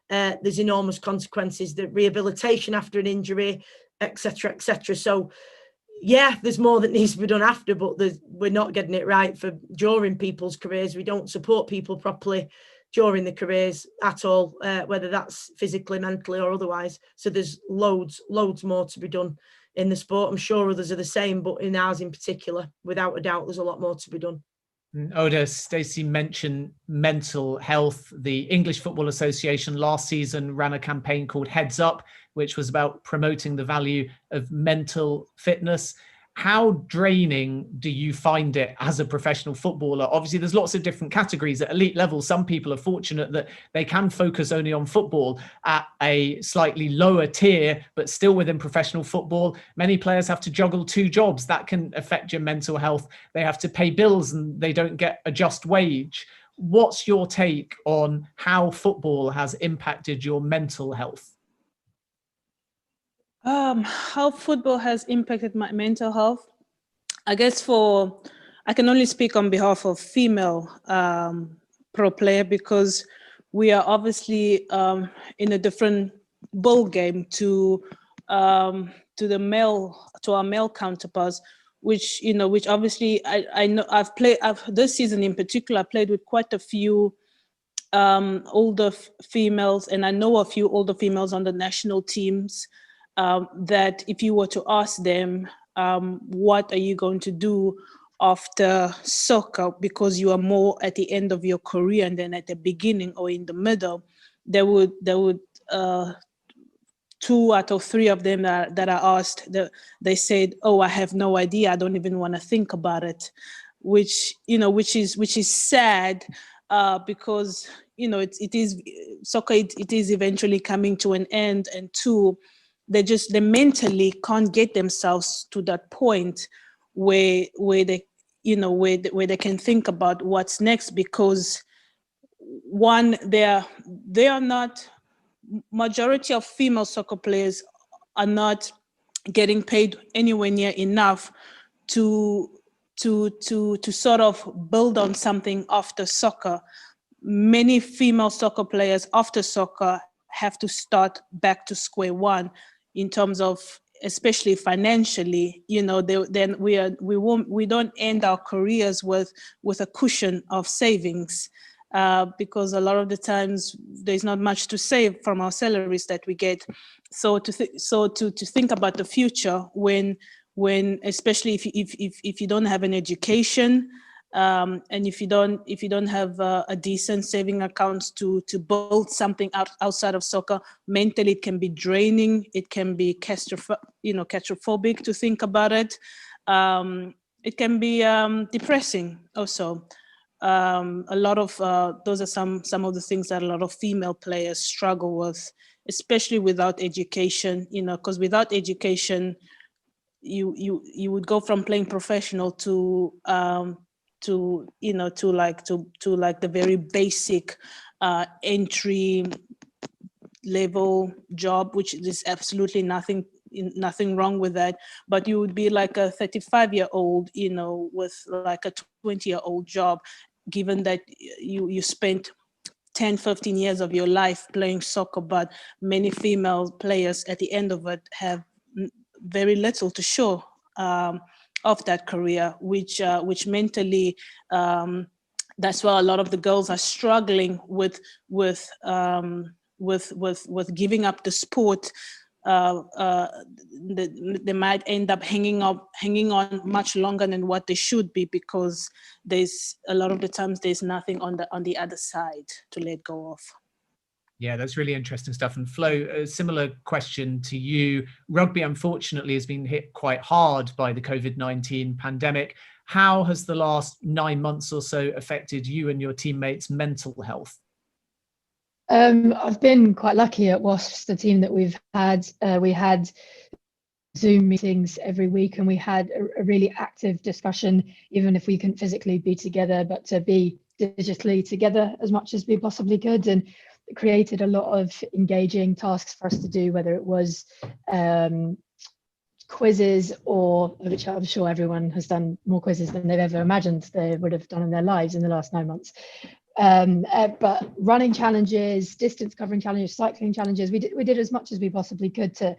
there's enormous consequences, the rehabilitation after an injury, etc., etc. So yeah, there's more that needs to be done after, but we're not getting it right for during people's careers. We don't support people properly during the careers at all, whether that's physically, mentally, or otherwise. So there's loads more to be done in the sport. I'm sure others are the same, but in ours in particular, without a doubt, there's a lot more to be done. Oda, Stacey mentioned mental health. The English Football Association last season ran a campaign called Heads Up, which was about promoting the value of mental fitness. How draining do you find it as a professional footballer? Obviously, there's lots of different categories. At elite level, some people are fortunate that they can focus only on football. At a slightly lower tier, but still within professional football, many players have to juggle 2 jobs. That can affect your mental health. They have to pay bills and they don't get a just wage. What's your take on how football has impacted your mental health? How football has impacted my mental health? I guess I can only speak on behalf of female pro player, because we are obviously in a different ball game to our male counterparts, which obviously I know I've this season in particular, I played with quite a few older females, and I know a few older females on the national teams. That if you were to ask them, what are you going to do after soccer, because you are more at the end of your career and then at the beginning or in the middle, there would 2 out of 3 of them that I asked, they said, "Oh, I have no idea. I don't even want to think about it," which is sad, because it is soccer. It is eventually coming to an end, and 2, they mentally can't get themselves to that point where they can think about what's next, because one, they are not, majority of female soccer players are not getting paid anywhere near enough to sort of build on something after soccer. Many female soccer players after soccer have to start back to square one in terms of, especially financially. Then we don't end our careers with a cushion of savings, because a lot of the times there's not much to save from our salaries that we get. So to think about the future, when especially if you don't have an education, and if you don't have a decent saving account to build something outside of soccer, mentally it can be draining. It can be claustrophobic to think about it. it can be depressing also. A lot of those are some of the things that a lot of female players struggle with, especially without education. Because without education, you would go from playing professional to like the very basic entry level job, which is absolutely nothing wrong with that, but you would be like a 35-year-old, with like a 20-year-old job, given that you spent 10-15 years of your life playing soccer, but many female players at the end of it have very little to show of that career, which mentally, that's why a lot of the girls are struggling with giving up the sport. They might end up hanging on much longer than what they should be, because there's a lot of the times there's nothing on the other side to let go of. Yeah, that's really interesting stuff. And Flo, a similar question to you. Rugby, unfortunately, has been hit quite hard by the COVID-19 pandemic. How has the last 9 months or so affected you and your teammates' mental health? I've been quite lucky at Wasps, the team that we've had. We had Zoom meetings every week, and we had a really active discussion, even if we couldn't physically be together, but to be digitally together as much as we possibly could, and it created a lot of engaging tasks for us to do, whether it was quizzes, or which I'm sure everyone has done more quizzes than they've ever imagined they would have done in their lives in the last 9 months. But running challenges, distance covering challenges, cycling challenges, we did as much as we possibly could to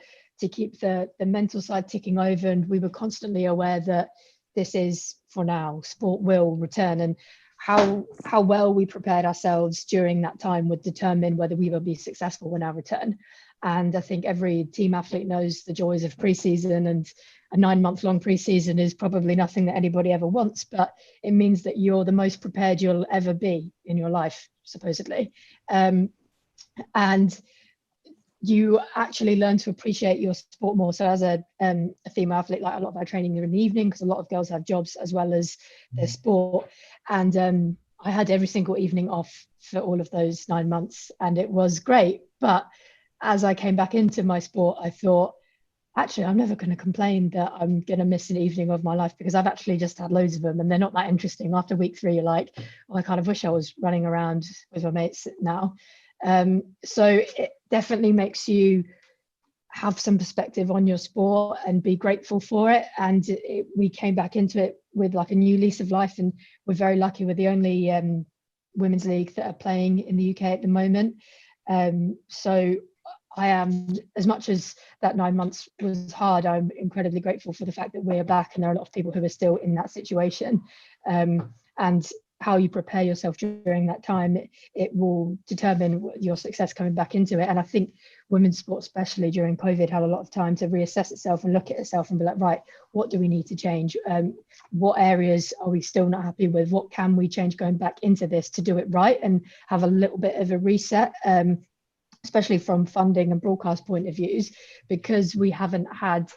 keep the mental side ticking over, and we were constantly aware that this is for now, sport will return, and how well we prepared ourselves during that time would determine whether we will be successful in our return. And I think every team athlete knows the joys of pre-season, and a 9-month-long pre-season is probably nothing that anybody ever wants, but it means that you're the most prepared you'll ever be in your life, supposedly. And you actually learn to appreciate your sport more. So as a female athlete, like, a lot of our training is in the evening, because a lot of girls have jobs as well as their sport. And I had every single evening off for all of those 9 months, and it was great. But as I came back into my sport, I thought, actually, I'm never going to complain that I'm going to miss an evening of my life, because I've actually just had loads of them, and they're not that interesting. After week 3, you're like, oh, I kind of wish I was running around with my mates now. So it definitely makes you have some perspective on your sport and be grateful for it. And we came back into it with like a new lease of life, and we're very lucky. We're the only women's league that are playing in the UK at the moment. So I am, as much as that 9 months was hard, I'm incredibly grateful for the fact that we're back, and there are a lot of people who are still in that situation. And how you prepare yourself during that time, it will determine your success coming back into it. And I think women's sport, especially during COVID, had a lot of time to reassess itself and look at itself and be like, right, what do we need to change? What areas are we still not happy with? What can we change going back into this to do it right and have a little bit of a reset? Especially from funding and broadcast point of views, because we haven't had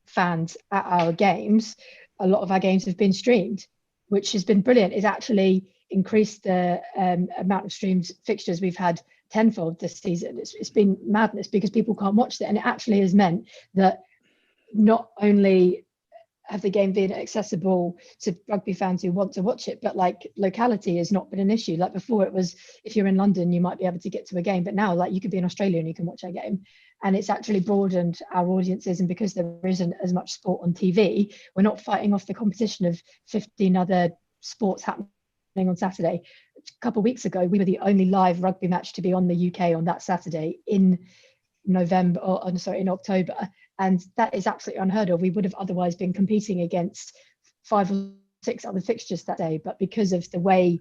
fans at our games. A lot of our games have been streamed, which has been brilliant. It's actually increased the amount of streamed fixtures we've had tenfold this season. It's been madness, because people can't watch it, and it actually has meant that not only have the game been accessible to rugby fans who want to watch it, but like locality has not been an issue. Like before, it was, if you're in London, you might be able to get to a game, but now, like, you could be in Australia and you can watch a game. And it's actually broadened our audiences, and because there isn't as much sport on TV, we're not fighting off the competition of 15 other sports happening on Saturday. A couple of weeks ago, we were the only live rugby match to be on the UK on that Saturday in October. And that is absolutely unheard of. We would have otherwise been competing against 5 or 6 other fixtures that day. But because of the way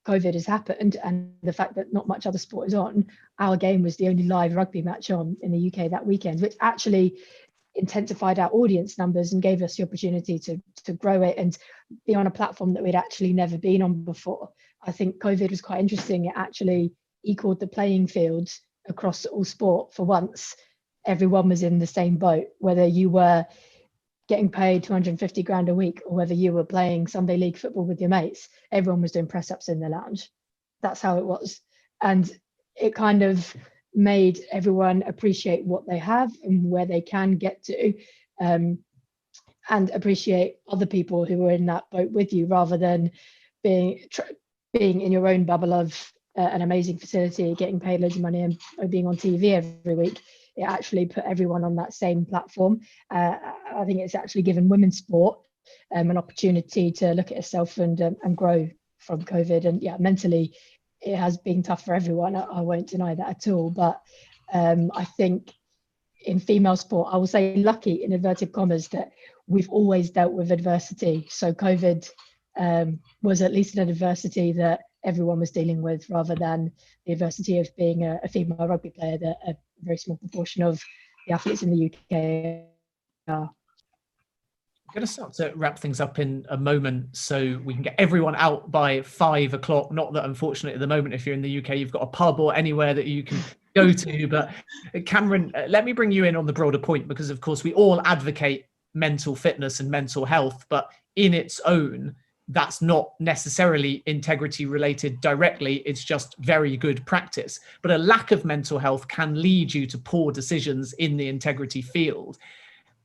COVID has happened and the fact that not much other sport is on, our game was the only live rugby match on in the UK that weekend, which actually intensified our audience numbers and gave us the opportunity to grow it and be on a platform that we'd actually never been on before. I think COVID was quite interesting. It actually equaled the playing field across all sport for once. Everyone was in the same boat, whether you were getting paid 250 grand a week, or whether you were playing Sunday league football with your mates, everyone was doing press ups in the lounge. That's how it was. And it kind of made everyone appreciate what they have and where they can get to, and appreciate other people who were in that boat with you, rather than being in your own bubble of an amazing facility, getting paid loads of money and being on TV every week. It actually put everyone on that same platform. I think it's actually given women's sport an opportunity to look at itself and grow from COVID. And yeah, mentally, it has been tough for everyone. I won't deny that at all. But I think in female sport, I will say lucky in inverted commas that we've always dealt with adversity. So COVID was at least an adversity that everyone was dealing with, rather than the adversity of being a female rugby player that a very small proportion of the athletes in the UK are. I'm going to start to wrap things up in a moment so we can get everyone out by 5 o'clock. Not that, unfortunately, at the moment, if you're in the UK, you've got a pub or anywhere that you can go to. But Cameron, let me bring you in on the broader point, because, of course, we all advocate mental fitness and mental health, but in its own, that's not necessarily integrity related directly. It's just very good practice. But a lack of mental health can lead you to poor decisions in the integrity field.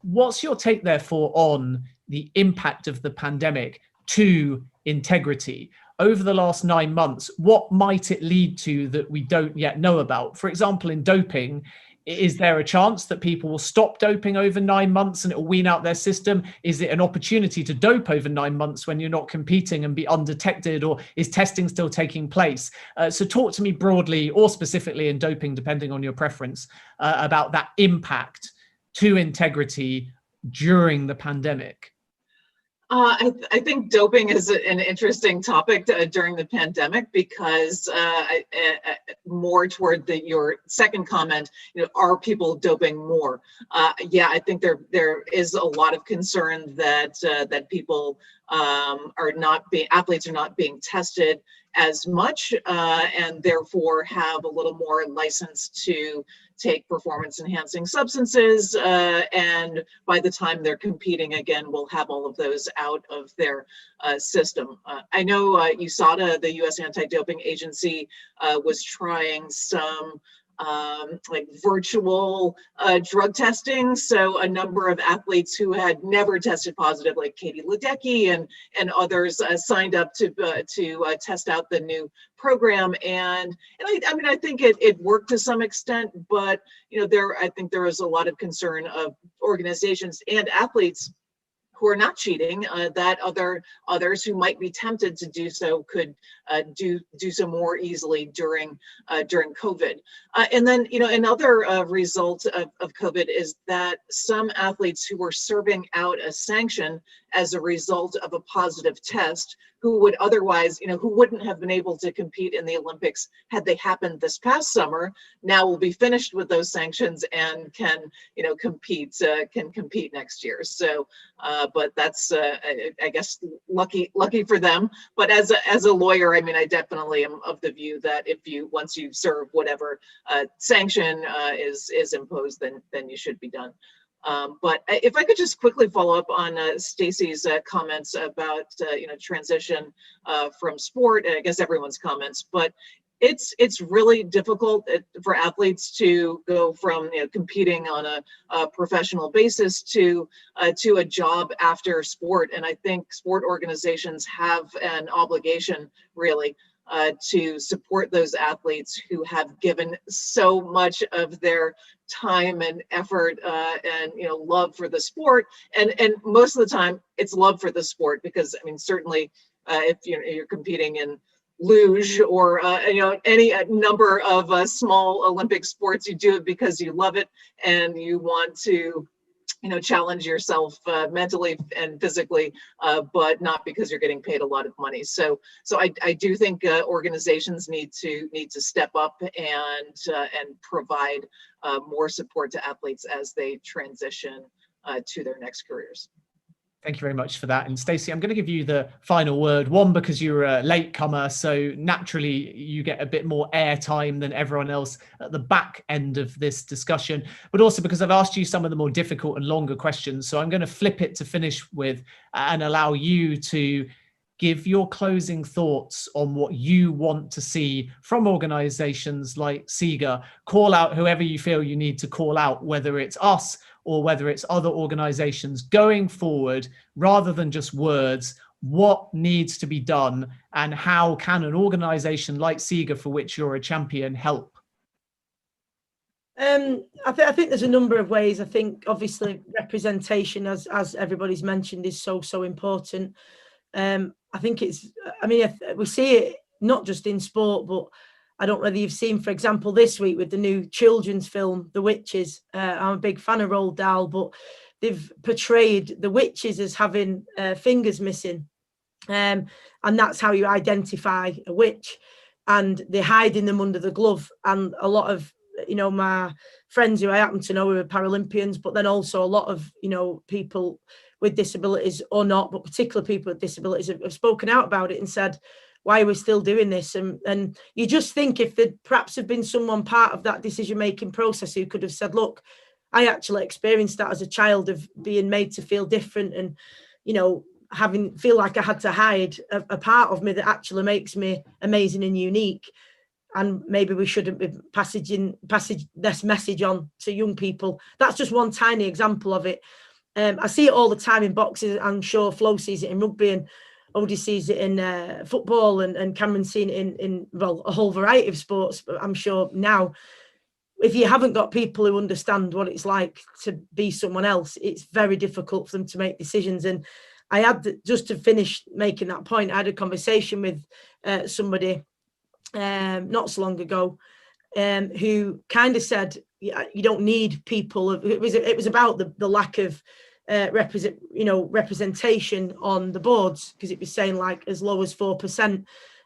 What's your take, therefore, on the impact of the pandemic to integrity? Over the last 9 months, what might it lead to that we don't yet know about? For example, in doping, is there a chance that people will stop doping over 9 months and it will wean out their system? Is it an opportunity to dope over 9 months when you're not competing and be undetected, or is testing still taking place? So talk to me broadly or specifically in doping, depending on your preference, about that impact to integrity during the pandemic. I think doping is an interesting topic during the pandemic, because more toward your second comment, are people doping more? Yeah, I think there is a lot of concern that people athletes are not being tested as much, and therefore have a little more license to take performance enhancing substances, and by the time they're competing again, we'll have all of those out of their system. I know USADA, the US Anti-Doping Agency, was trying some like virtual drug testing. So a number of athletes who had never tested positive, like Katie Ledecky and others, signed up to test out the new program. And I mean, I think it worked to some extent, but I think there was a lot of concern of organizations and athletes who are not cheating, that others who might be tempted to do so could do so more easily during COVID. And then, another result of COVID is that some athletes who were serving out a sanction as a result of a positive test, who would otherwise, who wouldn't have been able to compete in the Olympics had they happened this past summer, now will be finished with those sanctions and can compete next year. So, but that's, I guess, lucky for them. But as a lawyer, I mean, I definitely am of the view that once you serve whatever sanction is imposed, then you should be done. But if I could just quickly follow up on Stacey's comments about transition from sport, and I guess everyone's comments, but it's really difficult for athletes to go from competing on a professional basis to a job after sport. And I think sport organizations have an obligation, really, to support those athletes who have given so much of their time and effort and love for the sport. And most of the time it's love for the sport, because I mean, certainly if you're competing in luge or any number of small Olympic sports, you do it because you love it and you want to challenge yourself mentally and physically, but not because you're getting paid a lot of money. So I do think organizations need to step up and provide more support to athletes as they transition to their next careers. Thank you very much for that. And Stacey, I'm going to give you the final word. One, because you're a latecomer, so naturally you get a bit more airtime than everyone else at the back end of this discussion, but also because I've asked you some of the more difficult and longer questions. So I'm going to flip it to finish with and allow you to give your closing thoughts on what you want to see from organizations like SIGA. Call out whoever you feel you need to call out, whether it's us or whether it's other organizations going forward, rather than just words. What needs to be done, and how can an organization like SIGA, for which you're a champion, help? I think there's a number of ways. I think obviously representation, as everybody's mentioned, is so important. I think we see it not just in sport, but I don't know whether you've seen, for example, this week with the new children's film, The Witches. I'm a big fan of Roald Dahl, but they've portrayed the witches as having fingers missing. And that's how you identify a witch. And they're hiding them under the glove. And a lot of, my friends who I happen to know who are Paralympians, but then also a lot of, people with disabilities or not, but particularly people with disabilities have spoken out about it and said, why are we still doing this? And you just think if there perhaps have been someone part of that decision-making process who could have said, look, I actually experienced that as a child, of being made to feel different and, feel like I had to hide a part of me that actually makes me amazing and unique. And maybe we shouldn't be passing this message on to young people. That's just one tiny example of it. I see it all the time in boxing. I'm sure Flo sees it in rugby, and Odie sees it in football, and Cameron's seen it in a whole variety of sports. But I'm sure now, if you haven't got people who understand what it's like to be someone else, it's very difficult for them to make decisions. And I had, just to finish making that point, I had a conversation with somebody not so long ago who kind of said, you don't need people. It was about the lack of representation on the boards, because it was saying like as low as 4%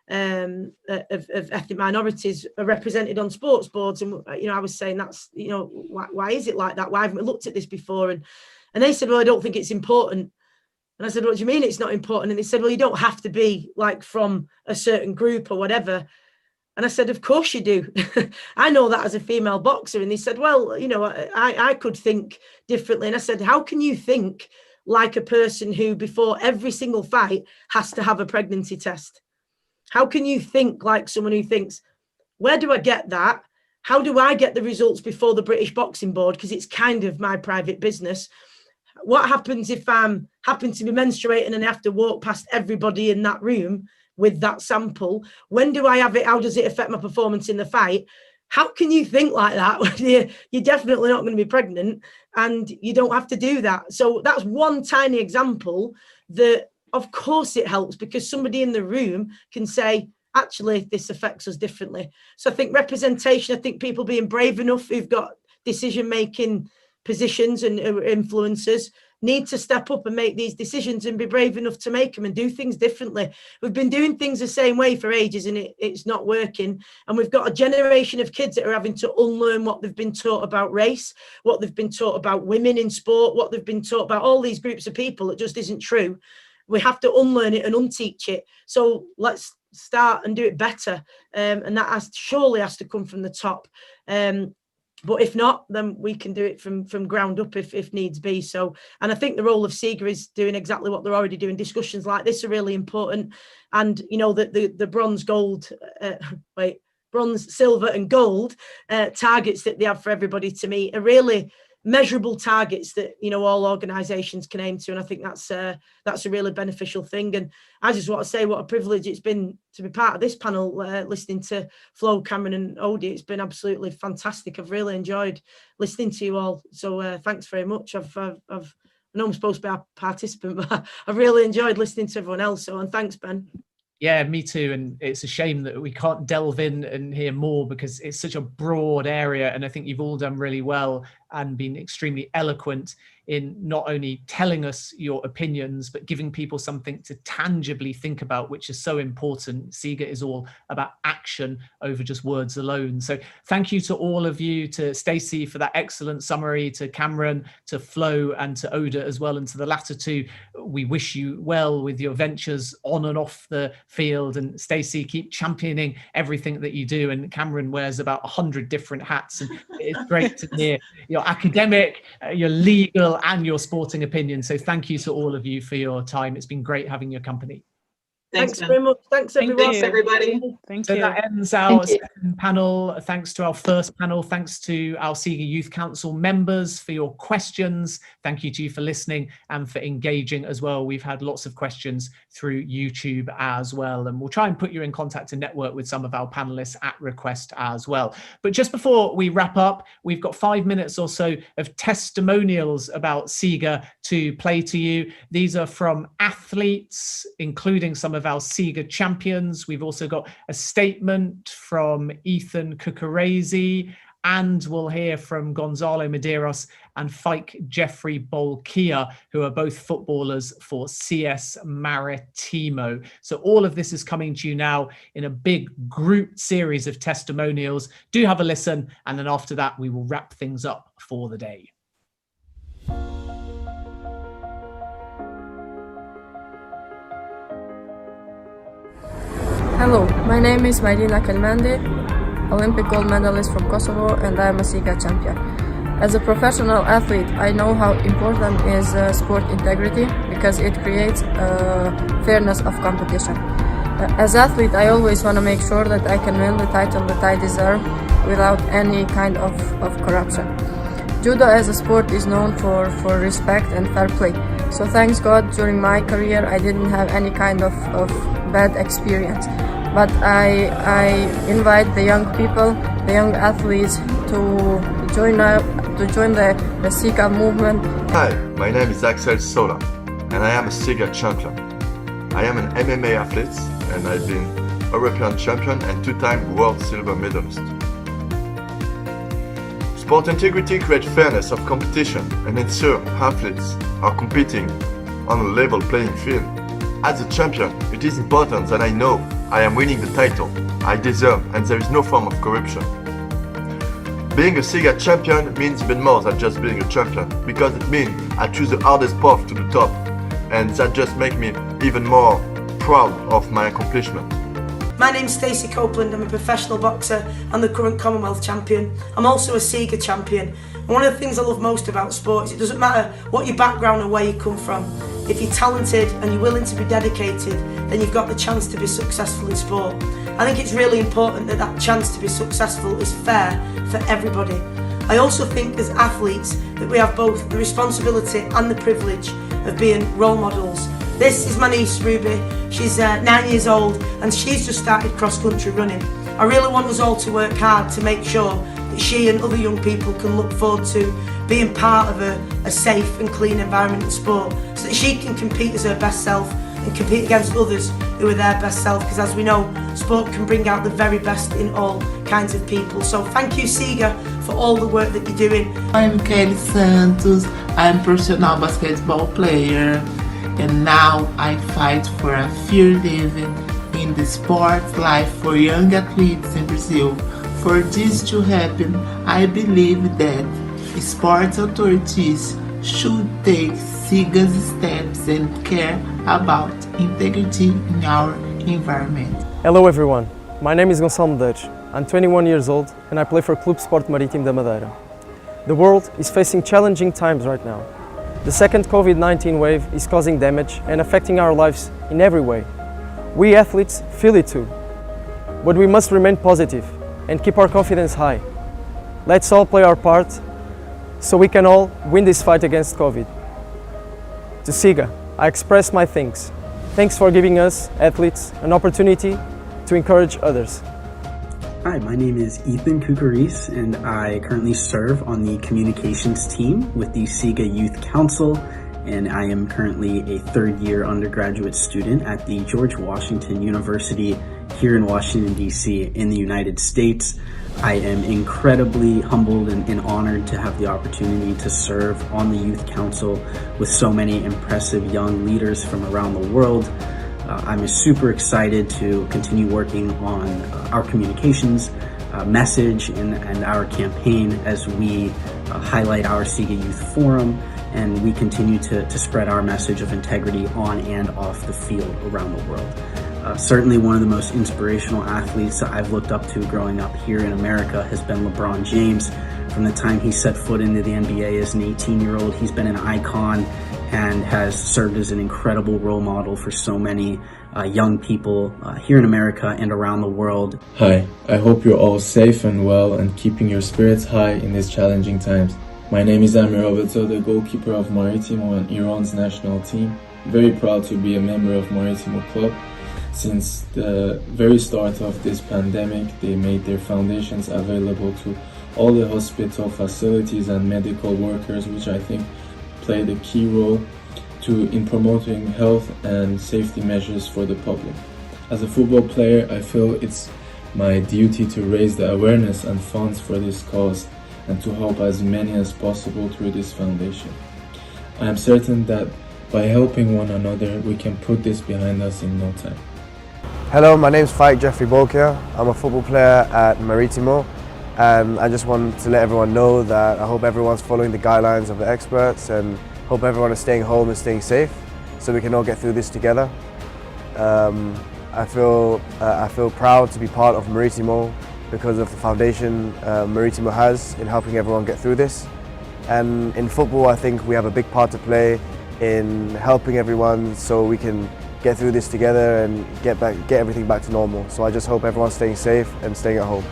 of ethnic minorities are represented on sports boards. And I was saying, that's why is it like that? Why haven't we looked at this before? And they said, well, I don't think it's important. And I said, what do you mean it's not important? And they said, well, you don't have to be like from a certain group or whatever. And I said, of course you do. I know that as a female boxer. And they said, well, I could think differently. And I said, how can you think like a person who before every single fight has to have a pregnancy test? How can you think like someone who thinks, where do I get that? How do I get the results before the British Boxing Board? Because it's kind of my private business. What happens if I'm happen to be menstruating and I have to walk past everybody in that room with that sample? When do I have it? How does it affect my performance in the fight? How can you think like that? You're definitely not going to be pregnant, and you don't have to do that. So that's one tiny example that, of course, it helps, because somebody in the room can say, actually, this affects us differently. So I think representation, I think people being brave enough who've got decision-making positions and influencers need to step up and make these decisions and be brave enough to make them and do things differently. We've been doing things the same way for ages, and it's not working. And we've got a generation of kids that are having to unlearn what they've been taught about race, what they've been taught about women in sport, what they've been taught about all these groups of people that just isn't true. We have to unlearn it and unteach it. So let's start and do it better. And that surely has to come from the top. But if not, then we can do it from ground up if needs be. So, and I think the role of SIGA is doing exactly what they're already doing. Discussions like this are really important. And, the bronze, gold, bronze, silver and gold targets that they have for everybody to meet are really measurable targets that, all organisations can aim to. And I think that's a really beneficial thing. And I just want to say what a privilege it's been to be part of this panel, listening to Flo, Cameron and Odie. It's been absolutely fantastic. I've really enjoyed listening to you all. So thanks very much. I know I'm supposed to be a participant, but I've really enjoyed listening to everyone else. So, and thanks, Ben. Yeah, me too. And it's a shame that we can't delve in and hear more, because it's such a broad area. And I think you've all done really well. and been extremely eloquent in not only telling us your opinions, but giving people something to tangibly think about, which is so important. SIGA is all about action over just words alone. So thank you to all of you, to Stacey for that excellent summary, to Cameron, to Flo, and to Oda as well. And to the latter two, we wish you well with your ventures on and off the field. And Stacey, keep championing everything that you do. And Cameron wears about 100 different hats. And it's great to hear your academic, your legal, and your sporting opinion. So thank you to all of you for your time. It's been great having your company. Thanks very much. Thanks, everyone. Thanks, everybody. Thank So you. that ends our second panel. Thanks to our first panel. Thanks to our SIGA Youth Council members for your questions. Thank you to you for listening and for engaging as well. We've had lots of questions through YouTube as well. And we'll try and put you in contact and network with some of our panelists at request as well. But just before we wrap up, we've got 5 minutes or so of testimonials about SIGA to play to you. These are from athletes, including some of our SIGA champions. We've also got a statement from Ethan Cucurese, and we'll hear from Gonzalo Medeiros and Fike Jeffrey Bolkia, who are both footballers for CS Maritimo. So all of this is coming to you now in a big group series of testimonials. Do have a listen, and then after that, we will wrap things up for the day. Hello, my name is Marina Kelmendi, Olympic gold medalist from Kosovo, and I am a SIGA champion. As a professional athlete, I know how important is sport integrity because it creates fairness of competition. As an athlete, I always want to make sure that I can win the title that I deserve without any kind of corruption. Judo as a sport is known for respect and fair play. So thanks God, during my career, I didn't have any kind of bad experience. But I invite the young people, the young athletes to join the SIGA movement. Hi, my name is Axel Sola, and I am a SIGA champion. I am an MMA athlete, and I've been European champion and two-time world silver medalist. Sport integrity creates fairness of competition and ensure athletes are competing on a level playing field. As a champion, it is important that I know I am winning the title I deserve and there is no form of corruption. Being a SIGA champion means even more than just being a champion, because it means I choose the hardest path to the top, and that just makes me even more proud of my accomplishment. My name's Stacey Copeland. I'm a professional boxer and the current Commonwealth champion. I'm also a SIGA champion. And one of the things I love most about sport is it doesn't matter what your background or where you come from. If you're talented and you're willing to be dedicated, then you've got the chance to be successful in sport. I think it's really important that that chance to be successful is fair for everybody. I also think as athletes that we have both the responsibility and the privilege of being role models. This is my niece Ruby. She's 9 years old and she's just started cross-country running. I really want us all to work hard to make sure that she and other young people can look forward to being part of a safe and clean environment in sport, so that she can compete as her best self and compete against others who are their best self, because as we know, sport can bring out the very best in all kinds of people. So thank you, SIGA, for all the work that you're doing. I'm Kelly Santos. I'm a professional basketball player, and now I fight for a fair living in the sports life for young athletes in Brazil. For this to happen, I believe that sports authorities should take SIGA's steps and care about integrity in our environment. Hello everyone, my name is Gonçalo Medeiros. I'm 21 years old and I play for Clube Sport Marítimo da Madeira. The world is facing challenging times right now. The second COVID-19 wave is causing damage and affecting our lives in every way. We athletes feel it too, but we must remain positive and keep our confidence high. Let's all play our part so we can all win this fight against COVID. To SIGA, I express my thanks. Thanks for giving us, athletes, an opportunity to encourage others. Hi, my name is Ethan Cucurese, and I currently serve on the communications team with the SIGA Youth Council, and I am currently a third-year undergraduate student at the George Washington University here in Washington, D.C. in the United States. I am incredibly humbled and honored to have the opportunity to serve on the Youth Council with so many impressive young leaders from around the world. I'm super excited to continue working on our communications message and our campaign as we highlight our SIGA Youth Forum, and we continue to spread our message of integrity on and off the field around the world. Certainly one of the most inspirational athletes that I've looked up to growing up here in America has been LeBron James. From the time he set foot into the NBA as an 18-year-old, he's been an icon and has served as an incredible role model for so many young people here in America and around the world. Hi, I hope you're all safe and well and keeping your spirits high in these challenging times. My name is Amir Oveto, the goalkeeper of Maritimo and Iran's national team. Very proud to be a member of Maritimo Club. Since the very start of this pandemic, they made their foundations available to all the hospital facilities and medical workers, which I think played a key role in promoting health and safety measures for the public. As a football player, I feel it's my duty to raise the awareness and funds for this cause and to help as many as possible through this foundation. I am certain that by helping one another, we can put this behind us in no time. Hello, my name's Faik Jeffrey Bolkier. I'm a football player at Maritimo, and I just want to let everyone know that I hope everyone's following the guidelines of the experts and hope everyone is staying home and staying safe so we can all get through this together. I feel proud to be part of Maritimo because of the foundation Maritimo has in helping everyone get through this. And in football, I think we have a big part to play in helping everyone so we can get through this together and get everything back to normal. So I just hope everyone's staying safe and staying at home.